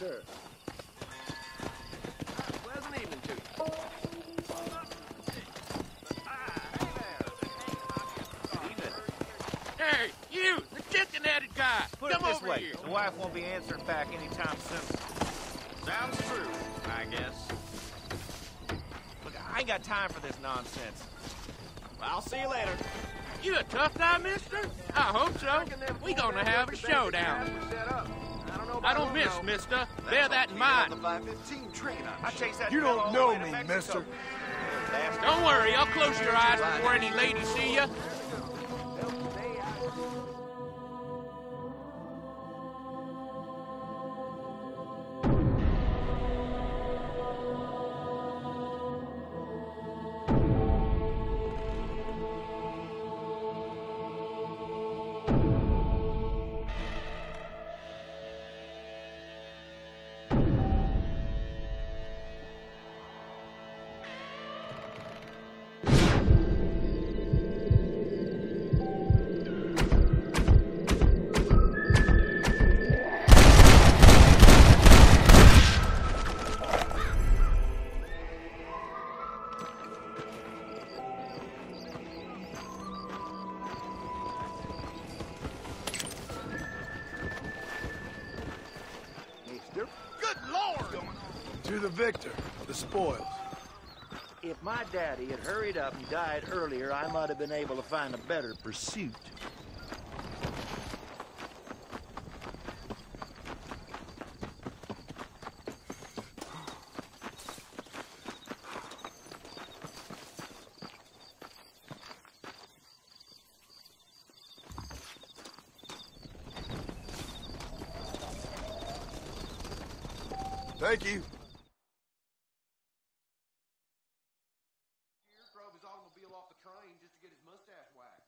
sir. Pleasant evening to you. Hey, you, the chicken-headed guy. Come over way. The wife won't be answering back anytime soon. Sounds true, I guess. Look, I ain't got time for this nonsense. I'll see you later. You a tough guy, mister? I hope so. We gonna have a showdown. I don't miss, mister. Bear that in mind. I chased that You fellow don't all know the way to me, Mexico. mister. Don't worry, I'll close your eyes before any ladies see you. Good Lord! To the victor, the spoils. If my daddy had hurried up and died earlier, I might have been able to find a better pursuit. Thank you. Drove his automobile off the train just to get his mustache waxed.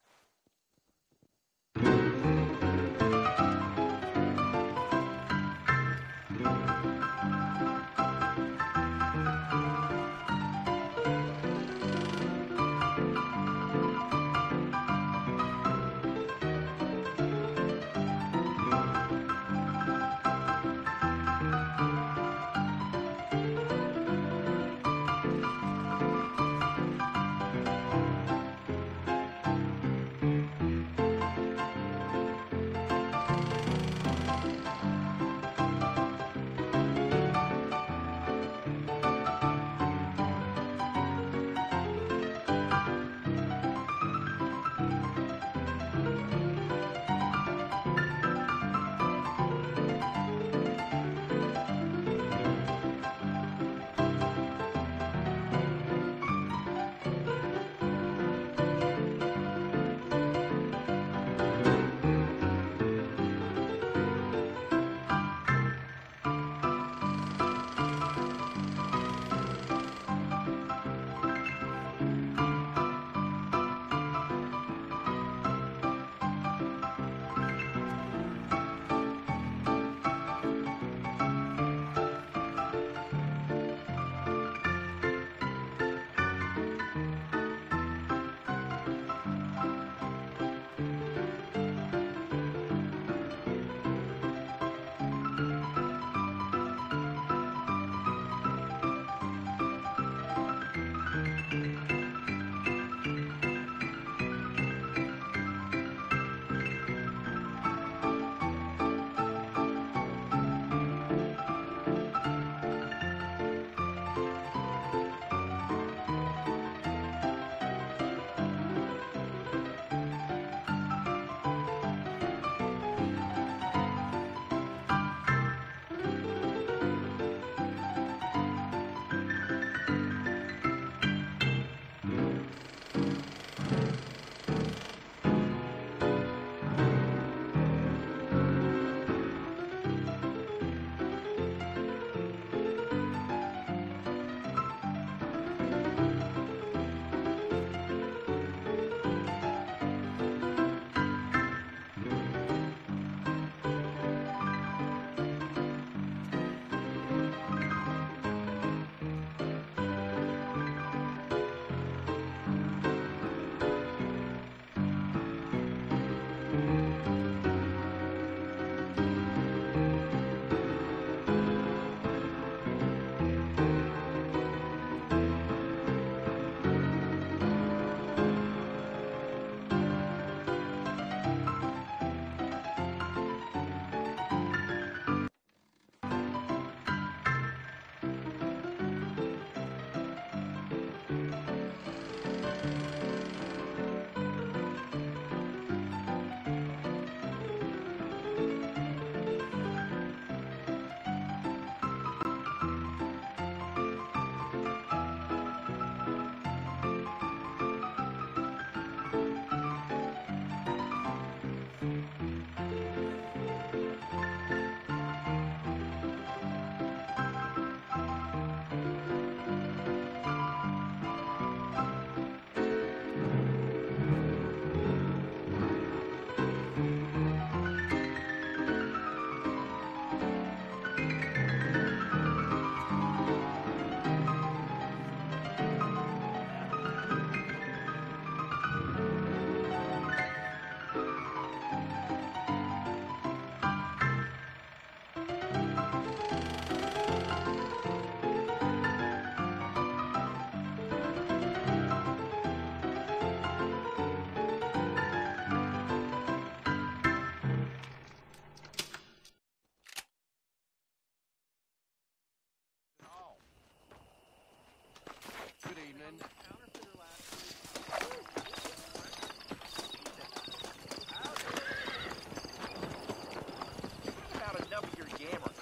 About enough of your yammering.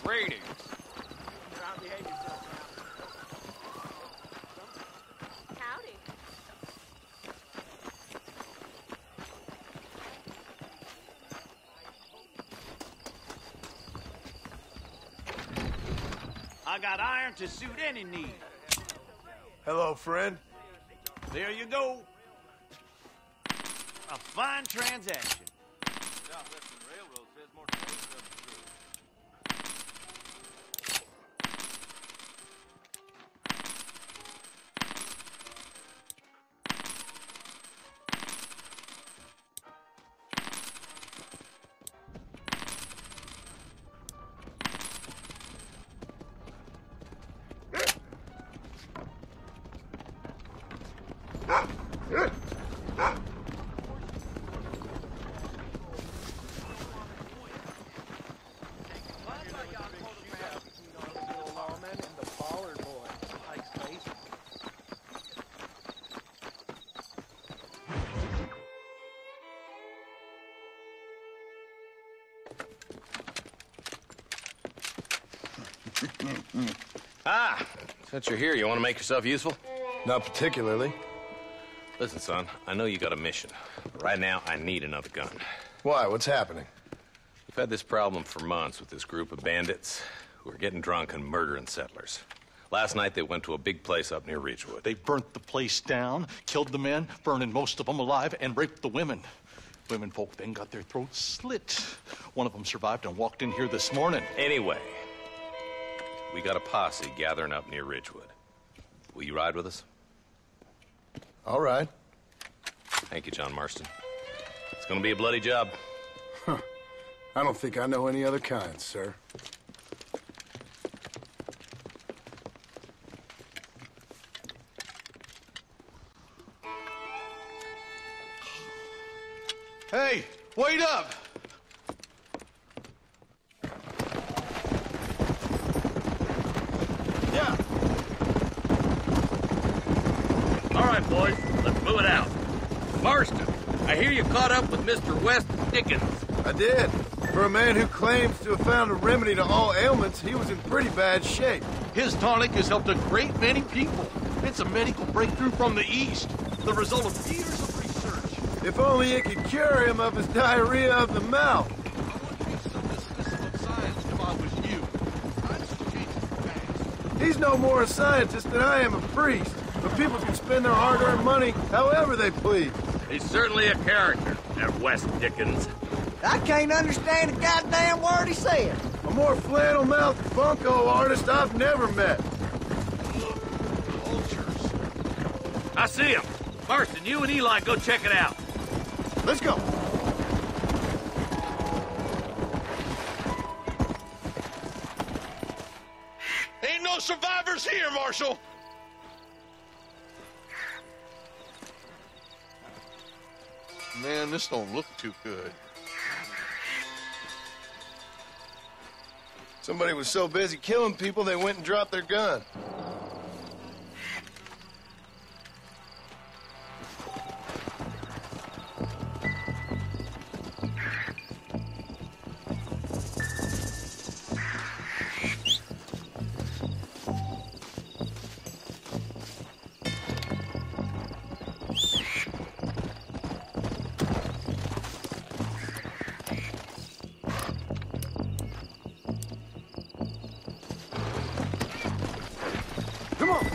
Greetings. Now behave yourself now. Howdy. I got iron to suit any need. Hello, friend. There you go. A fine transaction. Ah, since you're here, you want to make yourself useful? Not particularly. Listen, son, I know you got a mission. But right now, I need another gun. Why? What's happening? We've had this problem for months with this group of bandits who are getting drunk and murdering settlers. Last night, they went to a big place up near Ridgewood. They burnt the place down, killed the men, burning most of them alive, and raped the women. Women folk then got their throats slit. One of them survived and walked in here this morning. Anyway, we got a posse gathering up near Ridgewood. Will you ride with us? All right. Thank you, John Marston. It's gonna be a bloody job. Huh. I don't think I know any other kind, sir. Hey, wait up! Yeah. All right, boys, let's move it out. Marston, I hear you caught up with Mr. West Dickens. I did. For a man who claims to have found a remedy to all ailments, he was in pretty bad shape. His tonic has helped a great many people. It's a medical breakthrough from the East, the result of years of research. If only it could cure him of his diarrhea of the mouth. I wouldn't be so dismissive of science if I was you. I'd just change it fast. He's no more a scientist than I am a priest. But people can spend their hard-earned money however they please. He's certainly a character, that West Dickens. I can't understand a goddamn word he said. A more flannel-mouthed bunco artist I've never met. Vultures. I see him. Marston, you and Eli go check it out. Let's go. Ain't no survivors here, Marshal. Man, this don't look too good. Somebody was so busy killing people, they went and dropped their gun. Come on.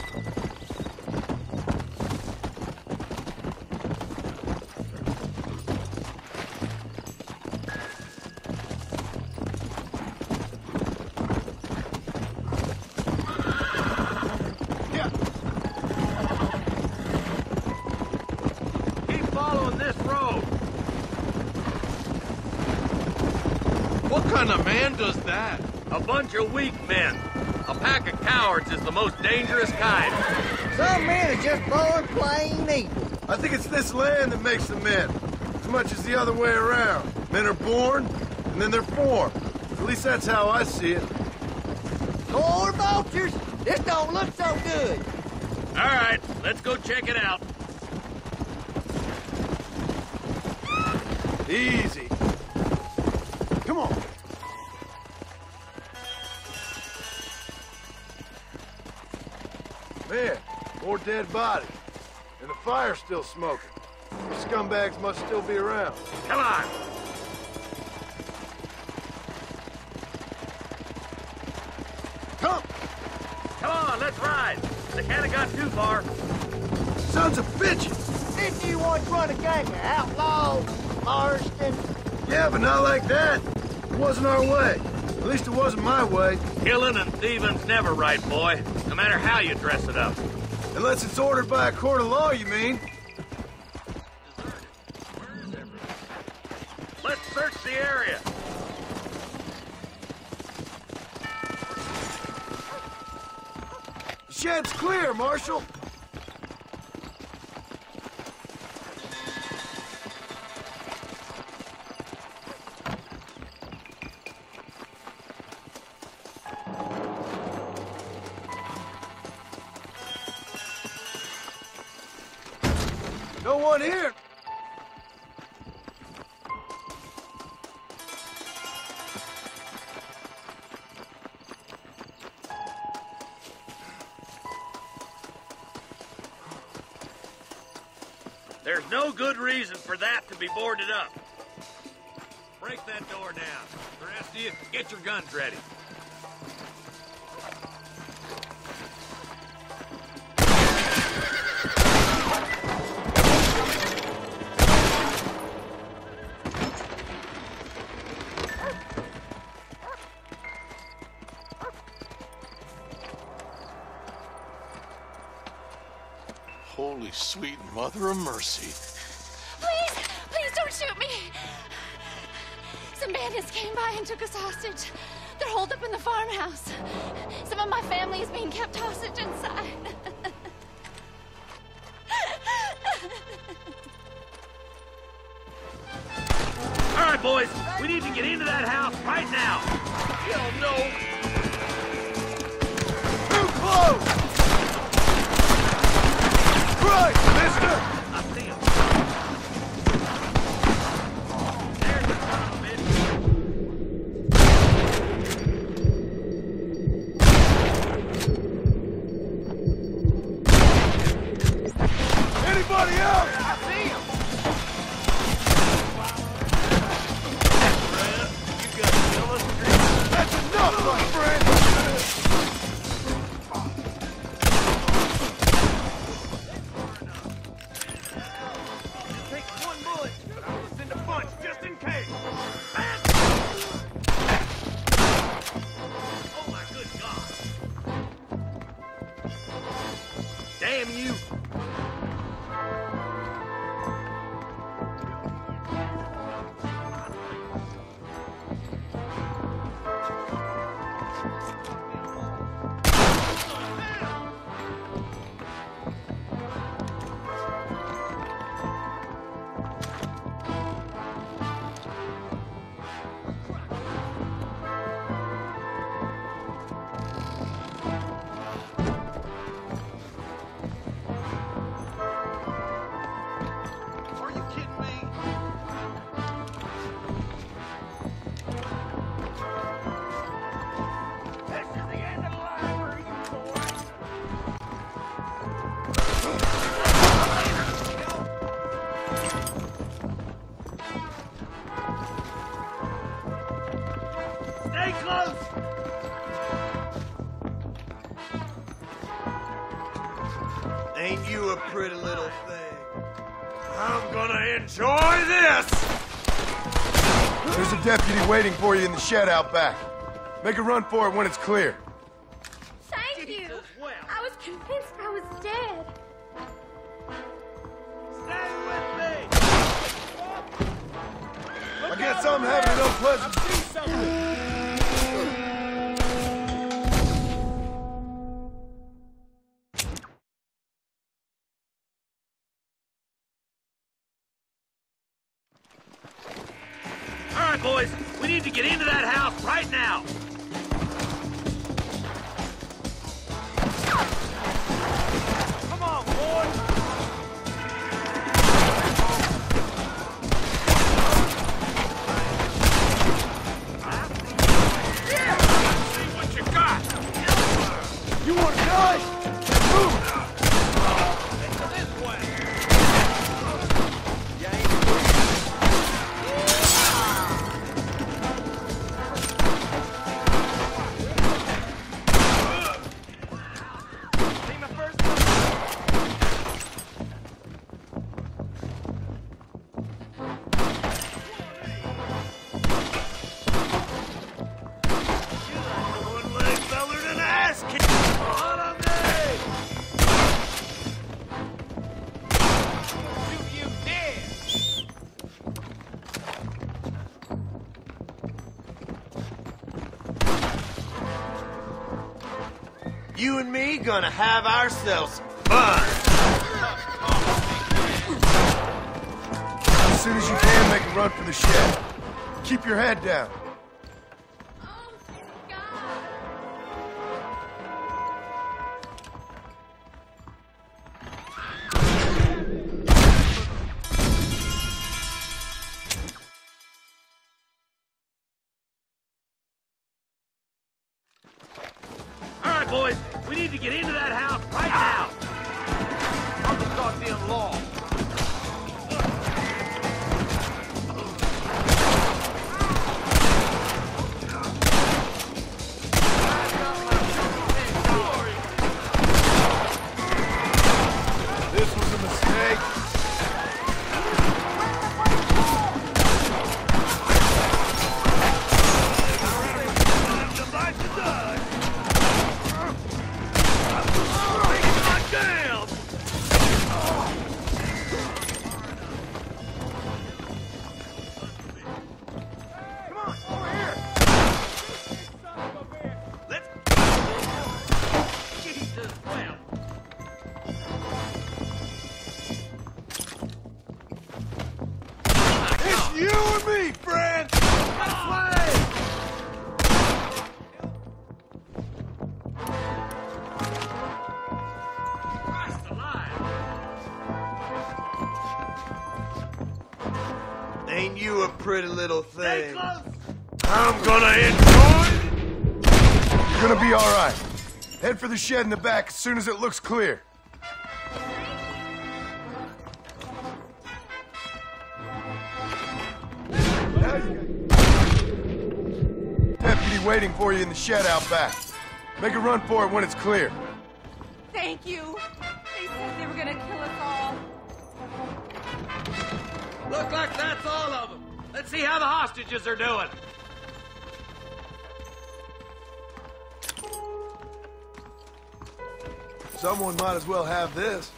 Yeah. Keep following this road. What kind of man does that? A bunch of weak men. A pack of cowards is the most dangerous kind. Some men are just born plain evil. I think it's this land that makes the men, as much as the other way around. Men are born, and then they're formed. At least that's how I see it. Poor vultures. This don't look so good. All right, let's go check it out. Easy. Come on. Man, more dead bodies. And the fire's still smoking. The scumbags must still be around. Come on. Come! Come on, let's ride. They can't have got too far. Sons of bitches! Didn't you once run a gang of outlaws, Marston? Yeah, but not like that. It wasn't our way. At least it wasn't my way. Killing and thieving's never right, boy. No matter how you dress it up. Unless it's ordered by a court of law, you mean? Let's search the area. The shed's clear, Marshal. No one here. There's no good reason for that to be boarded up. Break that door down. The rest of you, get your guns ready. Holy sweet mother of mercy. Please don't shoot me. Some bandits came by and took us hostage. They're holed up in the farmhouse. Some of my family is being kept hostage inside. All right, boys, we need to get into that house right now. Hell no. Too close! Right, mister! I see him. There's the son of a bitch. Anybody else? I see him. You got to kill us. That's enough, my friend! Damn you! Stay close! Ain't you a pretty little thing? I'm gonna enjoy this! There's a deputy waiting for you in the shed out back. Make a run for it when it's clear. Thank you. I was convinced I was dead. Stay with me! I guess I'm having an unpleasant... I see something! All right, boys, we need to get into that house right now. You and me gonna have ourselves some fun. As soon as you can, make a run for the shed. Keep your head down. All right, boys, we need to get into that house right now. On the goddamn law. This was a mistake. You and me, friend! This way! Christ alive! Ain't you a pretty little thing? I'm gonna enjoy. You're gonna be all right. Head for the shed in the back as soon as it looks clear. Deputy waiting for you in the shed out back. Make a run for it when it's clear. Thank you. They said they were gonna kill us all. Look like that's all of them. Let's see how the hostages are doing. Someone might as well have this.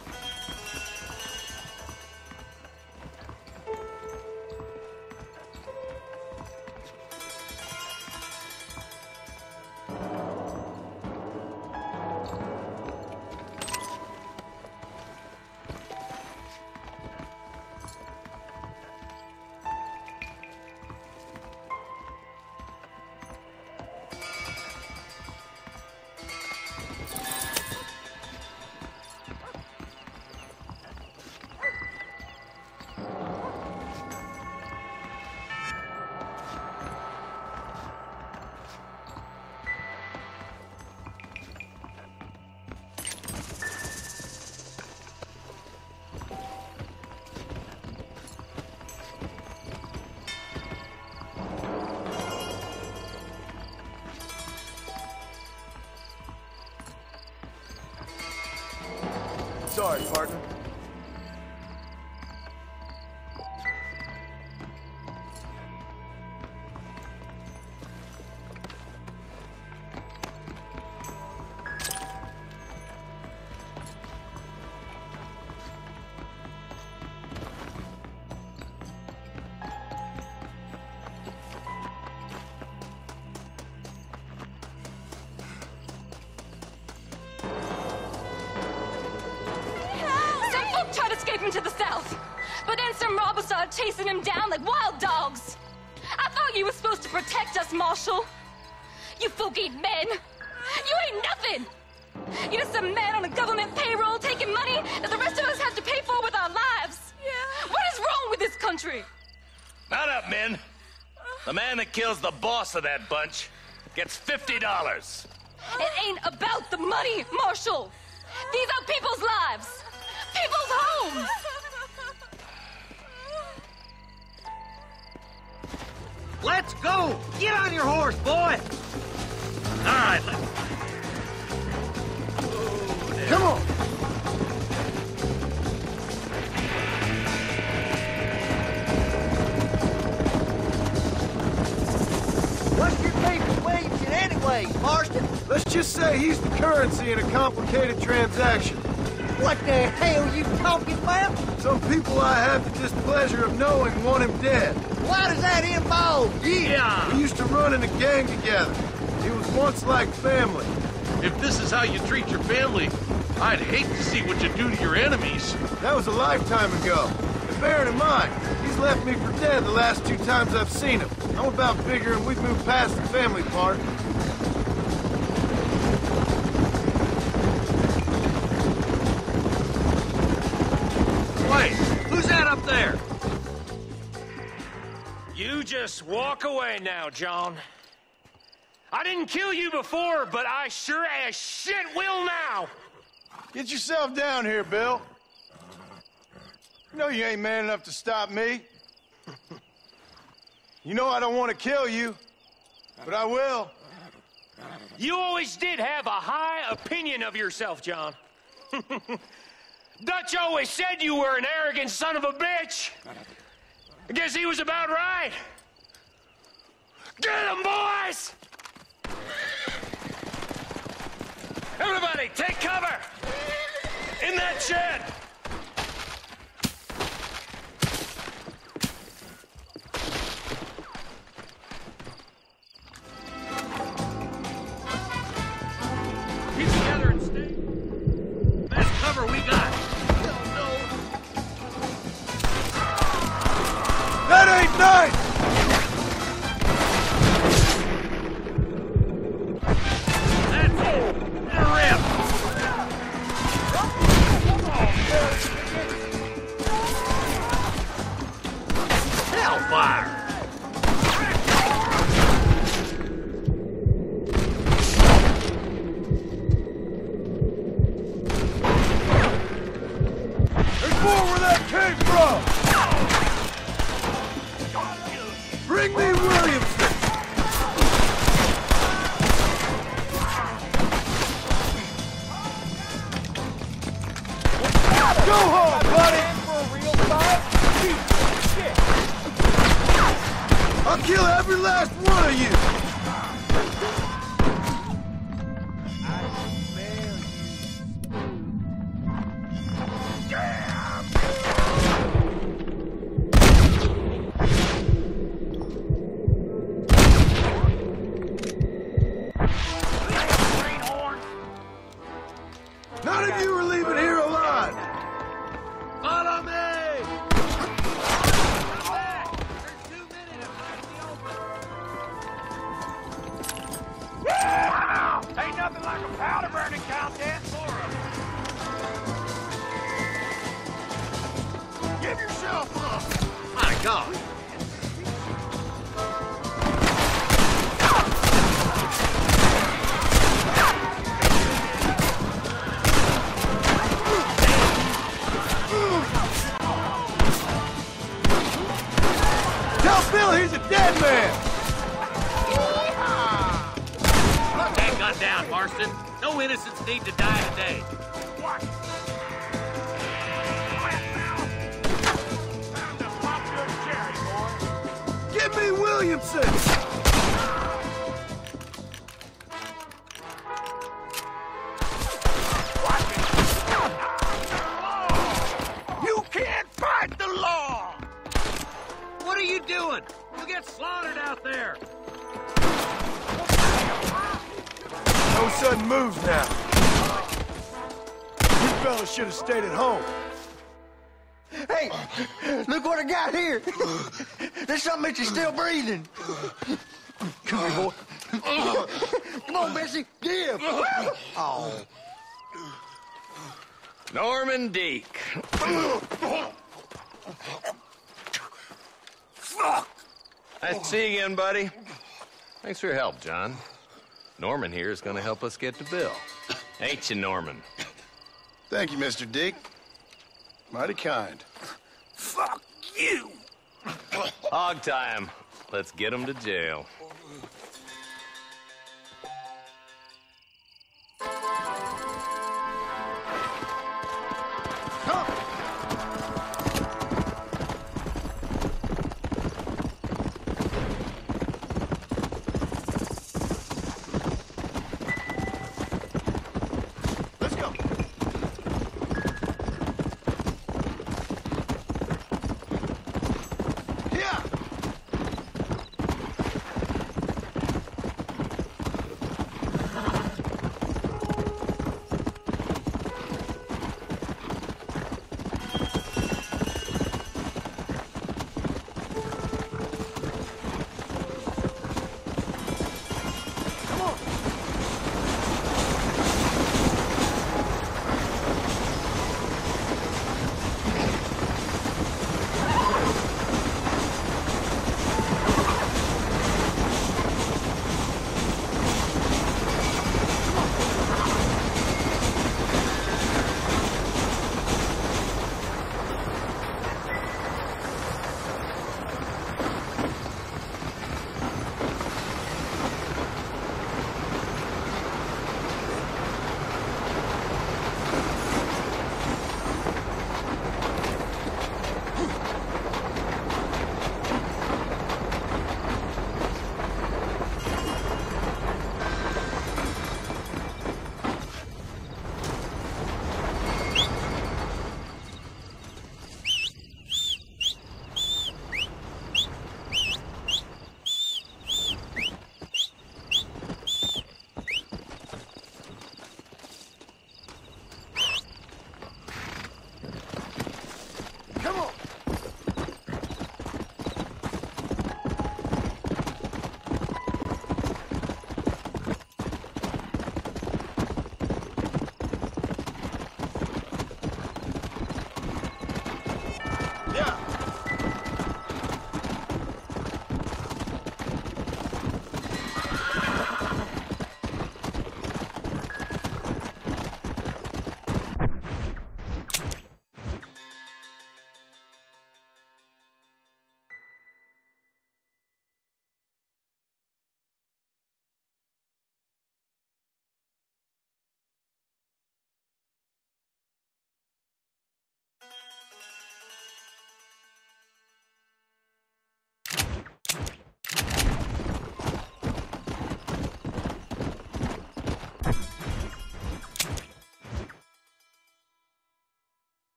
Sorry, partner. To the south, but then some robbers started chasing him down like wild dogs. I thought you were supposed to protect us, Marshal. You folk ain't men. You ain't nothing. You're just some man on a government payroll taking money that the rest of us have to pay for with our lives. Yeah. What is wrong with this country? Mount up, men. The man that kills the boss of that bunch gets $50. It ain't about the money, Marshal. These are people's lives, people's homes. Let's go! Get on your horse, boy! All right, let's... Come on! What's your beef with Williamson anyway, Marston? Let's just say he's the currency in a complicated transaction. What the hell you talking about? Some people I have the displeasure of knowing want him dead. Why does that involve you? We used to run in a gang together. It was once like family. If this is how you treat your family, I'd hate to see what you do to your enemies. That was a lifetime ago. And bearing in mind, he's left me for dead the last 2 times I've seen him. I'm about figuring we've moved past the family part. Wait, who's that up there? You just walk away now, John. I didn't kill you before, but I sure as shit will now. Get yourself down here, Bill. You know you ain't man enough to stop me. You know I don't want to kill you, but I will. You always did have a high opinion of yourself, John. Dutch always said you were an arrogant son of a bitch. I guess he was about right. Get him, boys! Everybody, take cover! In that shed! Keep together and stay. Best cover we got. That ain't nice! That's it. Rip. Hellfire. There's more where that came from! Bring me Williamson! Go home, buddy! I'll kill every last one of you! None of you are leaving here alive! Follow me! Ain't nothing like a powder burning contest for 'em. Give yourself up! My God! Tell Bill he's a dead man! Put that gun down, Marston. No innocents need to die today. What? Time to pop your cherry, boy. Give me Williamson! You can't fight the law! What are you doing? You'll get slaughtered out there. No sudden moves now. You fellas should have stayed at home. Hey, look what I got here. There's something that you're still breathing. Come here, boy. Come on, Bessie, give. Oh. Norman Deek. Fuck! Nice to see you again, buddy. Thanks for your help, John. Norman here is going to help us get to Bill. Ain't you, Norman? Thank you, Mr. Deek. Mighty kind. Fuck you! Hog time. Let's get him to jail.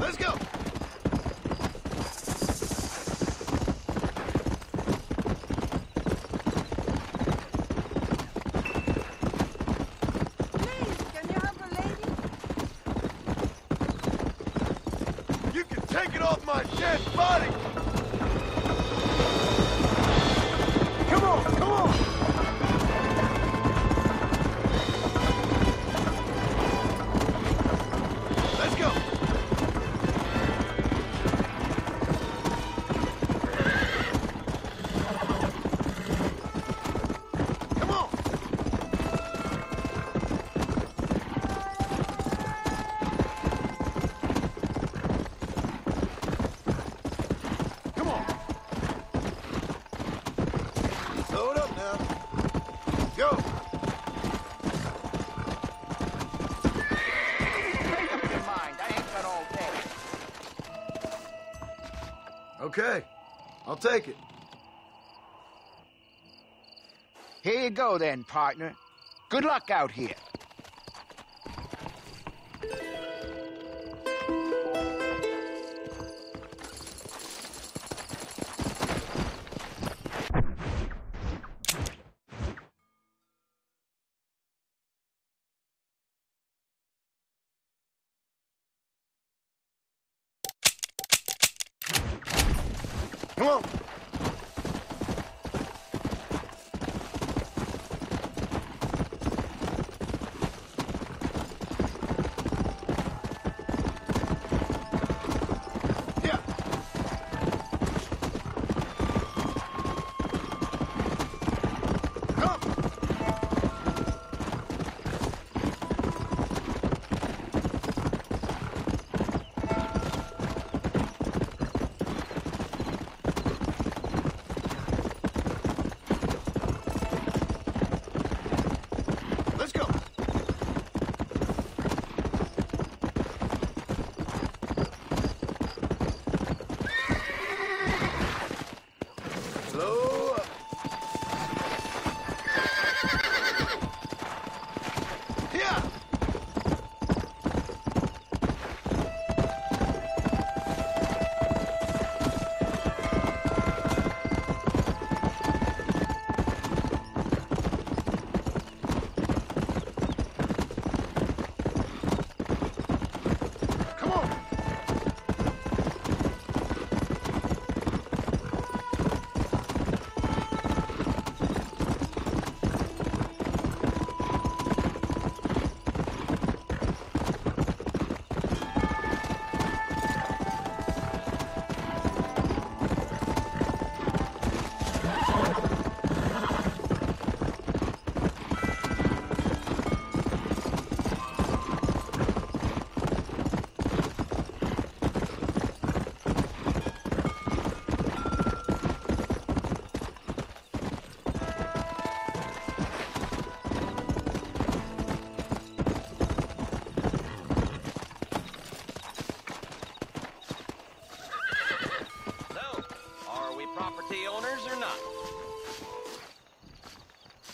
Let's go! You can take it off my dead body! Come on, come on! Let's go! Come on! Come on! Slow it up now. Go! Make up your mind. I ain't got all day. Okay, I'll take it. Here you go then, partner. Good luck out here. Come on.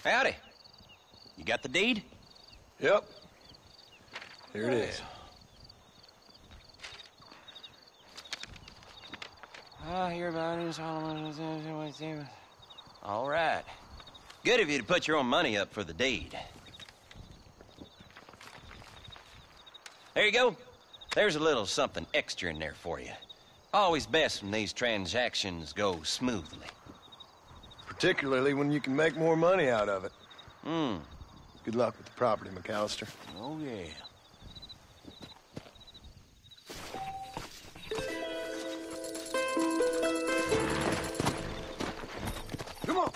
Howdy. You got the deed? Yep. Here it is. I hear about it. All right. Good of you to put your own money up for the deed. There you go. There's a little something extra in there for you. Always best when these transactions go smoothly. Particularly when you can make more money out of it. Hmm. Good luck with the property, McAllister. Oh, yeah. Come on.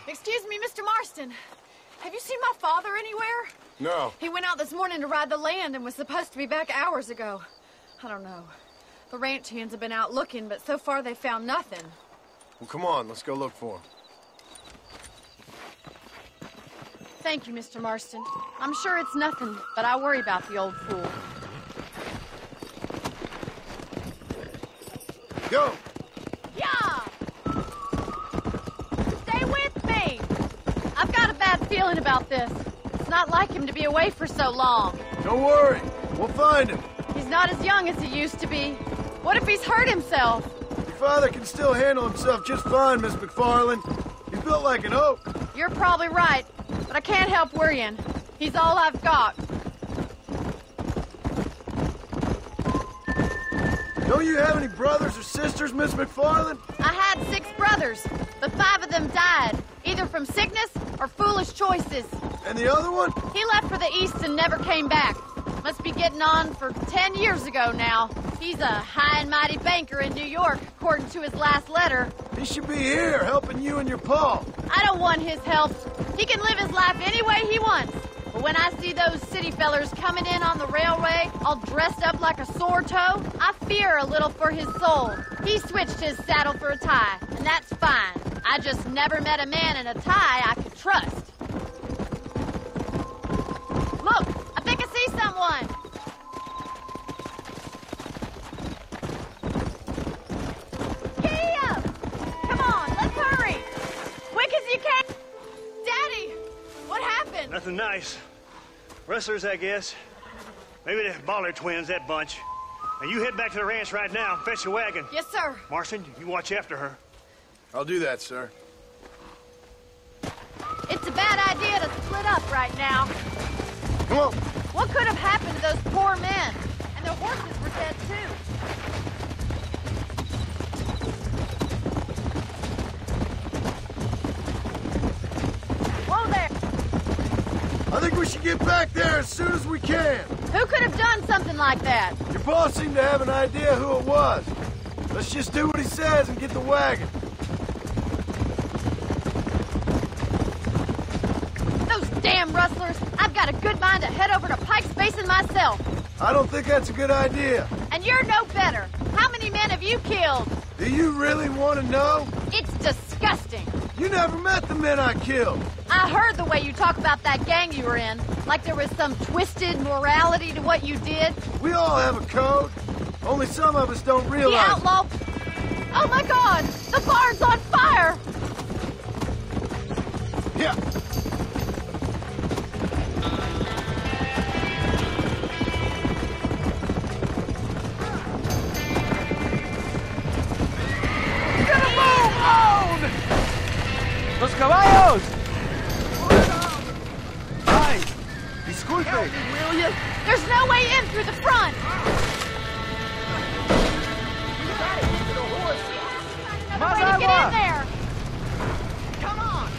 Excuse me, Mr. Marston. Have you seen my father anywhere? No. He went out this morning to ride the land and was supposed to be back hours ago. I don't know. The ranch hands have been out looking, but so far they found nothing. Well, come on, let's go look for him. Thank you, Mr. Marston. I'm sure it's nothing, but I worry about the old fool. Go! Yeah! Stay with me! I've got a bad feeling about this. It's not like him to be away for so long. Don't worry, we'll find him. He's not as young as he used to be. What if he's hurt himself? Your father can still handle himself just fine, Miss McFarland. He's built like an oak. You're probably right, but I can't help worrying. He's all I've got. Don't you have any brothers or sisters, Miss McFarland? I had 6 brothers, but 5 of them died, either from sickness or foolish choices. And the other one? He left for the east and never came back. Must be getting on for 10 years ago now. He's a high and mighty banker in New York, according to his last letter. He should be here, helping you and your pa. I don't want his help. He can live his life any way he wants. But when I see those city fellers coming in on the railway, all dressed up like a sore toe, I fear a little for his soul. He switched his saddle for a tie, and that's fine. I just never met a man in a tie I could trust. Look, I think I see someone. Giddy up! Come on, let's hurry. Quick as you can. Daddy, what happened? Nothing nice. Rustlers, I guess. Maybe the Baller twins, that bunch. Now you head back to the ranch right now and fetch a wagon. Yes, sir. Marston, you watch after her. I'll do that, sir. It's a bad idea to split up right now. Come on. What could have happened to those poor men? And their horses were dead, too. Whoa there! I think we should get back there as soon as we can. Who could have done something like that? Your boss seemed to have an idea who it was. Let's just do what he says and get the wagon. Those damn rustlers! I've got a good mind to head over to Pike's Basin myself. I don't think that's a good idea. And you're no better. How many men have you killed? Do you really want to know? It's disgusting. You never met the men I killed. I heard the way you talk about that gang you were in, like there was some twisted morality to what you did. We all have a code. Only some of us don't realize. The outlaw... Oh my God! The barn's on fire! Yeah. ¡Los caballos! ¡Ay! Disculpe. Will you? There's no way in through the front! Más Way to get agua! in there! Come on!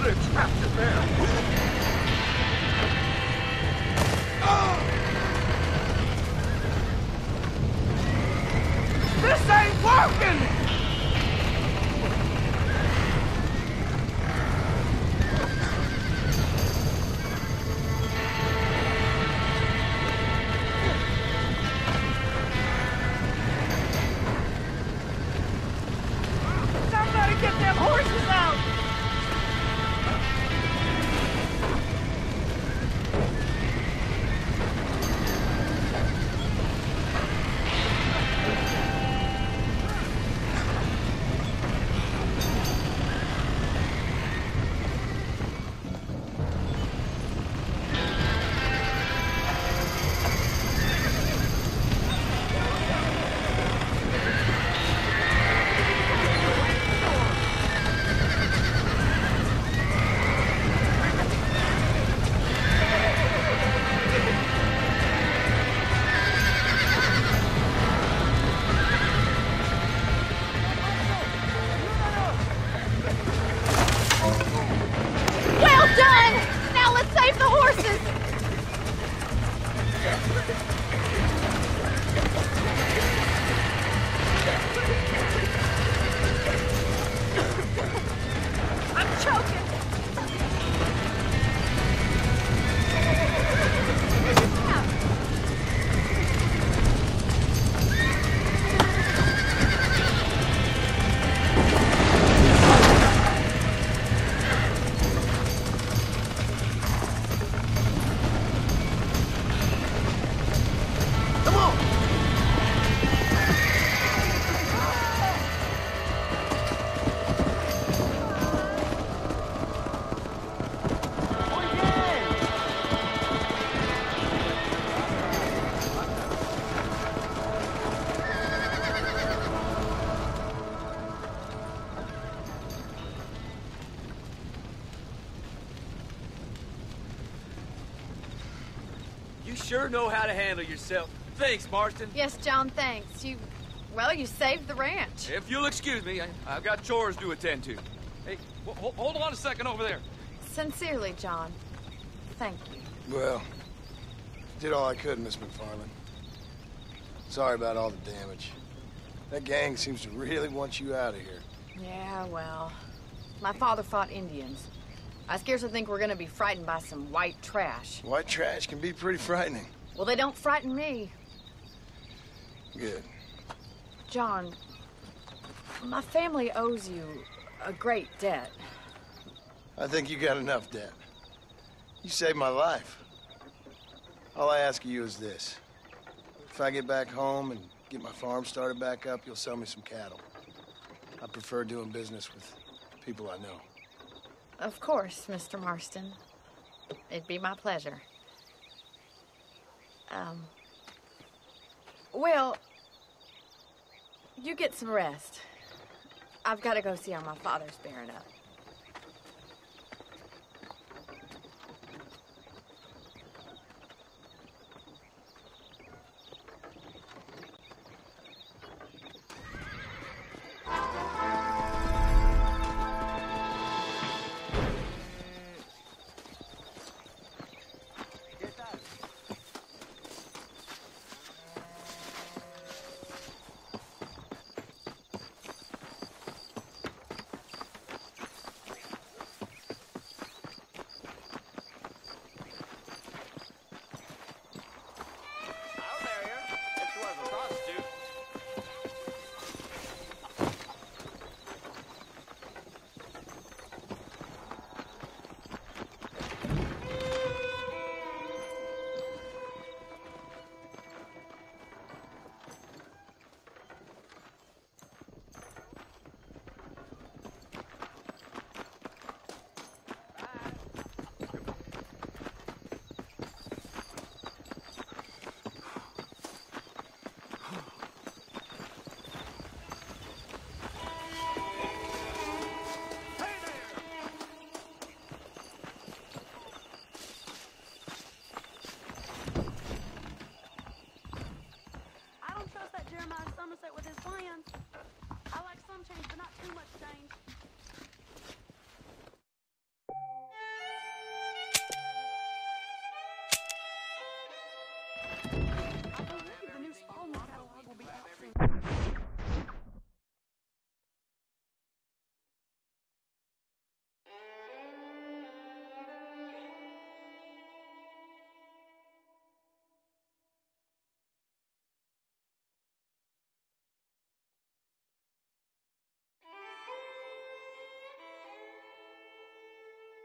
They're trapped in there. This ain't working! Somebody get them horses out! sure know how to handle yourself. Thanks, Marston. Yes, John, thanks. Well, you saved the ranch. If you'll excuse me, I've got chores to attend to. Hey, hold on a second over there. Sincerely, John. Thank you. Well, did all I could, Miss McFarland. Sorry about all the damage. That gang seems to really want you out of here. Yeah, well, my father fought Indians. I scarcely think we're gonna be frightened by some white trash. White trash can be pretty frightening. Well, they don't frighten me. Good. John, my family owes you a great debt. I think you got enough debt. You saved my life. All I ask of you is this. If I get back home and get my farm started back up, you'll sell me some cattle. I prefer doing business with people I know. Of course, Mr. Marston. It'd be my pleasure. Well, you get some rest. I've got to go see how my father's bearing up.